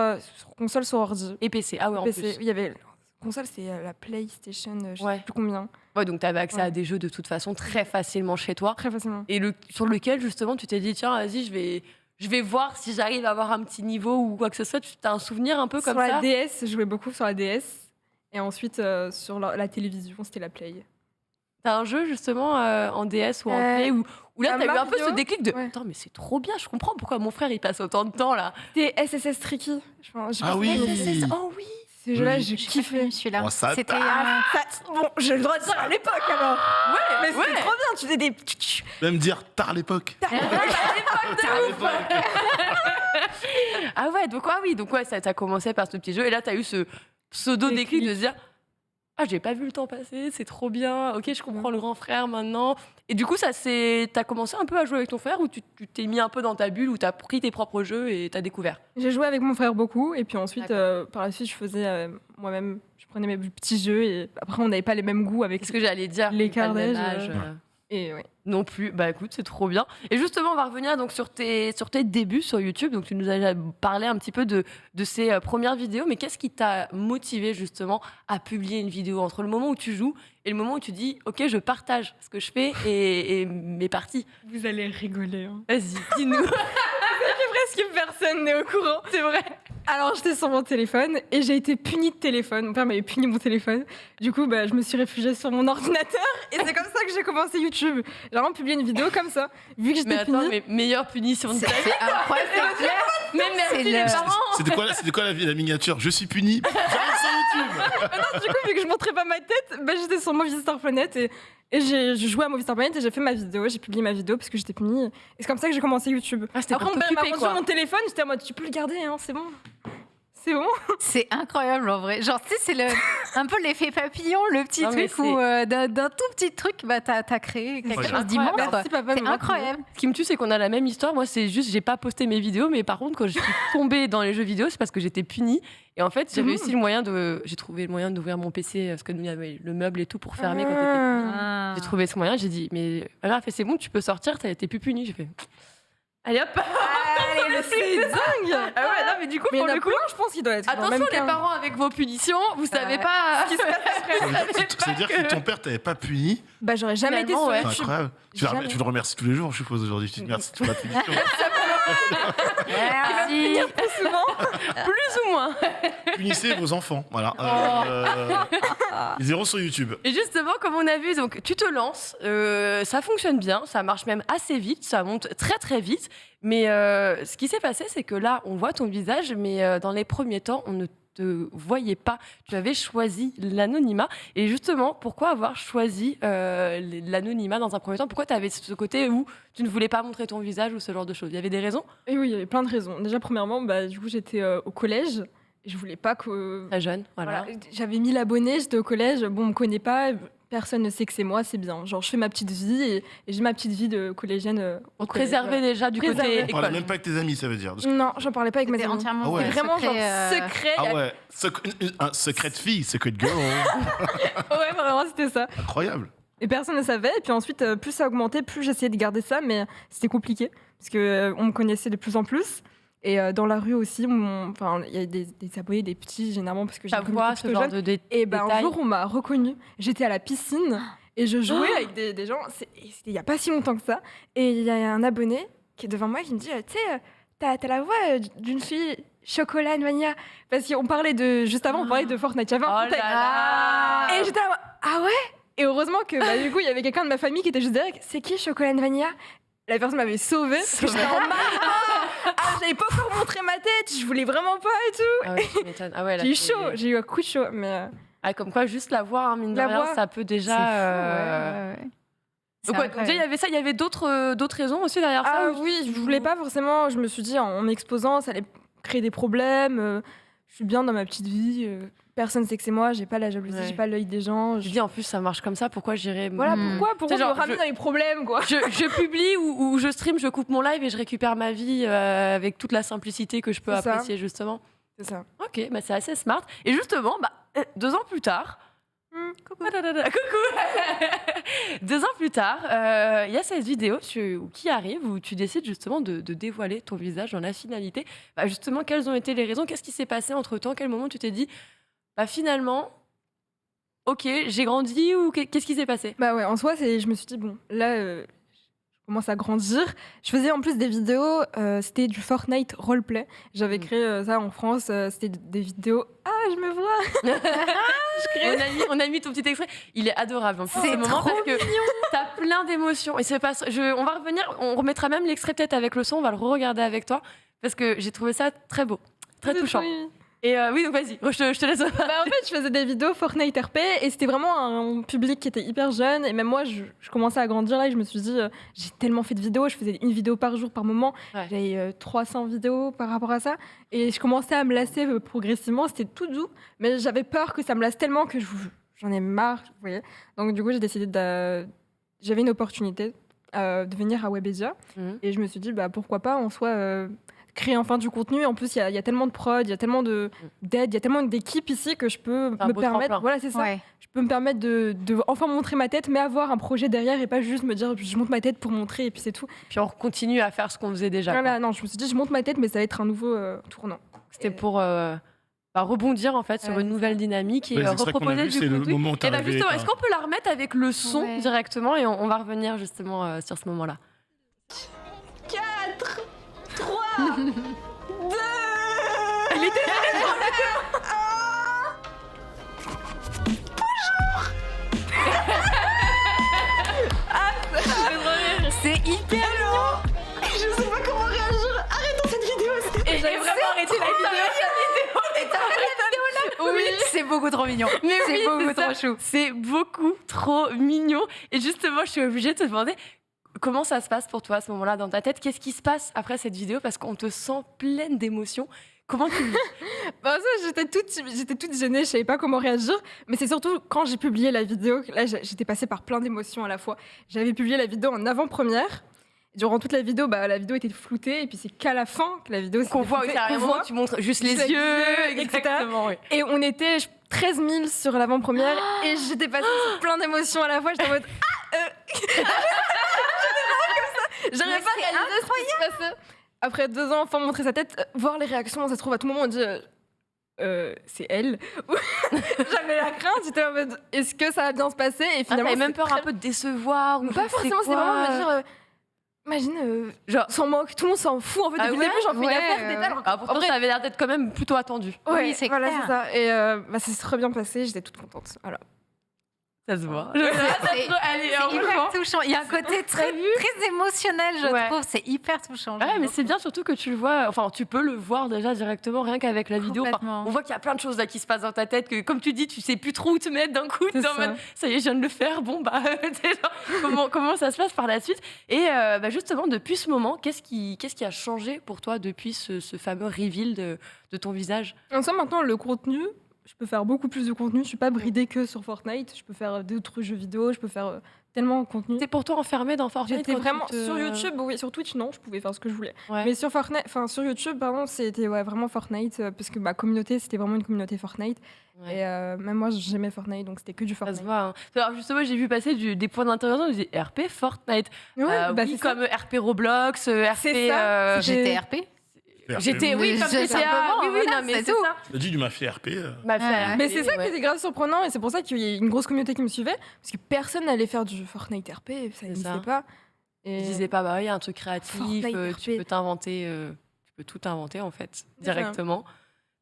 Speaker 4: console, sur ordi.
Speaker 1: et PC. Ah ouais, en
Speaker 4: PC.
Speaker 1: plus.
Speaker 4: Il y avait console, c'est la PlayStation, je
Speaker 1: Ouais.
Speaker 4: sais plus combien.
Speaker 1: Ouais, donc t'avais accès
Speaker 4: Ouais.
Speaker 1: à des jeux de toute façon très facilement chez toi.
Speaker 4: Très facilement.
Speaker 1: Et sur lequel, justement, tu t'es dit, tiens, vas-y, je vais voir si j'arrive à avoir un petit niveau ou quoi que ce soit. Tu as un souvenir un peu comme
Speaker 4: Sur la
Speaker 1: ça?
Speaker 4: DS, je jouais beaucoup sur la DS. Et ensuite, sur la télévision, c'était la Play.
Speaker 1: T'as un jeu, justement, en DS ou en
Speaker 4: Euh,
Speaker 1: Play où là, t'as eu un peu ce
Speaker 4: Mario.
Speaker 1: déclic de
Speaker 4: Ouais.
Speaker 1: attends, mais c'est trop bien, je comprends pourquoi mon frère il passe autant de temps là.
Speaker 4: C'était SSS Tricky.
Speaker 2: Ah oui.
Speaker 1: Oh oui!
Speaker 4: Ces jeux-là,
Speaker 2: Oui.
Speaker 4: j'ai
Speaker 3: J'ai
Speaker 4: kiffé.
Speaker 3: kiffé celui-là.
Speaker 2: Oh, ça
Speaker 3: C'était
Speaker 4: Bon, j'ai le droit de dire à l'époque alors.
Speaker 1: Ouais,
Speaker 4: Mais c'était trop bien, tu faisais des.
Speaker 2: Même dire tard l'époque.
Speaker 1: Ah ouais, donc ça t'as commencé par ce petit jeu et là t'as eu ce pseudo déclic de se dire ah, j'ai pas vu le temps passer, c'est trop bien. Ok, je comprends le grand frère maintenant. Et du coup, t'as commencé un peu à jouer avec ton frère ou tu t'es mis un peu dans ta bulle où t'as pris tes propres jeux et t'as découvert?
Speaker 4: J'ai joué avec mon frère beaucoup et puis ensuite,
Speaker 1: D'accord.
Speaker 4: par la suite, je faisais moi-même. Je prenais mes petits jeux et après, on n'avait pas les mêmes goûts avec.
Speaker 1: Qu'est-ce que j'allais dire?
Speaker 4: L'écart
Speaker 1: Pas le même
Speaker 4: d'âge,
Speaker 1: âge,
Speaker 4: Et ouais.
Speaker 1: Non plus. Bah écoute, c'est trop bien. Et justement, on va revenir donc sur tes débuts sur YouTube. Donc tu nous as déjà parlé un petit peu de ces premières vidéos, mais qu'est-ce qui t'a motivé justement à publier une vidéo entre le moment où tu joues et le moment où tu dis ok, je partage ce que je fais et mes parties?
Speaker 4: Vous allez rigoler. Hein.
Speaker 1: Vas-y, dis-nous.
Speaker 4: Presque personne n'est au courant.
Speaker 1: C'est vrai.
Speaker 4: Alors j'étais sur mon téléphone et j'ai été punie de téléphone. Mon père m'avait puni mon téléphone. Du coup, bah, je me suis réfugiée sur mon ordinateur et c'est comme ça que j'ai commencé YouTube. J'ai vraiment publié une vidéo comme ça. Vu que
Speaker 1: Mais
Speaker 4: j'étais
Speaker 1: attends,
Speaker 4: punie.
Speaker 1: mais meilleure punition de ta vie.
Speaker 3: C'est incroyable.
Speaker 1: Mais merci les parents.
Speaker 2: C'est de quoi la miniature? Je suis puni. J'arrive sur YouTube.
Speaker 4: Du coup, vu que je montrais pas ma tête, j'étais sur Movistar Planet et j'ai joué à Movistar Planet et j'ai fait ma vidéo, j'ai publié ma vidéo parce que j'étais punie. Et c'est comme ça que j'ai commencé YouTube.
Speaker 1: C'était
Speaker 4: Après,
Speaker 1: pour
Speaker 4: on m'a
Speaker 1: t'occuper,
Speaker 4: rendu
Speaker 1: quoi.
Speaker 4: mon téléphone, j'étais en mode tu peux le garder, hein, c'est bon. C'est bon.
Speaker 3: C'est incroyable en vrai. Genre, tu sais, c'est un peu l'effet papillon, le petit
Speaker 1: Non, mais
Speaker 3: truc où d'un tout petit truc, t'as créé quelque
Speaker 2: Ouais,
Speaker 3: chose d'immense.
Speaker 1: incroyable.
Speaker 3: quoi.
Speaker 4: Merci, papa,
Speaker 3: C'est
Speaker 4: maman.
Speaker 3: incroyable.
Speaker 1: Ce qui me tue, c'est qu'on a la même histoire. Moi, c'est juste, j'ai pas posté mes vidéos, mais par contre, quand je suis tombée dans les jeux vidéo, c'est parce que j'étais punie. Et en fait, j'ai réussi j'ai trouvé le moyen d'ouvrir mon PC, parce que nous, il y avait le meuble et tout pour fermer quand t'étais punie.
Speaker 3: Ah.
Speaker 1: J'ai trouvé ce moyen, j'ai dit, mais alors, elle fait, c'est bon, tu peux sortir, t'es plus punie. J'ai fait, allez hop.
Speaker 4: C'est dingue.
Speaker 1: Ah ouais, non, mais du coup,
Speaker 4: Mais il y
Speaker 1: pour
Speaker 4: en a
Speaker 1: le coup,
Speaker 4: plein, je pense, qui doivent être dans le
Speaker 1: attention
Speaker 4: même
Speaker 1: les
Speaker 4: cas.
Speaker 1: parents avec vos punitions, vous savez pas ce qui se passe après.
Speaker 2: Ça veut dire que ton père t'avait pas puni.
Speaker 4: J'aurais jamais été
Speaker 1: Finalement,
Speaker 4: sur
Speaker 1: ouais.
Speaker 2: C'est
Speaker 4: YouTube.
Speaker 2: incroyable.
Speaker 4: Jamais.
Speaker 2: Tu le remercies tous les jours, je suppose, aujourd'hui. Tu te remercies pour la punition.
Speaker 3: Merci.
Speaker 4: Plus souvent.
Speaker 1: Plus ou moins.
Speaker 2: Punissez vos enfants. Voilà. Ils iront sur YouTube.
Speaker 1: Et justement, comme on a vu, donc tu te lances, ça fonctionne bien, ça marche même assez vite, ça monte très très vite. Mais ce qui s'est passé, c'est que là, on voit ton visage, mais dans les premiers temps, on ne te voyais pas. Tu avais choisi l'anonymat. Et justement, pourquoi avoir choisi l'anonymat dans un premier temps? Pourquoi tu avais ce côté où tu ne voulais pas montrer ton visage ou ce genre de choses? Il y avait des raisons?
Speaker 4: Et oui, il y avait plein de raisons. Déjà, premièrement, du coup, j'étais au collège et je voulais pas que.
Speaker 1: Très jeune, voilà.
Speaker 4: J'avais 1000 abonnés, j'étais au collège. Bon, on me connaît pas, personne ne sait que c'est moi, c'est bien. Genre, je fais ma petite vie et j'ai ma petite vie de collégienne.
Speaker 1: On te préservait déjà du côté
Speaker 4: Préservait.
Speaker 2: On parlait
Speaker 1: école.
Speaker 2: même pas avec tes amis, ça veut dire.
Speaker 4: Non, j'en parlais pas avec mes
Speaker 3: C'était
Speaker 4: amis.
Speaker 3: entièrement
Speaker 2: Ah ouais.
Speaker 4: C'était vraiment genre
Speaker 3: secret,
Speaker 4: secret.
Speaker 2: Ah ouais, un secret de fille, secret girl.
Speaker 4: Ouais, vraiment, c'était ça.
Speaker 2: Incroyable.
Speaker 4: Et personne ne savait. Et puis ensuite, plus ça augmentait, plus j'essayais de garder ça, mais c'était compliqué parce que on me connaissait de plus en plus. Et dans la rue aussi, il y a des abonnés, des petits, généralement, parce que j'ai
Speaker 1: Ta
Speaker 4: une
Speaker 1: voix,
Speaker 4: communauté
Speaker 1: ce
Speaker 4: plutôt
Speaker 1: genre
Speaker 4: jeune.
Speaker 1: de
Speaker 4: Et un
Speaker 1: détails.
Speaker 4: jour, on m'a reconnue. J'étais à la piscine et je jouais avec des gens. C'était il n'y a pas si longtemps que ça. Et il y a un abonné qui est devant moi qui me dit tu sais, t'as la voix d'une fille chocolat Mania. Parce qu'on parlait juste avant, on parlait de Fortnite. J'avais un
Speaker 1: Oh
Speaker 4: contact.
Speaker 1: là là.
Speaker 4: Et j'étais là, ah ouais. Et heureusement que du coup, il y avait quelqu'un de ma famille qui était juste derrière. C'est qui Chocolat Vania? La personne m'avait sauvée parce que j'étais en marathon. J'avais pas encore montré ma tête, je voulais vraiment pas et tout.
Speaker 1: Ah ouais, tu m'étonnes. Ah ouais, là,
Speaker 4: J'ai eu
Speaker 1: c'est-
Speaker 4: chaud, j'ai eu un coup de chaud, mais
Speaker 1: Ah, comme quoi, juste la voix, hein, mine de
Speaker 4: La
Speaker 1: rien,
Speaker 4: voix,
Speaker 1: ça peut déjà.
Speaker 3: C'est fou, ouais.
Speaker 1: Donc, ouais, donc déjà, il y avait ça, il y avait d'autres raisons aussi derrière ça. ou-
Speaker 4: oui, je voulais pas forcément. Je me suis dit en m'exposant, ça allait créer des problèmes. Je suis bien dans ma petite vie. Personne sait que c'est moi. J'ai pas la jalousie,
Speaker 1: Ouais.
Speaker 4: j'ai pas l'œil des gens.
Speaker 1: Je dis en plus, ça marche comme ça, pourquoi j'irais.
Speaker 4: Voilà
Speaker 3: Hmm.
Speaker 4: pourquoi
Speaker 1: C'est
Speaker 4: me
Speaker 1: genre,
Speaker 4: ramener dans les problèmes quoi.
Speaker 1: Je publie ou je stream, je coupe mon live et je récupère ma vie avec toute la simplicité que je peux
Speaker 4: C'est ça.
Speaker 1: apprécier, justement.
Speaker 4: C'est ça.
Speaker 1: Ok, bah c'est assez smart. Et justement, 2 ans plus tard.
Speaker 4: Coucou.
Speaker 1: Coucou 2 ans plus tard, il y a cette vidéo qui arrive où tu décides justement de dévoiler ton visage dans la finalité. Bah, justement, quelles ont été les raisons? Qu'est-ce qui s'est passé entre-temps? Quel moment tu t'es dit, finalement, ok, j'ai grandi ou qu'est-ce qui s'est passé?
Speaker 4: Bah ouais, en soi, je me suis dit, bon, là, je commence à grandir. Je faisais en plus des vidéos, c'était du Fortnite roleplay. J'avais créé ça en France, c'était des vidéos. Ah, je me vois.
Speaker 1: On a mis ton petit extrait. Il est adorable en plus,
Speaker 3: C'est
Speaker 1: ce moment
Speaker 3: trop
Speaker 1: parce que t'as plein d'émotions. Et on va revenir, on remettra même l'extrait peut-être avec le son, on va le re-regarder avec toi parce que j'ai trouvé ça très beau, très touchant.
Speaker 4: Oui.
Speaker 1: Et oui, donc vas-y, je te laisse.
Speaker 4: En fait, je faisais des vidéos Fortnite RP et c'était vraiment un public qui était hyper jeune. Et même moi, je commençais à grandir là et je me suis dit, j'ai tellement fait de vidéos, je faisais une vidéo par jour par moment.
Speaker 1: Ouais.
Speaker 4: J'avais 300 vidéos par rapport à ça. Et je commençais à me lasser progressivement. C'était tout doux, mais j'avais peur que ça me lasse tellement que j'en ai marre. Vous voyez. Donc du coup, j'ai décidé j'avais une opportunité de venir à Webedia.
Speaker 1: Mhm.
Speaker 4: Et je me suis dit, pourquoi pas en soi créer enfin du contenu. En plus, il y a tellement de prod, il y a tellement d'aide, il y a tellement d'équipes ici que je peux
Speaker 1: C'est un
Speaker 4: me
Speaker 1: beau
Speaker 4: permettre.
Speaker 1: tremplin.
Speaker 4: Voilà, c'est ça.
Speaker 3: Ouais.
Speaker 4: Je peux me permettre de enfin montrer ma tête, mais avoir un projet derrière et pas juste me dire je monte ma tête pour montrer et puis c'est tout.
Speaker 1: Puis on continue à faire ce qu'on faisait déjà.
Speaker 4: Voilà, non, je me suis dit je monte ma tête, mais ça va être un nouveau tournant.
Speaker 1: C'était pour rebondir en fait sur
Speaker 4: Ouais,
Speaker 1: une
Speaker 4: c'est
Speaker 1: nouvelle dynamique et
Speaker 2: Ouais, les extraits qu'on a
Speaker 1: reproposer
Speaker 2: vus,
Speaker 1: du
Speaker 2: c'est le
Speaker 1: contenu.
Speaker 2: moment où t'es
Speaker 1: Et bah
Speaker 2: arrivé,
Speaker 1: justement,
Speaker 2: t'as-
Speaker 1: est-ce qu'on peut la remettre avec le son
Speaker 3: Ouais.
Speaker 1: directement et on va revenir justement sur ce moment-là.
Speaker 4: 4, 3, 2.
Speaker 1: Il était
Speaker 3: C'est hyper
Speaker 4: Je sais pas comment réagir. Arrêtons cette vidéo.
Speaker 1: Et
Speaker 3: beaucoup trop mignon.
Speaker 1: Mais
Speaker 3: C'est
Speaker 1: oui,
Speaker 3: beaucoup
Speaker 1: c'est
Speaker 3: trop
Speaker 1: ça.
Speaker 3: chou.
Speaker 1: C'est beaucoup trop mignon. Et justement, je suis obligée de te demander comment ça se passe pour toi à ce moment-là dans ta tête. Qu'est-ce qui se passe après cette vidéo? Parce qu'on te sent pleine d'émotions. Comment tu le vis?
Speaker 4: Bah, ça, j'étais toute gênée, je savais pas comment réagir. Mais c'est surtout quand j'ai publié la vidéo, là j'étais passée par plein d'émotions à la fois. J'avais publié la vidéo en avant-première. Durant toute la vidéo, la vidéo était floutée. Et puis c'est qu'à la fin que la vidéo
Speaker 1: Qu'on voit
Speaker 4: floutée,
Speaker 1: carrément, tu montres juste les
Speaker 4: Juste les
Speaker 1: yeux,
Speaker 4: yeux,
Speaker 1: exactement. Oui.
Speaker 4: Et on était 13 000 sur l'avant-première. Et j'étais passée sur plein d'émotions à la fois. J'étais en mode J'arrivais pas à réaliser ce qui se passait. Après 2 ans, enfin montrer sa tête, voir les réactions, ça se trouve à tout moment on dit c'est elle. J'avais la crainte, j'étais en mode est-ce que ça va bien se passer? Et finalement,
Speaker 1: t'avais même
Speaker 4: c'est
Speaker 1: peur un peu de décevoir ou
Speaker 4: pas forcément, c'est vraiment de me dire imagine,
Speaker 1: genre
Speaker 4: s'en moque, tout le monde s'en fout en fait.
Speaker 1: Ah
Speaker 4: Depuis le début, j'en fais une
Speaker 3: ouais,
Speaker 4: affaire des balles.
Speaker 1: ah, pourtant, ça avait l'air d'être quand même plutôt attendu.
Speaker 4: Ouais,
Speaker 3: Oui, c'est
Speaker 4: voilà,
Speaker 3: clair.
Speaker 4: c'est ça. Et ça s'est très bien passé, j'étais toute contente. Voilà.
Speaker 1: Ça se voit.
Speaker 3: C'est
Speaker 1: Allez,
Speaker 3: c'est hyper touchant. Il y a un côté très émotionnel, je
Speaker 1: Ouais.
Speaker 3: trouve. C'est hyper touchant.
Speaker 1: Ouais, mais c'est bien surtout que tu le vois, enfin tu peux le voir déjà directement rien qu'avec la vidéo. Enfin,
Speaker 3: Complètement.
Speaker 1: on voit qu'il y a plein de choses là qui se passent dans ta tête, que comme tu dis, tu sais plus trop où te mettre d'un coup.
Speaker 4: C'est
Speaker 1: T'es en
Speaker 4: ça.
Speaker 1: mode, ça y est, je viens de le faire, bon bah, t'es genre, comment ça se passe par la suite. Et justement, depuis ce moment, qu'est-ce qui a changé pour toi depuis ce fameux reveal de ton visage?
Speaker 4: En somme, maintenant, le contenu, je peux faire beaucoup plus de contenu. Je suis pas bridée que sur Fortnite. Je peux faire d'autres jeux vidéo. Je peux faire tellement de contenu.
Speaker 1: T'es pourtant enfermé dans Fortnite.
Speaker 4: J'étais
Speaker 1: quand
Speaker 4: vraiment
Speaker 1: tu te-
Speaker 4: sur YouTube, oui, sur Twitch non, je pouvais faire ce que je voulais.
Speaker 1: Ouais.
Speaker 4: Mais sur Fortnite, enfin sur YouTube, pardon, c'était vraiment Fortnite parce que ma communauté, c'était vraiment une communauté Fortnite.
Speaker 1: Ouais.
Speaker 4: Et même moi, j'aimais Fortnite, donc c'était que du
Speaker 1: Ça se
Speaker 4: Fortnite.
Speaker 1: voit. Hein. Alors justement, j'ai vu passer des points d'interrogation. Je disais RP Fortnite.
Speaker 4: Ouais,
Speaker 1: Oui,
Speaker 4: c'est ça.
Speaker 1: comme RP Roblox, RP.
Speaker 4: C'est ça.
Speaker 3: GTRP.
Speaker 1: J'étais, oui, comme
Speaker 3: Je-
Speaker 1: GTA.
Speaker 3: simplement,
Speaker 1: Oui,
Speaker 3: voilà,
Speaker 1: non, mais
Speaker 3: c'est
Speaker 1: c'est
Speaker 3: tout.
Speaker 1: ça.
Speaker 2: Tu as dit du mafia RP.
Speaker 1: Ma fille,
Speaker 4: Mais c'est ça
Speaker 1: ouais.
Speaker 4: qui était grave surprenant et c'est pour ça qu'il y a une grosse communauté qui me suivait parce que personne n'allait faire du Fortnite RP, ça n'existait
Speaker 1: ça.
Speaker 4: pas.
Speaker 1: Je
Speaker 4: Et
Speaker 1: disais pas, bah oui, un truc créatif,
Speaker 4: Fortnite,
Speaker 1: tu
Speaker 4: RP.
Speaker 1: peux t'inventer, tu peux tout inventer en fait,
Speaker 4: C'est ça.
Speaker 1: directement.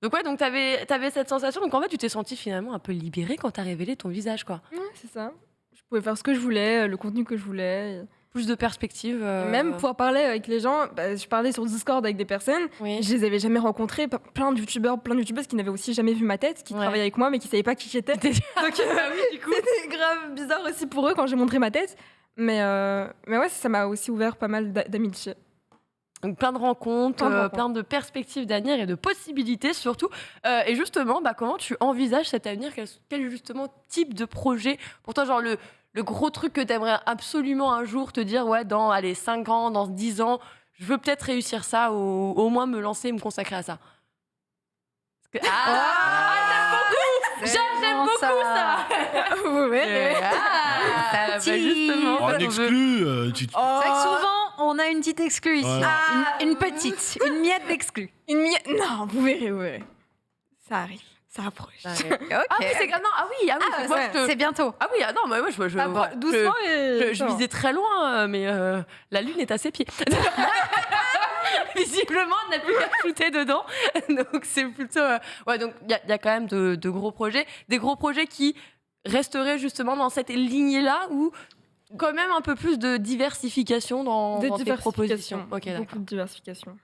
Speaker 1: Donc ouais, donc t'avais cette sensation, donc en fait tu t'es senti finalement un peu libérée quand t'as révélé ton visage, quoi.
Speaker 4: ouais, c'est ça. Je pouvais faire ce que je voulais, le contenu que je voulais.
Speaker 1: Plus de perspective.
Speaker 4: Et même pouvoir parler avec les gens, je parlais sur Discord avec des personnes,
Speaker 1: Oui.
Speaker 4: je les avais jamais rencontrés, plein de youtubeurs, plein de youtubeuses qui n'avaient aussi jamais vu ma tête, qui
Speaker 1: Ouais.
Speaker 4: travaillaient avec moi mais qui savaient pas qui j'étais. Donc
Speaker 1: du coup.
Speaker 4: c'était grave bizarre aussi pour eux quand j'ai montré ma tête. Mais ouais, ça m'a aussi ouvert pas mal d'amitié.
Speaker 1: Donc plein de rencontres,
Speaker 4: Plein de rencontres.
Speaker 1: plein de perspectives d'avenir et de possibilités surtout. Et justement, comment tu envisages cet avenir? Quel justement type de projet pour toi, genre le gros truc que tu aimerais absolument un jour te dire, ouais, dans 5 ans, dans 10 ans, je veux peut-être réussir ça ou au moins me lancer et me consacrer à ça. Parce que- J'aime beaucoup ça.
Speaker 4: Vous verrez.
Speaker 3: Ça
Speaker 1: justement.
Speaker 2: En
Speaker 1: on veut-
Speaker 2: exclu,
Speaker 3: C'est vrai que souvent, on a une petite exclue ici.
Speaker 2: Ouais.
Speaker 3: Une petite, une miette d'exclue.
Speaker 4: Non, vous verrez, vous verrez. Ça arrive, ça approche.
Speaker 3: Ok.
Speaker 1: Ah oui, c'est moi, je te-
Speaker 3: C'est bientôt.
Speaker 1: Ah oui, non, mais moi je
Speaker 4: Doucement et...
Speaker 1: je visais très loin, mais la lune est à ses pieds. Visiblement, on n'a plus qu'à shooter dedans. Donc c'est plutôt... Ouais, donc il y a quand même de gros projets. Des gros projets qui resteraient justement dans cette lignée-là où quand même un peu plus de diversification dans tes propositions. Ok, d'accord.
Speaker 4: Beaucoup de diversification.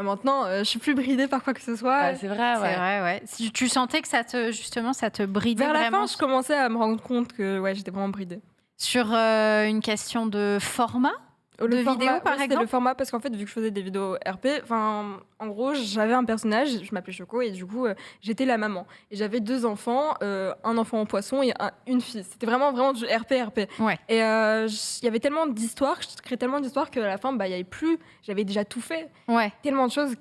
Speaker 4: Maintenant, je suis plus bridée par quoi que ce soit.
Speaker 1: Ouais, c'est vrai, ouais.
Speaker 3: C'est vrai, ouais. Si tu sentais que ça te bridait
Speaker 4: Vers la
Speaker 3: vraiment
Speaker 4: fin, je commençais à me rendre compte que j'étais vraiment bridée.
Speaker 3: sur une question de format de vidéo, par
Speaker 4: c'était
Speaker 3: exemple.
Speaker 4: le format parce qu'en fait, vu que je faisais des vidéos RP, en gros, j'avais un personnage, je m'appelais Choco, et du coup, j'étais la maman. Et j'avais 2 enfants, un enfant en poisson et une fille. C'était vraiment du RP.
Speaker 3: Ouais.
Speaker 4: Et il y avait tellement d'histoires, je créais tellement d'histoires qu'à la fin, il y avait plus, j'avais déjà tout fait.
Speaker 3: Ouais.
Speaker 4: Tellement de choses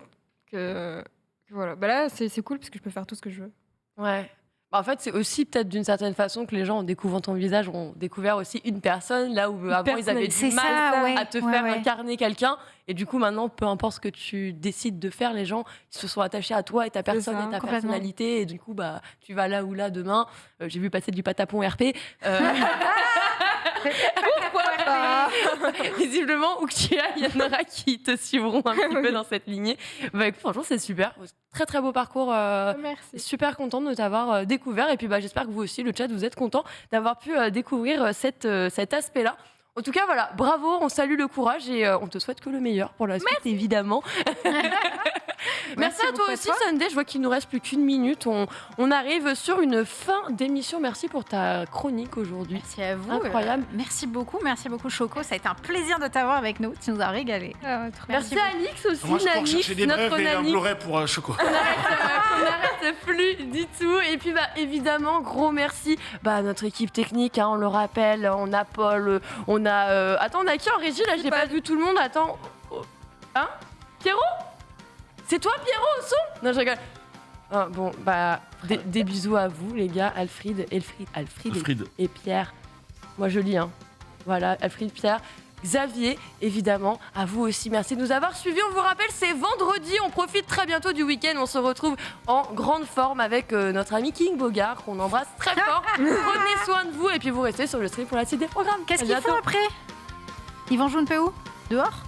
Speaker 4: que voilà. Là, c'est cool parce que je peux faire tout ce que je veux.
Speaker 1: Ouais. En fait, c'est aussi peut-être d'une certaine façon que les gens, en découvrant ton visage, ont découvert aussi une personne, là où avant ils avaient
Speaker 3: C'est
Speaker 1: du mal
Speaker 3: ça, ouais.
Speaker 1: à te
Speaker 3: Ouais,
Speaker 1: faire
Speaker 3: ouais.
Speaker 1: incarner quelqu'un. Et du coup, maintenant, peu importe ce que tu décides de faire, les gens ils se sont attachés à toi et ta personne
Speaker 4: ça,
Speaker 1: et ta
Speaker 3: complètement.
Speaker 1: personnalité. Et du coup, tu vas là ou là demain. J'ai vu passer du patapon RP.
Speaker 4: Pourquoi pas?
Speaker 1: Visiblement, où que tu ailles, il y en aura qui te suivront un petit peu dans cette lignée. Écoute, franchement, c'est super. Très, très beau parcours.
Speaker 4: Merci.
Speaker 1: Super contente de t'avoir découvert. Et puis, j'espère que vous aussi, le chat, vous êtes contents d'avoir pu découvrir cet aspect-là. En tout cas, voilà, bravo, on salue le courage et on te souhaite que le meilleur pour la suite, évidemment. Merci à toi
Speaker 3: beaucoup
Speaker 1: aussi, Sunday. Je vois qu'il nous reste plus qu'une minute. On arrive sur une fin d'émission. Merci pour ta chronique aujourd'hui.
Speaker 3: Merci à vous.
Speaker 1: Incroyable.
Speaker 3: Merci beaucoup, Choco. Ça a été un plaisir de t'avoir avec nous. Tu nous as régalé.
Speaker 1: Merci à Alix aussi,
Speaker 2: Moi, je crois que
Speaker 1: Nanix,
Speaker 2: j'ai des
Speaker 1: notre
Speaker 2: brèves et un
Speaker 1: Nanix.
Speaker 2: Blu-ray pour Choco.
Speaker 1: On n'arrête plus du tout. Et puis évidemment, gros merci à notre équipe technique, on le rappelle. On a Paul, on a... Attends, on a qui en régie là? J'ai pas vu tout le monde. Attends. Hein? Pierrot? C'est toi Pierrot au son? Non, je rigole. Ah, bon, des bisous à vous les gars, Alfred et Pierre. Moi je lis, hein. Voilà, Alfred, Pierre. Xavier, évidemment, à vous aussi. Merci de nous avoir suivis. On vous rappelle, c'est vendredi. On profite très bientôt du week-end. On se retrouve en grande forme avec notre ami King Bogard, qu'on embrasse très fort. Prenez soin de vous et puis vous restez sur le stream pour la suite des programmes.
Speaker 3: Qu'est-ce qu'ils font après? Ils vont jouer un peu où? Dehors?